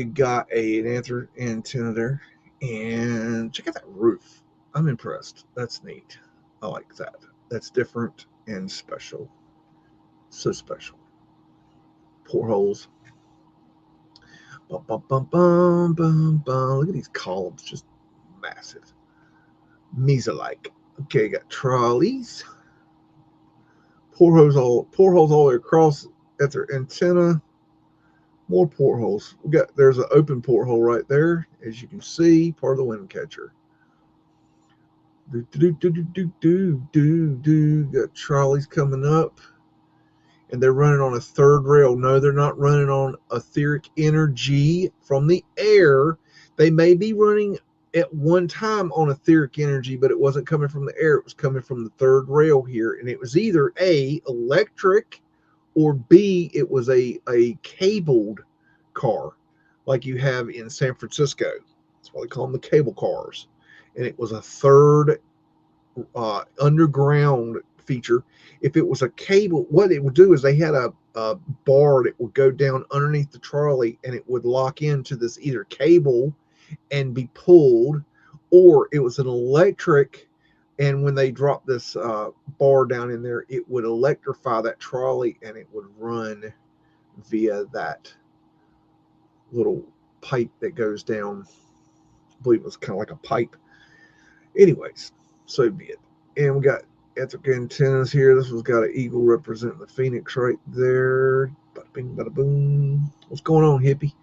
got an antenna there. And check out that roof. I'm impressed. That's neat. I like that. That's different and special. So special. Portholes. Bum, bum, bum, bum, bum, bum. Look at these columns, just massive. Mesa-like. Okay, got trolleys. Portholes all the way across at their antenna. More portholes. There's an open porthole right there, as you can see, part of the wind catcher. Got trolleys coming up. And they're running on a third rail. No, they're not running on etheric energy from the air. They may be running at one time on etheric energy, but it wasn't coming from the air. It was coming from the third rail here. And it was either A, electric, or B, it was a cabled car like you have in San Francisco. That's why they call them the cable cars. And it was a third underground feature. If it was a cable, what it would do is they had a bar that would go down underneath the trolley and it would lock into this either cable and be pulled, or it was an electric, and when they dropped this bar down in there, it would electrify that trolley and it would run via that little pipe that goes down. I believe it was kind of like a pipe. Anyways, so be it. And we got etheric antennas here. This one's got an eagle representing the phoenix right there. Bada bing, bada boom. What's going on, Hippie?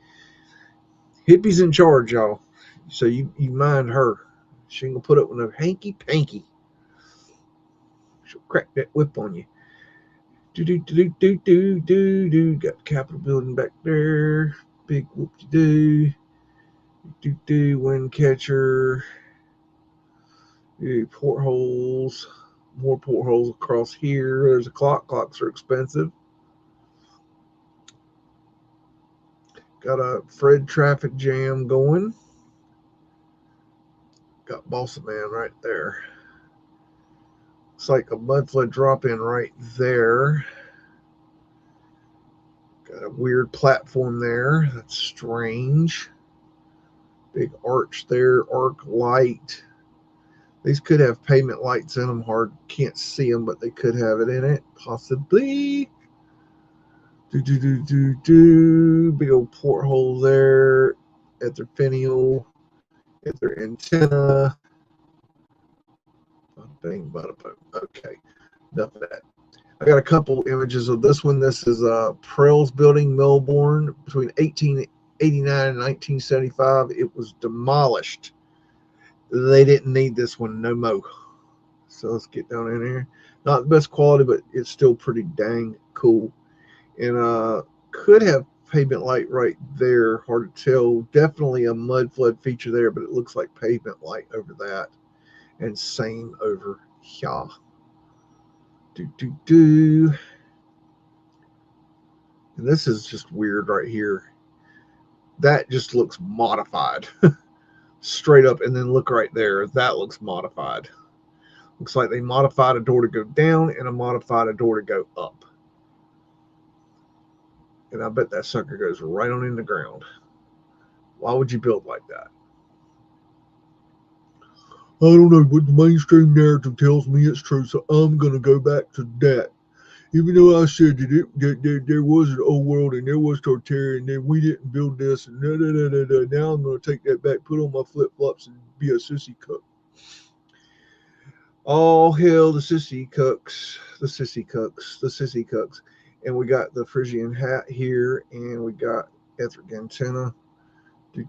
Hippie's in charge, y'all. So you mind her. She ain't gonna put up with no hanky panky. She'll crack that whip on you. Got the Capitol building back there. Big whoop-de-doo. Wind catcher. Portholes. More portholes across here. There's a clock. Clocks are expensive. Got a Fred traffic jam going. Got Balsa Man right there. It's like a Mudflood drop-in right there. Got a weird platform there. That's strange. Big arch there. Arc light. These could have pavement lights in them. Hard, can't see them, but they could have it in it. Possibly. Big old porthole there at their finial, at their antenna. Bang, bada, boom. Okay, enough of that. I got a couple images of this one. This is Prell's building, Melbourne, between 1889 and 1975. It was demolished. They didn't need this one no more. So let's get down in here. Not the best quality, but it's still pretty dang cool. And could have pavement light right there. Hard to tell. Definitely a Mudflood feature there, but it looks like pavement light over that. And same over here. And this is just weird right here. That just looks modified. Straight up, and then look right there. That looks modified. Looks like they modified a door to go down and a modified a door to go up. And I bet that sucker goes right on in the ground. Why would you build like that? I don't know, but the mainstream narrative tells me it's true, so I'm going to go back to that. Even though I said that there was an old world and there was Tartarian, and then we didn't build this, and now I'm going to take that back, put on my flip-flops, and be a sissy cook. All hail the sissy cooks, the sissy cooks, the sissy cooks. And we got the Frisian hat here, and we got etheric antenna. I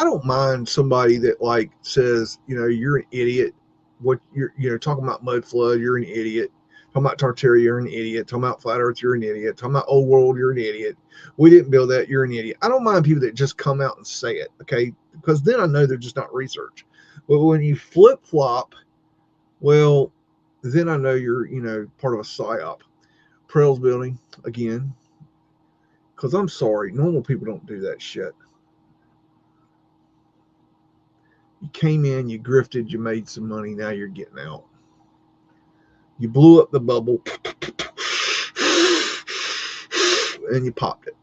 don't mind somebody that like says, you're an idiot. What you're talking about Mudflood, you're an idiot. Talking about Tartaria, you're an idiot. Talking about Flat Earth, you're an idiot. Talking about Old World, you're an idiot. We didn't build that, you're an idiot. I don't mind people that just come out and say it, okay? Because then I know they're just not research. But when you flip-flop, well, then I know you're, part of a psyop. Prell's building, again. Because I'm sorry, normal people don't do that shit. You came in, you grifted, you made some money, now you're getting out. You blew up the bubble, and you popped it.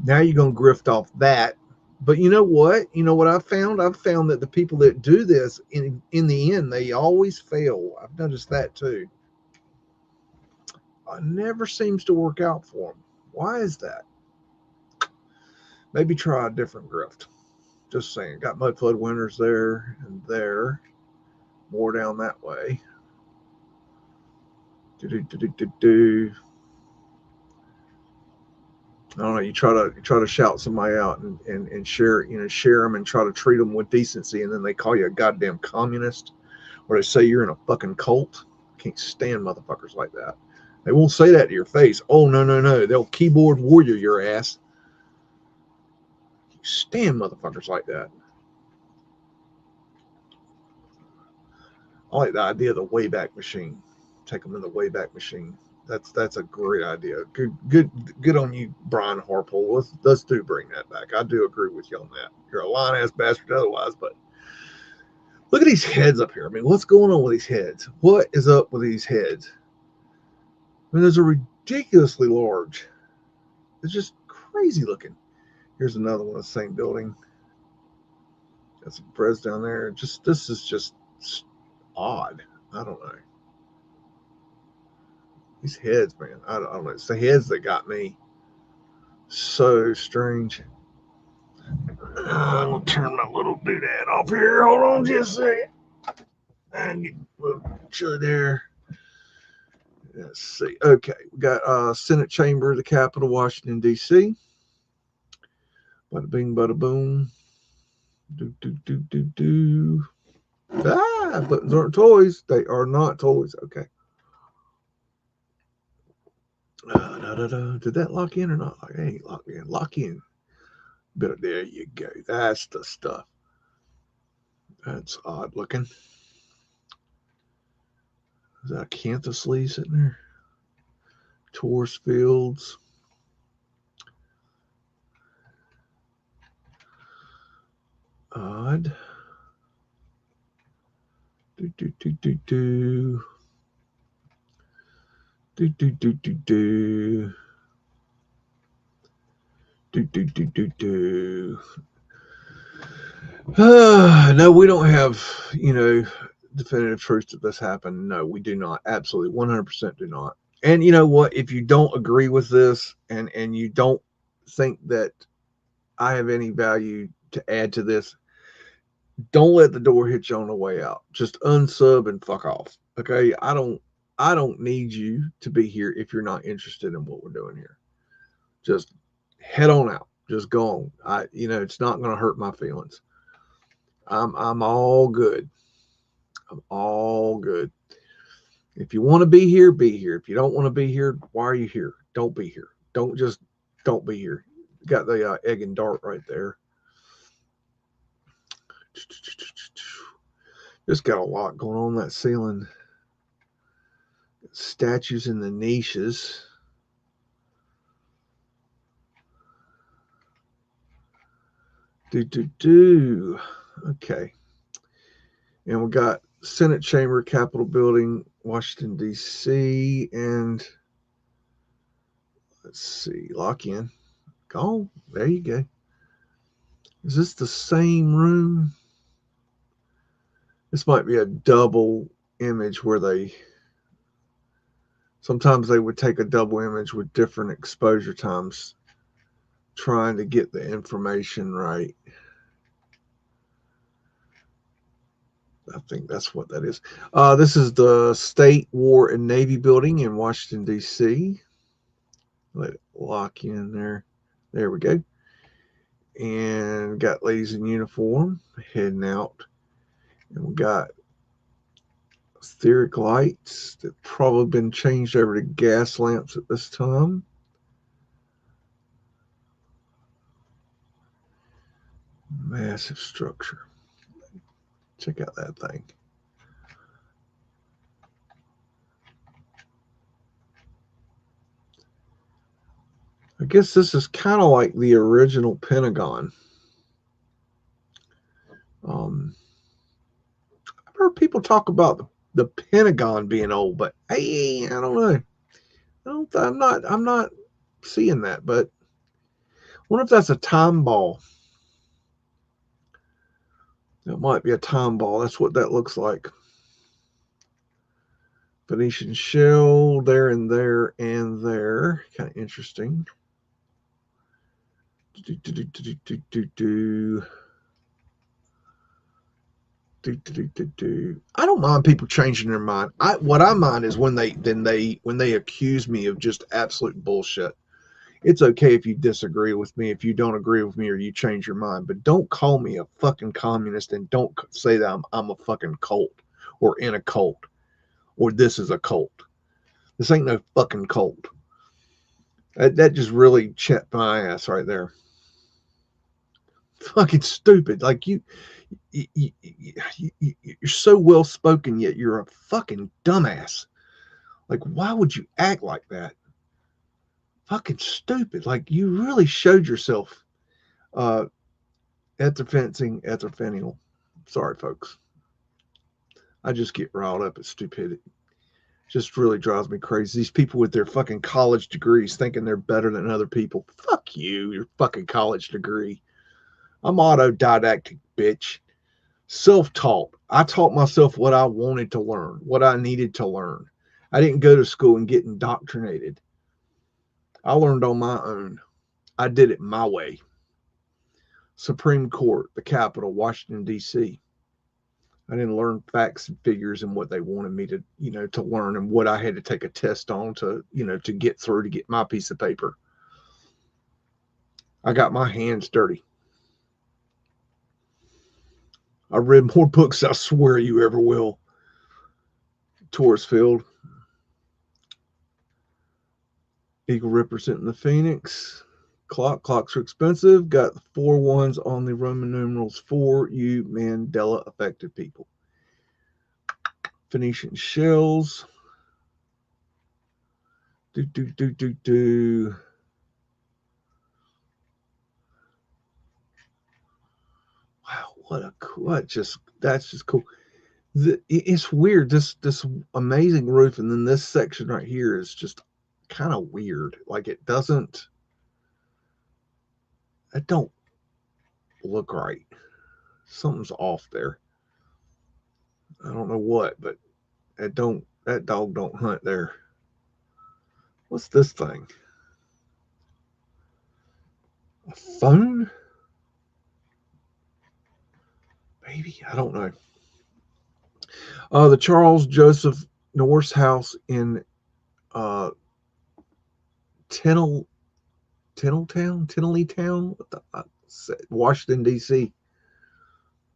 Now you're going to grift off that. But you know what? You know what I've found? I've found that the people that do this, in the end, they always fail. I've noticed that too. It never seems to work out for them. Why is that? Maybe try a different grift. Just saying. Got Mudflood winners there and there. More down that way. I don't know. You try to shout somebody out and share them and try to treat them with decency, and then they call you a goddamn communist, or they say you're in a fucking cult. Can't stand motherfuckers like that. They won't say that to your face. Oh no. They'll keyboard warrior your ass. Can't stand motherfuckers like that. I like the idea of the Wayback Machine. Take them in the Wayback Machine. That's a great idea. Good on you, Brian Harpole. Let's do bring that back. I do agree with you on that. You're a lying ass bastard otherwise, but look at these heads up here. I mean, what's going on with these heads? What is up with these heads? I mean, those are ridiculously large. It's just crazy looking. Here's another one of the same building. Got some Prez down there. This is just odd. I don't know. These heads, man. I don't know. It's the heads that got me. So strange. I'm going to turn my little doodad off here. Hold on just a second. And get a little picture there. Let's see. Okay. We got Senate Chamber of the Capitol, Washington, D.C. Bada bing, bada boom. Buttons aren't toys. They are not toys. Okay. Did that lock in or not? Hey, lock in. Lock in. But there you go. That's the stuff. That's odd looking. Is that a canthus leaf sitting there? Taurus fields. Odd. Do. No, we don't have, definitive proof that this happened. No, we do not. Absolutely, 100% do not. And you know what? If you don't agree with this and you don't think that I have any value to add to this, don't let the door hit you on the way out. Just unsub and fuck off. Okay? I don't need you to be here if you're not interested in what we're doing here. Just head on out. Just go on. It's not going to hurt my feelings. I'm all good. I'm all good. If you want to be here, be here. If you don't want to be here, why are you here? Don't be here. Don't be here. Got the egg and dart right there. Just got a lot going on that ceiling. Statues in the niches. Okay. And we got Senate Chamber, Capitol Building, Washington, D.C. And let's see, lock in. Go. There you go. Is this the same room? This might be a double image where sometimes they would take a double image with different exposure times trying to get the information right. I think that's what that is. This is the State, War, and Navy Building in Washington, D.C. Let it lock in there. There we go. And got ladies in uniform heading out. And we got etheric lights that probably been changed over to gas lamps at this time. Massive structure. Check out that thing. I guess this is kind of like the original Pentagon. I've heard people talk about the Pentagon being old, but hey, I don't know. I'm not seeing that, but I wonder if that's a time ball. That might be a time ball. That's what that looks like. Venetian shell there and there and there. Kind of interesting. I don't mind people changing their mind. What I mind is when they accuse me of just absolute bullshit. It's okay if you disagree with me, if you don't agree with me, or you change your mind, but don't call me a fucking communist and don't say that I'm a fucking cult or in a cult or this is a cult. This ain't no fucking cult. That just really checked my ass right there. Fucking stupid. Like you're so well spoken, yet you're a fucking dumbass. Like, why would you act like that? Fucking stupid. Like, you really showed yourself ether-fenial. Sorry, folks. I just get riled up at stupidity. Just really drives me crazy. These people with their fucking college degrees thinking they're better than other people. Fuck you, your fucking college degree. I'm autodidactic, bitch. Self-taught. I taught myself what I wanted to learn, what I needed to learn. I didn't go to school and get indoctrinated. I learned on my own. I did it my way. Supreme Court, the Capitol, Washington, D.C. I didn't learn facts and figures and what they wanted me to, to learn and what I had to take a test on to, to get through to get my piece of paper. I got my hands dirty. I read more books, I swear you ever will. Taurus field. Eagle representing the Phoenix. Clocks are expensive. Got 4 ones on the Roman numerals for you Mandela affected people. Phoenician shells. Wow, that's just cool. It's weird. This amazing roof, and then this section right here is just kind of weird. Like it don't look right. Something's off there. I don't know what, but that dog don't hunt there. What's this thing? A phone? Maybe, I don't know. The Charles Joseph Norris House in Tenleytown, Washington, D.C.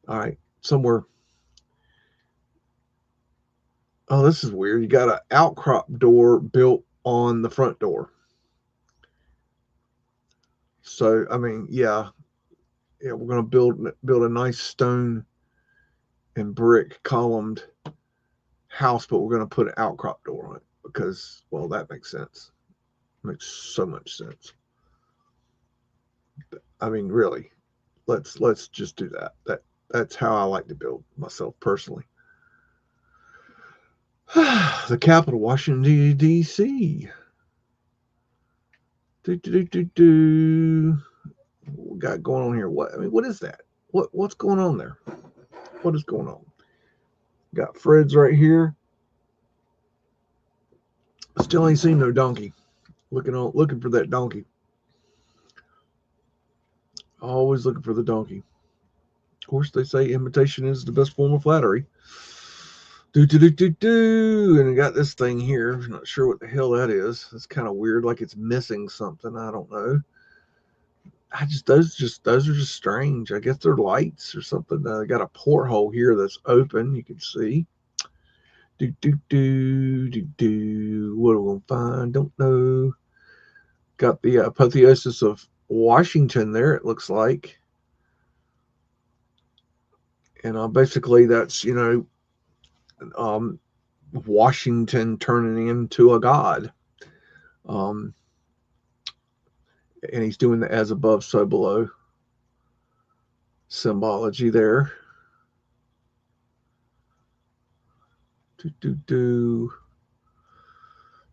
All right, somewhere. Oh, this is weird. You got an outcrop door built on the front door. So, I mean, yeah, we're going to build a nice stone and brick columned house, but we're going to put an outcrop door on it because, well, that makes sense. Makes so much sense. I mean, really, let's just do that. That's how I like to build myself personally. The capital, Washington, D.C. What we got going on here? What is that? What's going on there? What is going on? Got Fred's right here. Still ain't seen no donkey. Looking for that donkey. Always looking for the donkey. Of course, they say imitation is the best form of flattery. And I got this thing here. I'm not sure what the hell that is. It's kind of weird, like it's missing something. I don't know. Those are just strange. I guess they're lights or something. I got a porthole here that's open. You can see. What are we gonna find? Don't know. Got the apotheosis of Washington there. It looks like, and basically that's Washington turning into a god. And he's doing the as above, so below symbology there.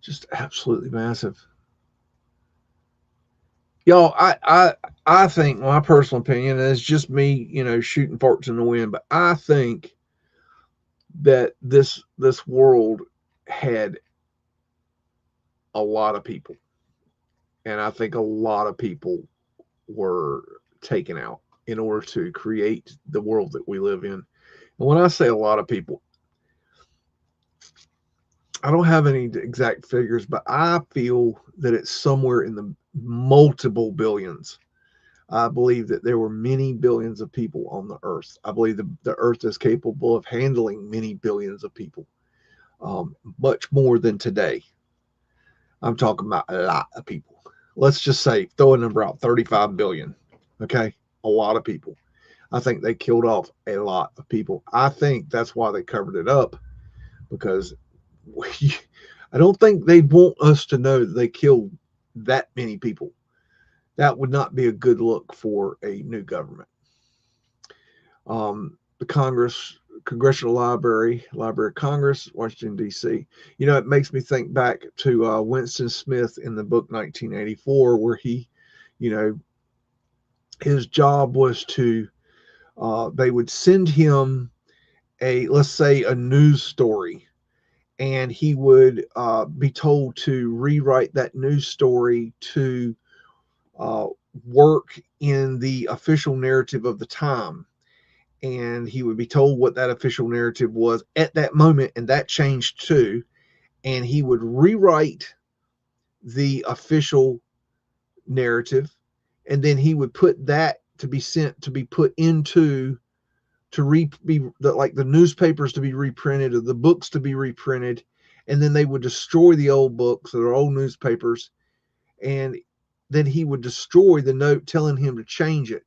Just absolutely massive. Y'all, I think my personal opinion, and it's just me, shooting farts in the wind, but I think that this world had a lot of people, and I think a lot of people were taken out in order to create the world that we live in. And when I say a lot of people, I don't have any exact figures, but I feel that it's somewhere in the multiple billions. I believe that there were many billions of people on the earth. I believe the earth is capable of handling many billions of people, much more than today. I'm talking about a lot of people. Let's just say, throw a number out, 35 billion. Okay, a lot of people. I think they killed off a lot of people. I think that's why they covered it up, because I don't think they'd want us to know that they killed that many people. That would not be a good look for a new government. The Congressional Library of Congress, Washington, D.C. It makes me think back to Winston Smith in the book 1984, where he, his job was to, they would send him let's say a news story, and he would be told to rewrite that news story to work in the official narrative of the time. And he would be told what that official narrative was at that moment, and that changed too. And he would rewrite the official narrative, and then he would put that to be sent to be put into the newspapers to be reprinted, or the books to be reprinted, and then they would destroy the old books or the old newspapers, and then he would destroy the note telling him to change it,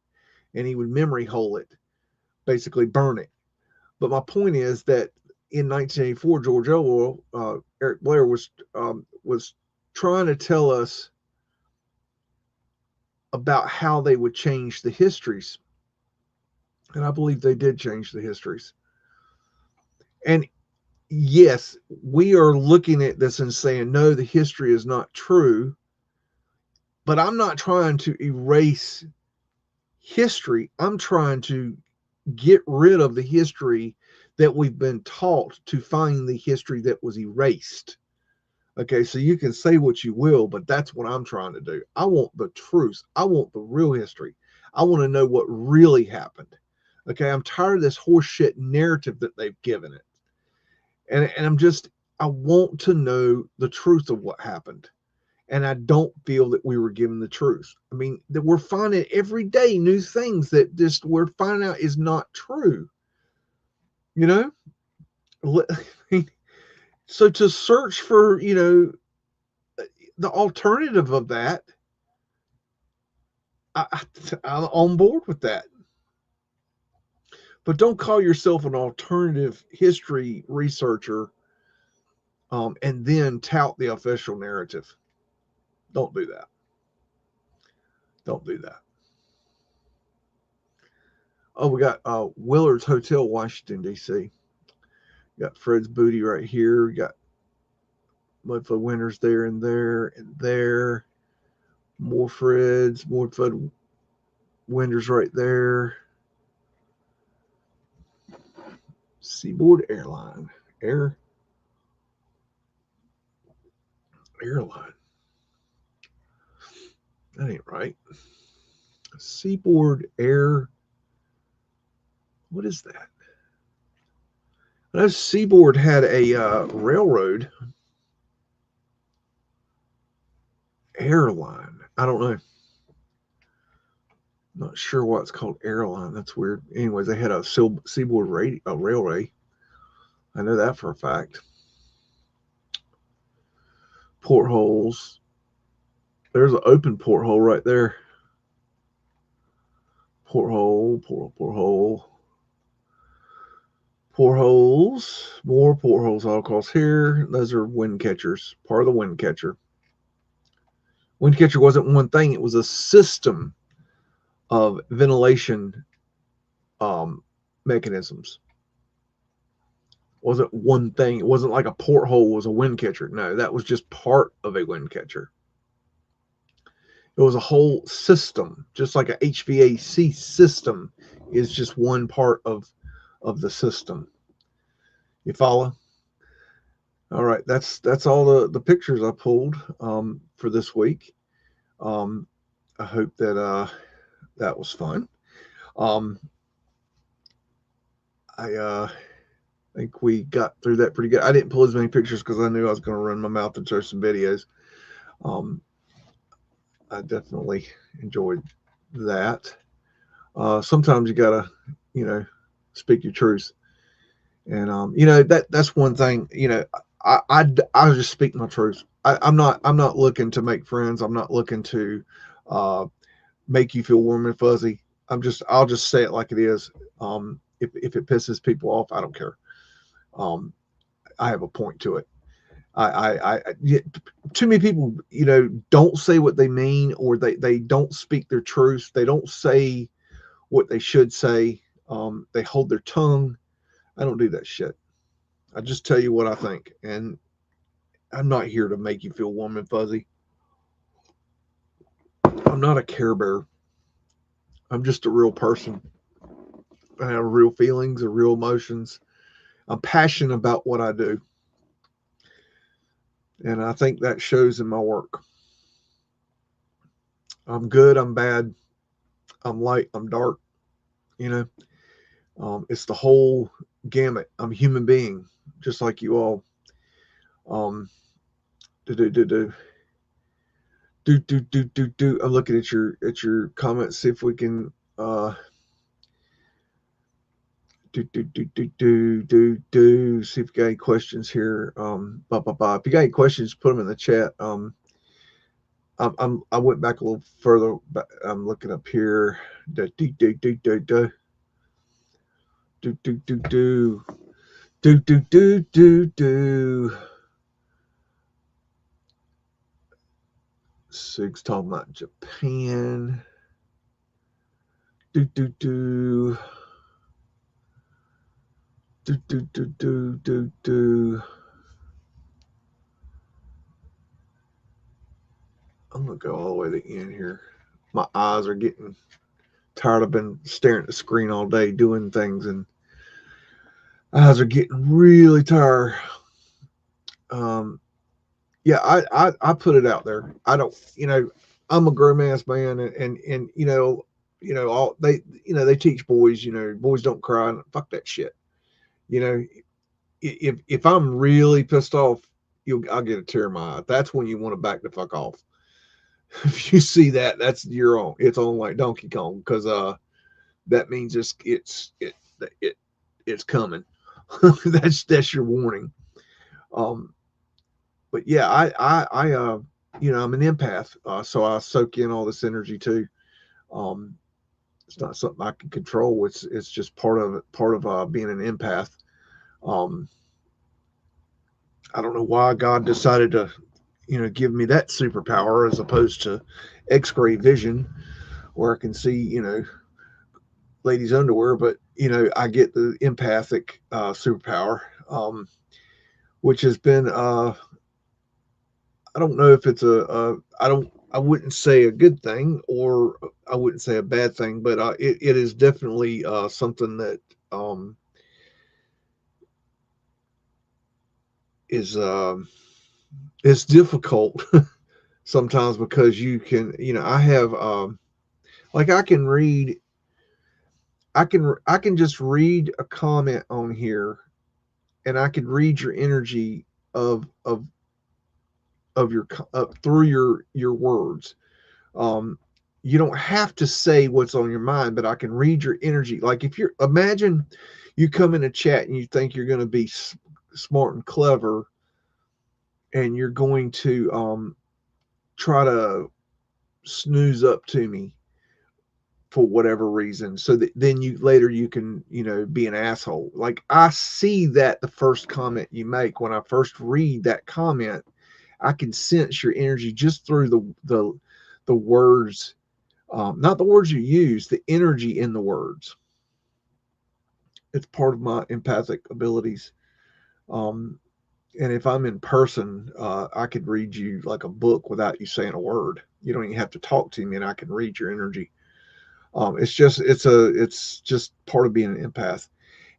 and he would memory hole it, basically burn it. But my point is that in 1984, George Orwell, Eric Blair was trying to tell us about how they would change the histories, and I believe they did change the histories. And yes, we are looking at this and saying, no, the history is not true. But I'm not trying to erase history. I'm trying to get rid of the history that we've been taught to find the history that was erased. Okay, so you can say what you will, but that's what I'm trying to do. I want the truth. I want the real history. I want to know what really happened. Okay, I'm tired of this horseshit narrative that they've given it. And I want to know the truth of what happened. And I don't feel that we were given the truth. I mean, that we're finding every day new things that just we're finding out is not true. You know? So to search for, the alternative of that, I'm on board with that. But don't call yourself an alternative history researcher and then tout the official narrative. Don't do that. Don't do that. Oh, we got Willard's Hotel, Washington, D.C. Got Fred's Booty right here. We got Mudflood Winters there and there and there. More Fred's, Mudflood Winters right there. Seaboard Airline. Airline. That ain't right. Seaboard Air. What is that? I know Seaboard had a railroad. Airline. I don't know. Not sure why it's called airline. That's weird. Anyways, they had a Seaboard railway. I know that for a fact. Portholes. There's an open porthole right there. Porthole. Portholes. More portholes all across here. Those are wind catchers. Part of the wind catcher. Wind catcher wasn't one thing. It was a system of ventilation mechanisms. It wasn't one thing. It wasn't like a porthole was a wind catcher. No, that was just part of a wind catcher. It was a whole system, just like a HVAC system is just one part of the system. You follow? All right, that's all the pictures I pulled for this week. I hope that that was fun. I think we got through that pretty good. I didn't pull as many pictures because I knew I was going to run my mouth and show some videos. I definitely enjoyed that. Sometimes you gotta, speak your truth, and that's one thing. I just speak my truth. I'm not looking to make friends. I'm not looking to make you feel warm and fuzzy. I'll just say it like it is. If it pisses people off, I don't care. I have a point to it. Too many people, don't say what they mean, or they don't speak their truth. They don't say what they should say. They hold their tongue. I don't do that shit. I just tell you what I think, and I'm not here to make you feel warm and fuzzy. I'm not a Care Bear. I'm just a real person. I have real feelings and real emotions. I'm passionate about what I do. And I think that shows in my work. I'm good, I'm bad, I'm light, I'm dark. It's the whole gamut. I'm a human being, just like you all. I'm looking at your comments, see if we can see if you got any questions here. If you got any questions, put them in the chat. I went back a little further. But I'm looking up here. Do do do do do do do do do do do do do do do. Sig's talking about Japan. Do do do do do do do do do. I'm gonna go all the way to the end here. My eyes are getting tired. I've been staring at the screen all day doing things, and eyes are getting really tired. Yeah, I put it out there. I don't, I'm a grown ass man, and all they teach boys, boys don't cry. Fuck that shit. You know, if I'm really pissed off, I'll get a tear in my eye. That's when you want to back the fuck off. If you see that, that's your own. It's on like Donkey Kong, because that means it's coming. That's your warning. But yeah, I'm an empath, so I soak in all this energy too. It's not something I can control. It's just part of being an empath. I don't know why God decided to, give me that superpower as opposed to X-ray vision, where I can see, ladies' underwear. But I get the empathic superpower, which has been I don't know if it's I wouldn't say a good thing, or I wouldn't say a bad thing, but it is definitely something that is it's difficult sometimes, because you can, I have like I can read, I can just read a comment on here, and I can read your energy of your through your words. You don't have to say what's on your mind, but I can read your energy. Like, if you're, imagine you come in a chat and you think you're going to be smart and clever, and you're going to try to snooze up to me for whatever reason, so that then you can be an asshole. Like, I see that the first comment you make, when I first read that comment, I can sense your energy just through the words, not the words you use, the energy in the words. It's part of my empathic abilities. And if I'm in person, I could read you like a book without you saying a word. You don't even have to talk to me, and I can read your energy. It's just part of being an empath.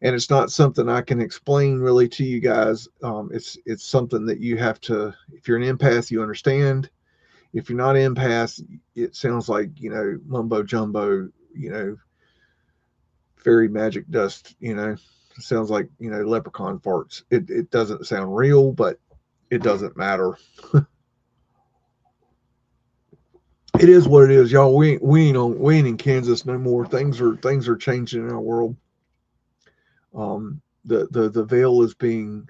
And it's not something I can explain really to you guys. It's something that you have to, if you're an empath, you understand. If you're not an empath, it sounds like, mumbo jumbo, fairy magic dust, it sounds like, leprechaun farts. It doesn't sound real, but it doesn't matter. It is what it is, y'all. We ain't in Kansas no more. Things are changing in our world. The veil is being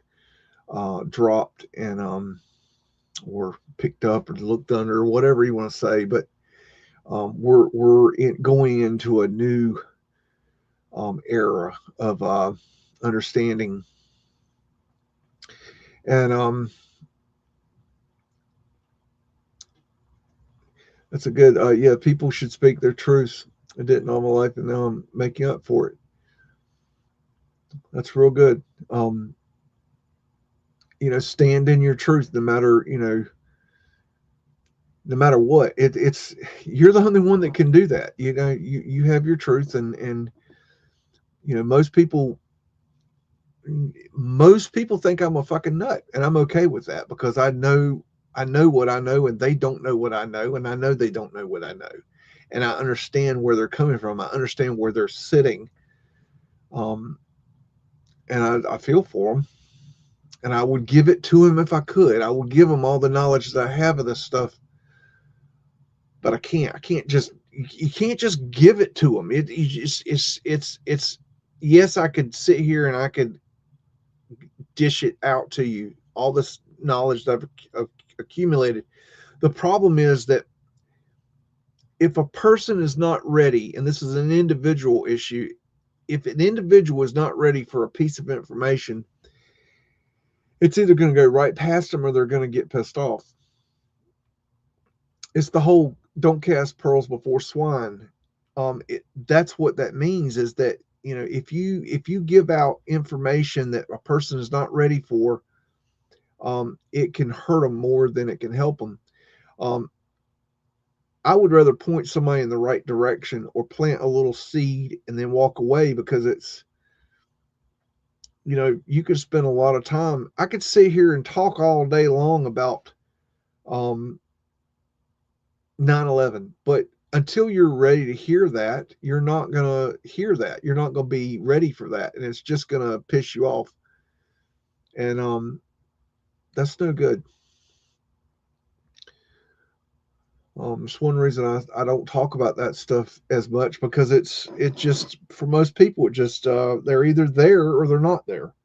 dropped, and or picked up or looked under, or whatever you want to say. But we're going into a new era of understanding, and that's a good. Yeah, people should speak their truths. I didn't all my life, and now I'm making up for it. That's real good. Stand in your truth, no matter no matter what. It's you're the only one that can do that. You have your truth, and most people think I'm a fucking nut, and I'm okay with that, because I know what I know, and they don't know what I know, and I know they don't know what I know, and I understand where they're coming from. I understand where they're sitting, and I feel for them, and I would give it to them if I could. I would give them all the knowledge that I have of this stuff, but I can't. You can't just give it to them. It's yes, I could sit here and I could dish it out to you, all this knowledge that I've accumulated, The problem is that if a person is not ready, and this is an individual issue, if an individual is not ready for a piece of information, it's either going to go right past them or they're going to get pissed off. It's the whole don't cast pearls before swine. That's what that means, is that, you know, if you give out information that a person is not ready for, it can hurt them more than it can help them. I would rather point somebody in the right direction or plant a little seed and then walk away, because it's, you know, you could spend a lot of time. I could sit here and talk all day long about 9/11, but until you're ready to hear that, you're not going to hear that. You're not going to be ready for that, and it's just going to piss you off. And that's no good. It's one reason I don't talk about that stuff as much, because it just, for most people, it just they're either there or they're not there.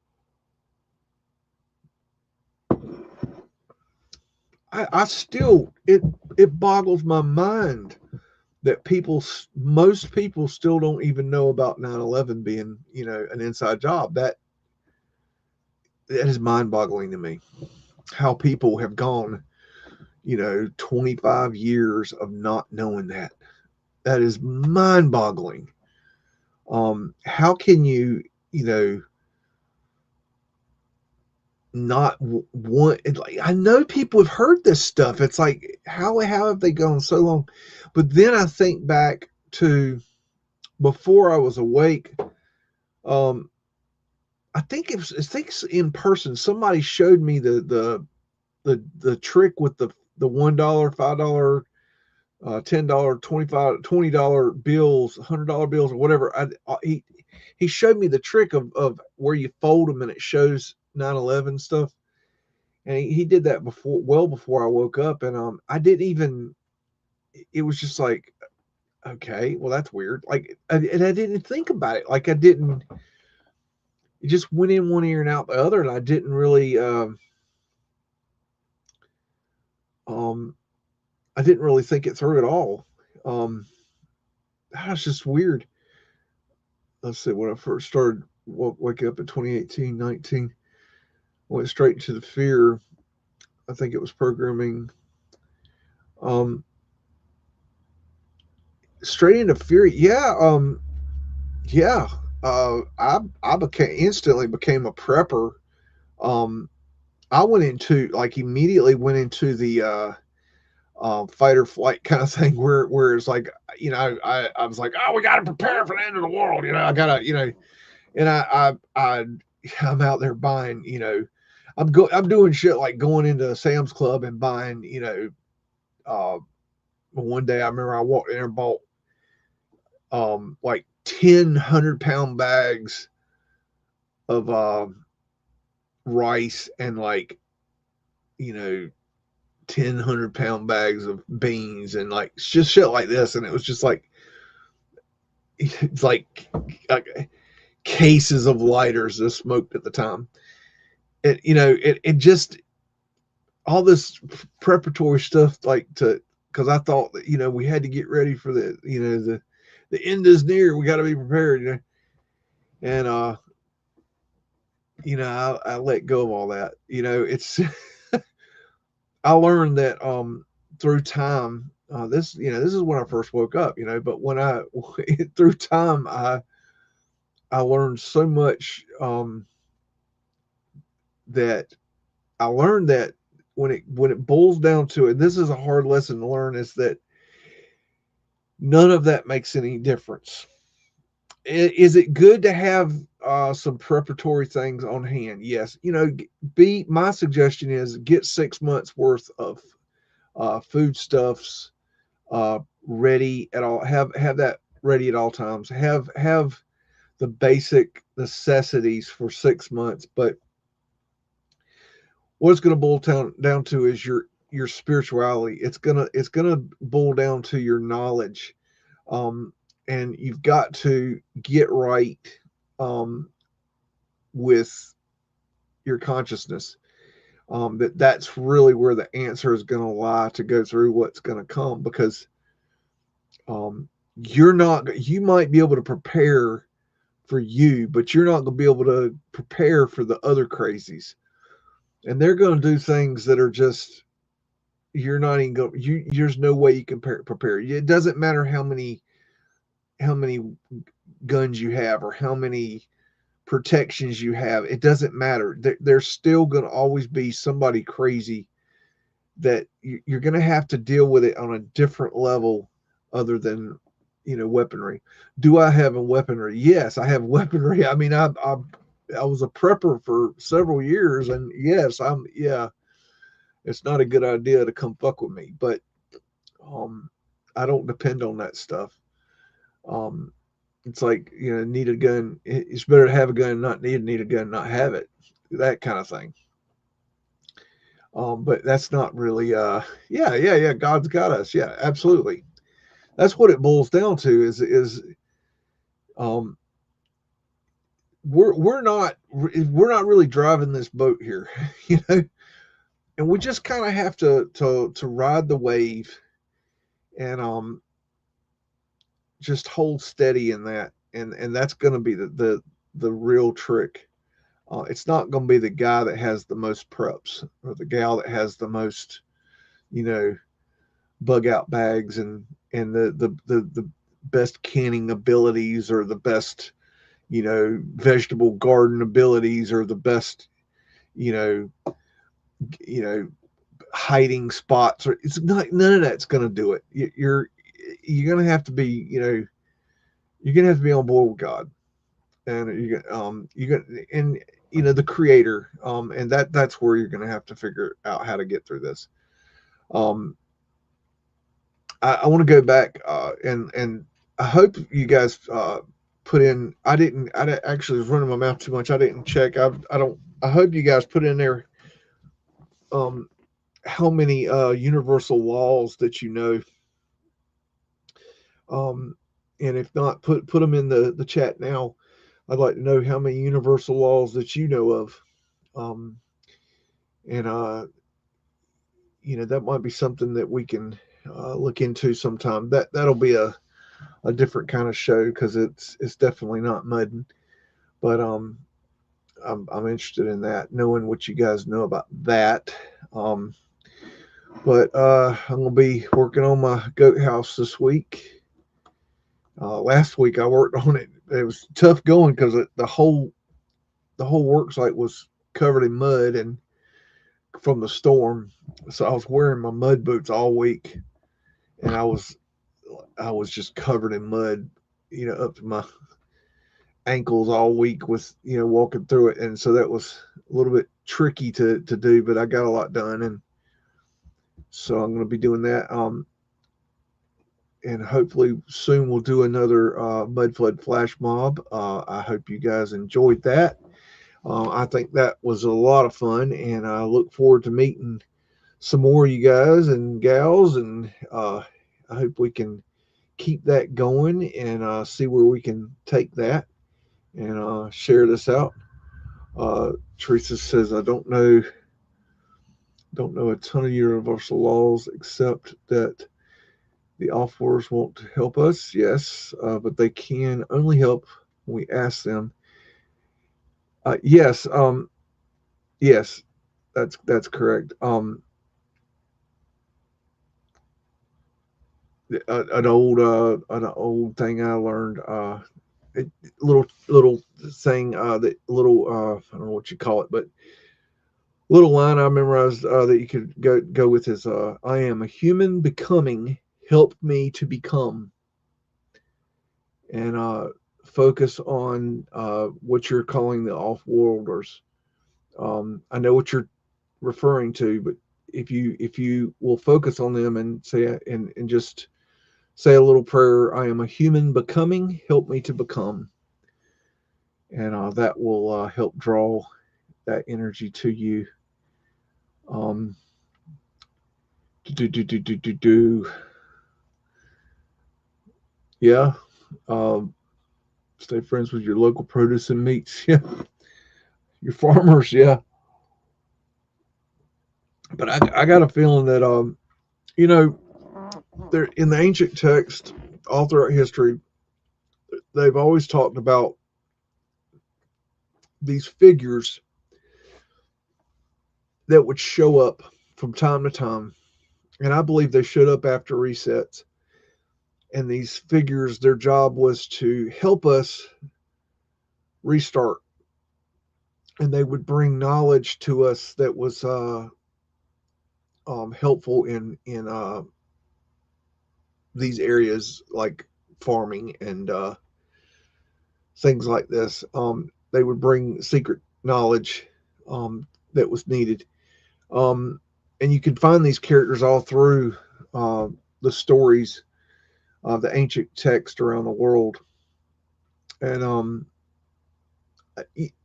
I still, it boggles my mind that most people still don't even know about 9/11 being, you know, an inside job. That is mind-boggling to me. How people have gone, you know, 25 years of not knowing that. That is mind-boggling. How can you, you know, not want, like, I know people have heard this stuff. It's like, how have they gone so long? But then I think back to before I was awake. I think I think in person somebody showed me the trick with the $1, $5, $10, $20 bills, $100 bills, or whatever. He showed me the trick of where you fold them and it shows 9/11 stuff, and he did that well before I woke up, and I didn't even. It was just like, okay, well, that's weird. Like, and I didn't think about it. Like, I didn't. It just went in one ear and out the other, and I didn't really. I didn't really think it through at all. That's just weird. Let's see, when I first started waking up in 2018, 19, went straight into the fear. I think it was programming. Straight into fear. Yeah. Yeah. I instantly became a prepper. I went into, like, immediately went into the fight or flight kind of thing, where it's like, you know, I was like, oh, we got to prepare for the end of the world, you know, I gotta, you know, and I'm out there buying, you know, I'm doing shit like going into Sam's Club and buying, you know, one day I remember I walked in there and bought like 10 100-pound bags of rice, and, like, you know, 10 100-pound bags of beans, and, like, just shit like this. And it was just like, it's like cases of lighters that smoked at the time. You know, it just, all this preparatory stuff, like, because I thought that, you know, we had to get ready for the, you know, the end is near, we got to be prepared, you know. And you know, I let go of all that. You know, it's I learned that through time. This, you know, this is when I first woke up, you know, but when through time, I learned so much, that I learned that when it boils down to it, this is a hard lesson to learn, is that none of that makes any difference. Is it good to have some preparatory things on hand? Yes. You know, my suggestion is get 6 months worth of foodstuffs ready at all. Have that ready at all times. Have the basic necessities for 6 months. But what it's going to boil down to is your spirituality. It's gonna boil down to your knowledge. And you've got to get right with your consciousness. That's really where the answer is going to lie, to go through what's going to come, because you might be able to prepare for you, but you're not going to be able to prepare for the other crazies. And they're going to do things that are just, you're not even going, there's no way you can prepare. It doesn't matter how many guns you have or how many protections you have. It doesn't matter. There's still going to always be somebody crazy that you're going to have to deal with it on a different level other than, weaponry. Do I have a weaponry? Yes, I have weaponry. I mean, I was a prepper for several years, and yes, it's not a good idea to come fuck with me, but I don't depend on that stuff. It's like, need a gun. It's better to have a gun, not need a gun, not have it. That kind of thing. But that's not really, yeah. God's got us. Yeah, absolutely. That's what it boils down to is we're not really driving this boat here, and we just kind of have to ride the wave and just hold steady in that, and that's going to be the real trick. It's not going to be the guy that has the most preps or the gal that has the most, bug out bags and the best canning abilities, or the best, vegetable garden abilities, or the best, hiding spots, or it's not, none of that's going to do it. You're going to have to be, you're going to have to be on board with God, and the creator, and that's where you're going to have to figure out how to get through this. I want to go back, and I hope you guys put in. I actually was running my mouth too much. I didn't check. I hope you guys put in there how many universal laws that you know. And if not, put them in the chat now. I'd like to know how many universal laws that you know of. And that might be something that we can look into sometime. That'll be a different kind of show, because it's definitely not MUDDIN, but I'm interested in that, knowing what you guys know about that. But I'm gonna be working on my goat house this week. Last week I worked on it. It was tough going because the whole work site was covered in mud and from the storm. So I was wearing my mud boots all week, and I was just covered in mud, up to my ankles all week with, walking through it. And so that was a little bit tricky to do, but I got a lot done. And so I'm going to be doing that. And hopefully soon we'll do another Mudflood flash mob. I hope you guys enjoyed that. I think that was a lot of fun, and I look forward to meeting some more of you guys and gals, and I hope we can keep that going and see where we can take that and share this out. Teresa says, I don't know a ton of universal laws, except that the off-worlds won't help us. Yes, but they can only help when we ask them. Yes, that's correct. An old thing I learned, little thing, that little, I don't know what you call it, but little line I memorized that you could go with is, I am a human becoming, help me to become. And focus on what you're calling the off-worlders. I know what you're referring to, but if you will focus on them and say and just say a little prayer, I am a human becoming, help me to become. And that will help draw that energy to you. Yeah. Stay friends with your local produce and meats. Yeah. Your farmers. Yeah. But I got a feeling that you know, there in the ancient text, all throughout history, they've always talked about these figures that would show up from time to time, and I believe they showed up after resets. And these figures, their job was to help us restart, and they would bring knowledge to us that was helpful in these areas like farming and things like this. They would bring secret knowledge that was needed. Um, and you can find these characters all through the stories of the ancient text around the world. And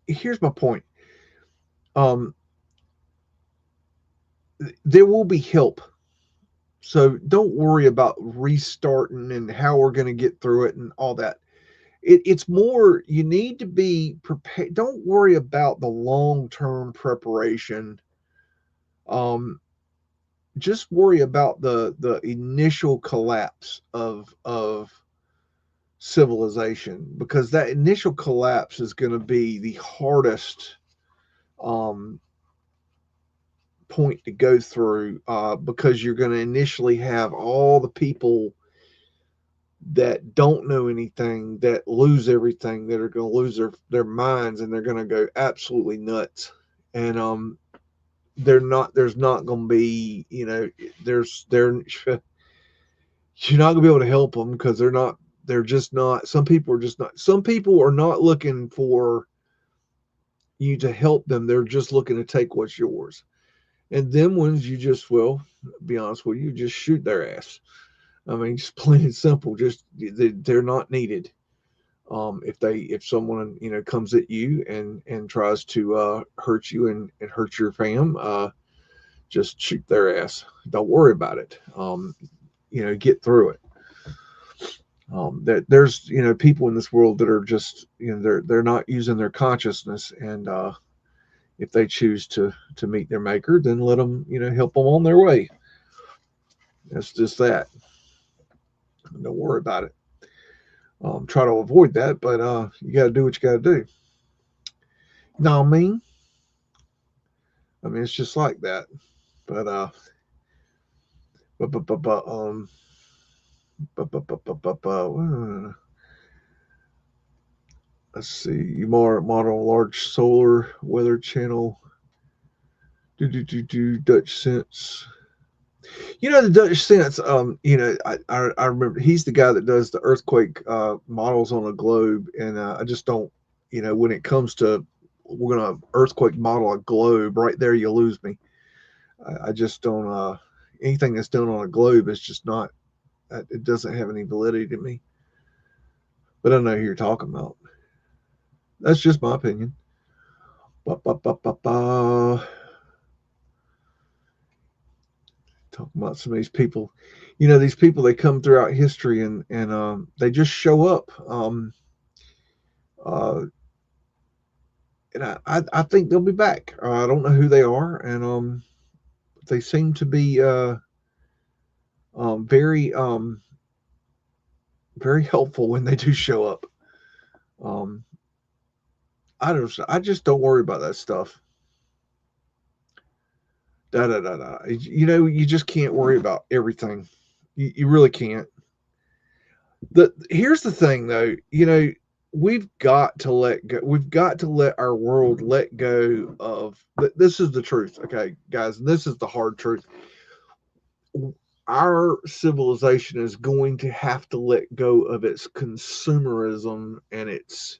here's my point. Um, there will be help. So don't worry about restarting and how we're going to get through it and all that. It's more, you need to be prepared. Don't worry about the long-term preparation. Just worry about the initial collapse of civilization, because that initial collapse is going to be the hardest um, point to go through, because you're going to initially have all the people that don't know anything, that lose everything, that are going to lose their minds, and they're going to go absolutely nuts. And there's not going to be, you're not going to be able to help them, because they're just not, some people are not looking for you to help them. They're just looking to take what's yours. And them ones, you just, well, be honest with you, just shoot their ass. I mean, just plain and simple. Just they're not needed. If someone comes at you and tries to hurt you and hurt your fam, just shoot their ass. Don't worry about it. Get through it. There's people in this world that are just they're not using their consciousness, and if they choose to meet their maker, then let them help them on their way. That's just that. Don't worry about it. Try to avoid that, but you got to do what you got to do. Know what I mean? It's just like that. But let's see. You model large solar weather channel. Dutch sense. The Dutch sense. I remember he's the guy that does the earthquake models on a globe, and I just don't. When it comes to we're gonna earthquake model a globe, right there you lose me. I just don't. Anything that's done on a globe is just not. It doesn't have any validity to me. But I know who you're talking about. That's just my opinion. Talking about some of these people, these people, they come throughout history and they just show up. And I think they'll be back. I don't know who they are, and they seem to be very very helpful when they do show up. I just don't worry about that stuff. You just can't worry about everything. You really can't. Here's the thing, though. We've got to let go. We've got to let our world let go of. This is the truth, okay, guys. This is the hard truth. Our civilization is going to have to let go of its consumerism and its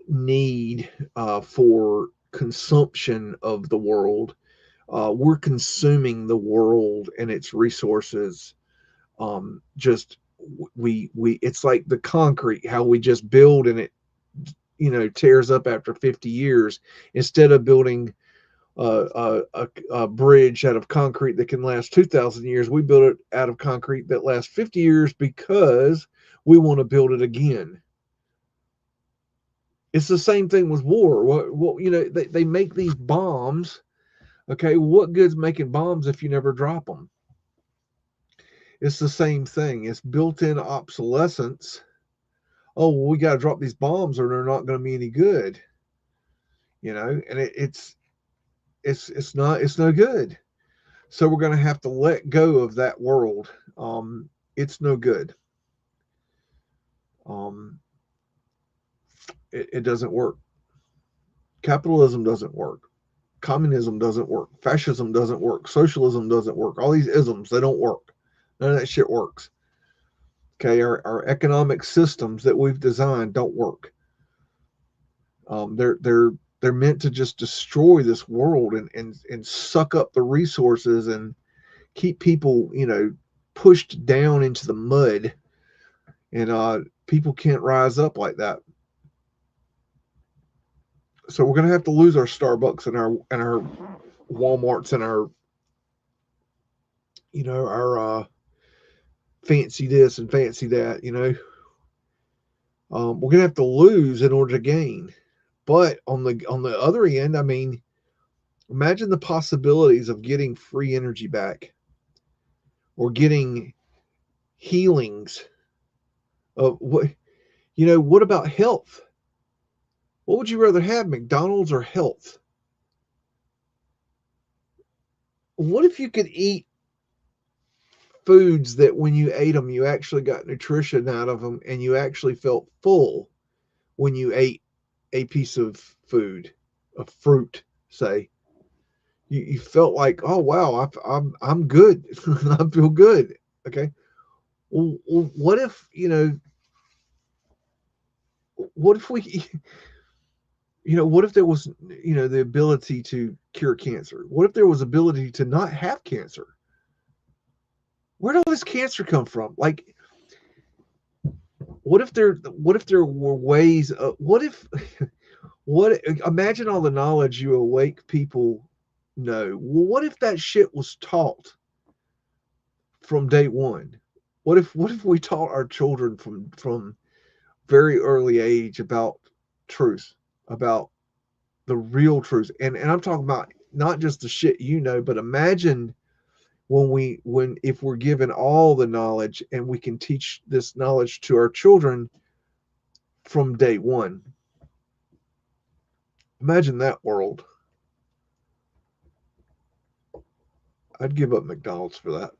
need for consumption of the world. We're consuming the world and its resources. It's like the concrete, how we just build and it tears up after 50 years. Instead of building a bridge out of concrete that can last 2,000 years, we build it out of concrete that lasts 50 years because we want to build it again. It's the same thing with war. What you know, they make these bombs. Okay, what good's making bombs if you never drop them? It's the same thing. It's built-in obsolescence. Oh, well, we got to drop these bombs or they're not going to be any good. You know, and it's no good. So we're going to have to let go of that world. It's no good. It doesn't work. Capitalism doesn't work. Communism doesn't work. Fascism doesn't work. Socialism doesn't work. All these isms, they don't work. None of that shit works. Okay, our economic systems that we've designed don't work. They're meant to just destroy this world and suck up the resources and keep people, you know, pushed down into the mud. And people can't rise up like that. So we're gonna have to lose our Starbucks and our Walmarts and our, you know, our fancy this and fancy that, you know. We're gonna have to lose in order to gain. But on the other end, I mean, imagine the possibilities of getting free energy back, or getting healings of what, you know, what about health? What would you rather have, McDonald's or health? What if you could eat foods that when you ate them, you actually got nutrition out of them and you actually felt full when you ate a piece of food, a fruit, say? You felt like, oh wow, I'm good. I feel good. Okay. Well, what if, you know, what if we, you know, what if there was, you know, the ability to cure cancer? What if there was ability to not have cancer? Where did all this cancer come from? Like, what if there were ways of, imagine all the knowledge you awake people know. Well, what if that shit was taught from day one? What if we taught our children from very early age about truth, about the real truth? And I'm talking about not just the shit, you know, but imagine if we're given all the knowledge and we can teach this knowledge to our children from day one. Imagine that world. I'd give up McDonald's for that.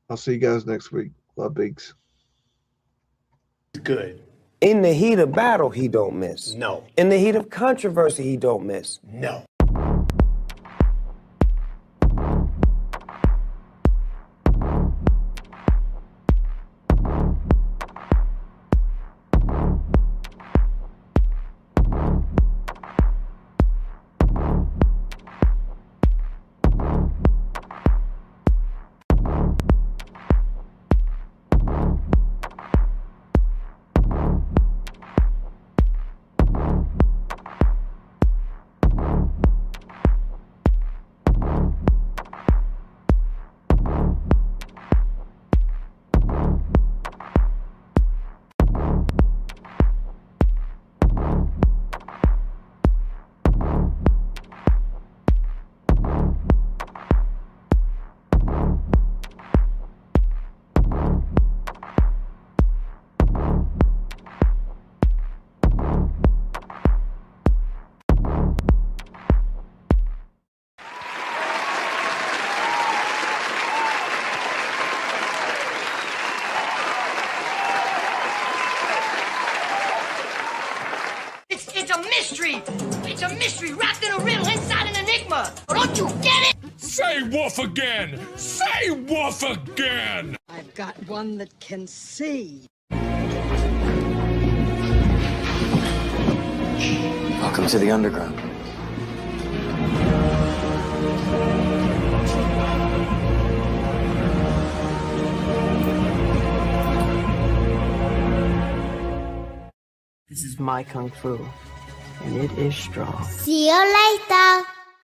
I'll see you guys next week. Love, Beags. Good. In the heat of battle, he don't miss. No. In the heat of controversy, he don't miss. No. It's a mystery wrapped in a riddle inside an enigma. Don't you get it? Say woof again! Say woof again! I've got one that can see. Welcome to the underground. This is my kung fu, and it is strong. See you later.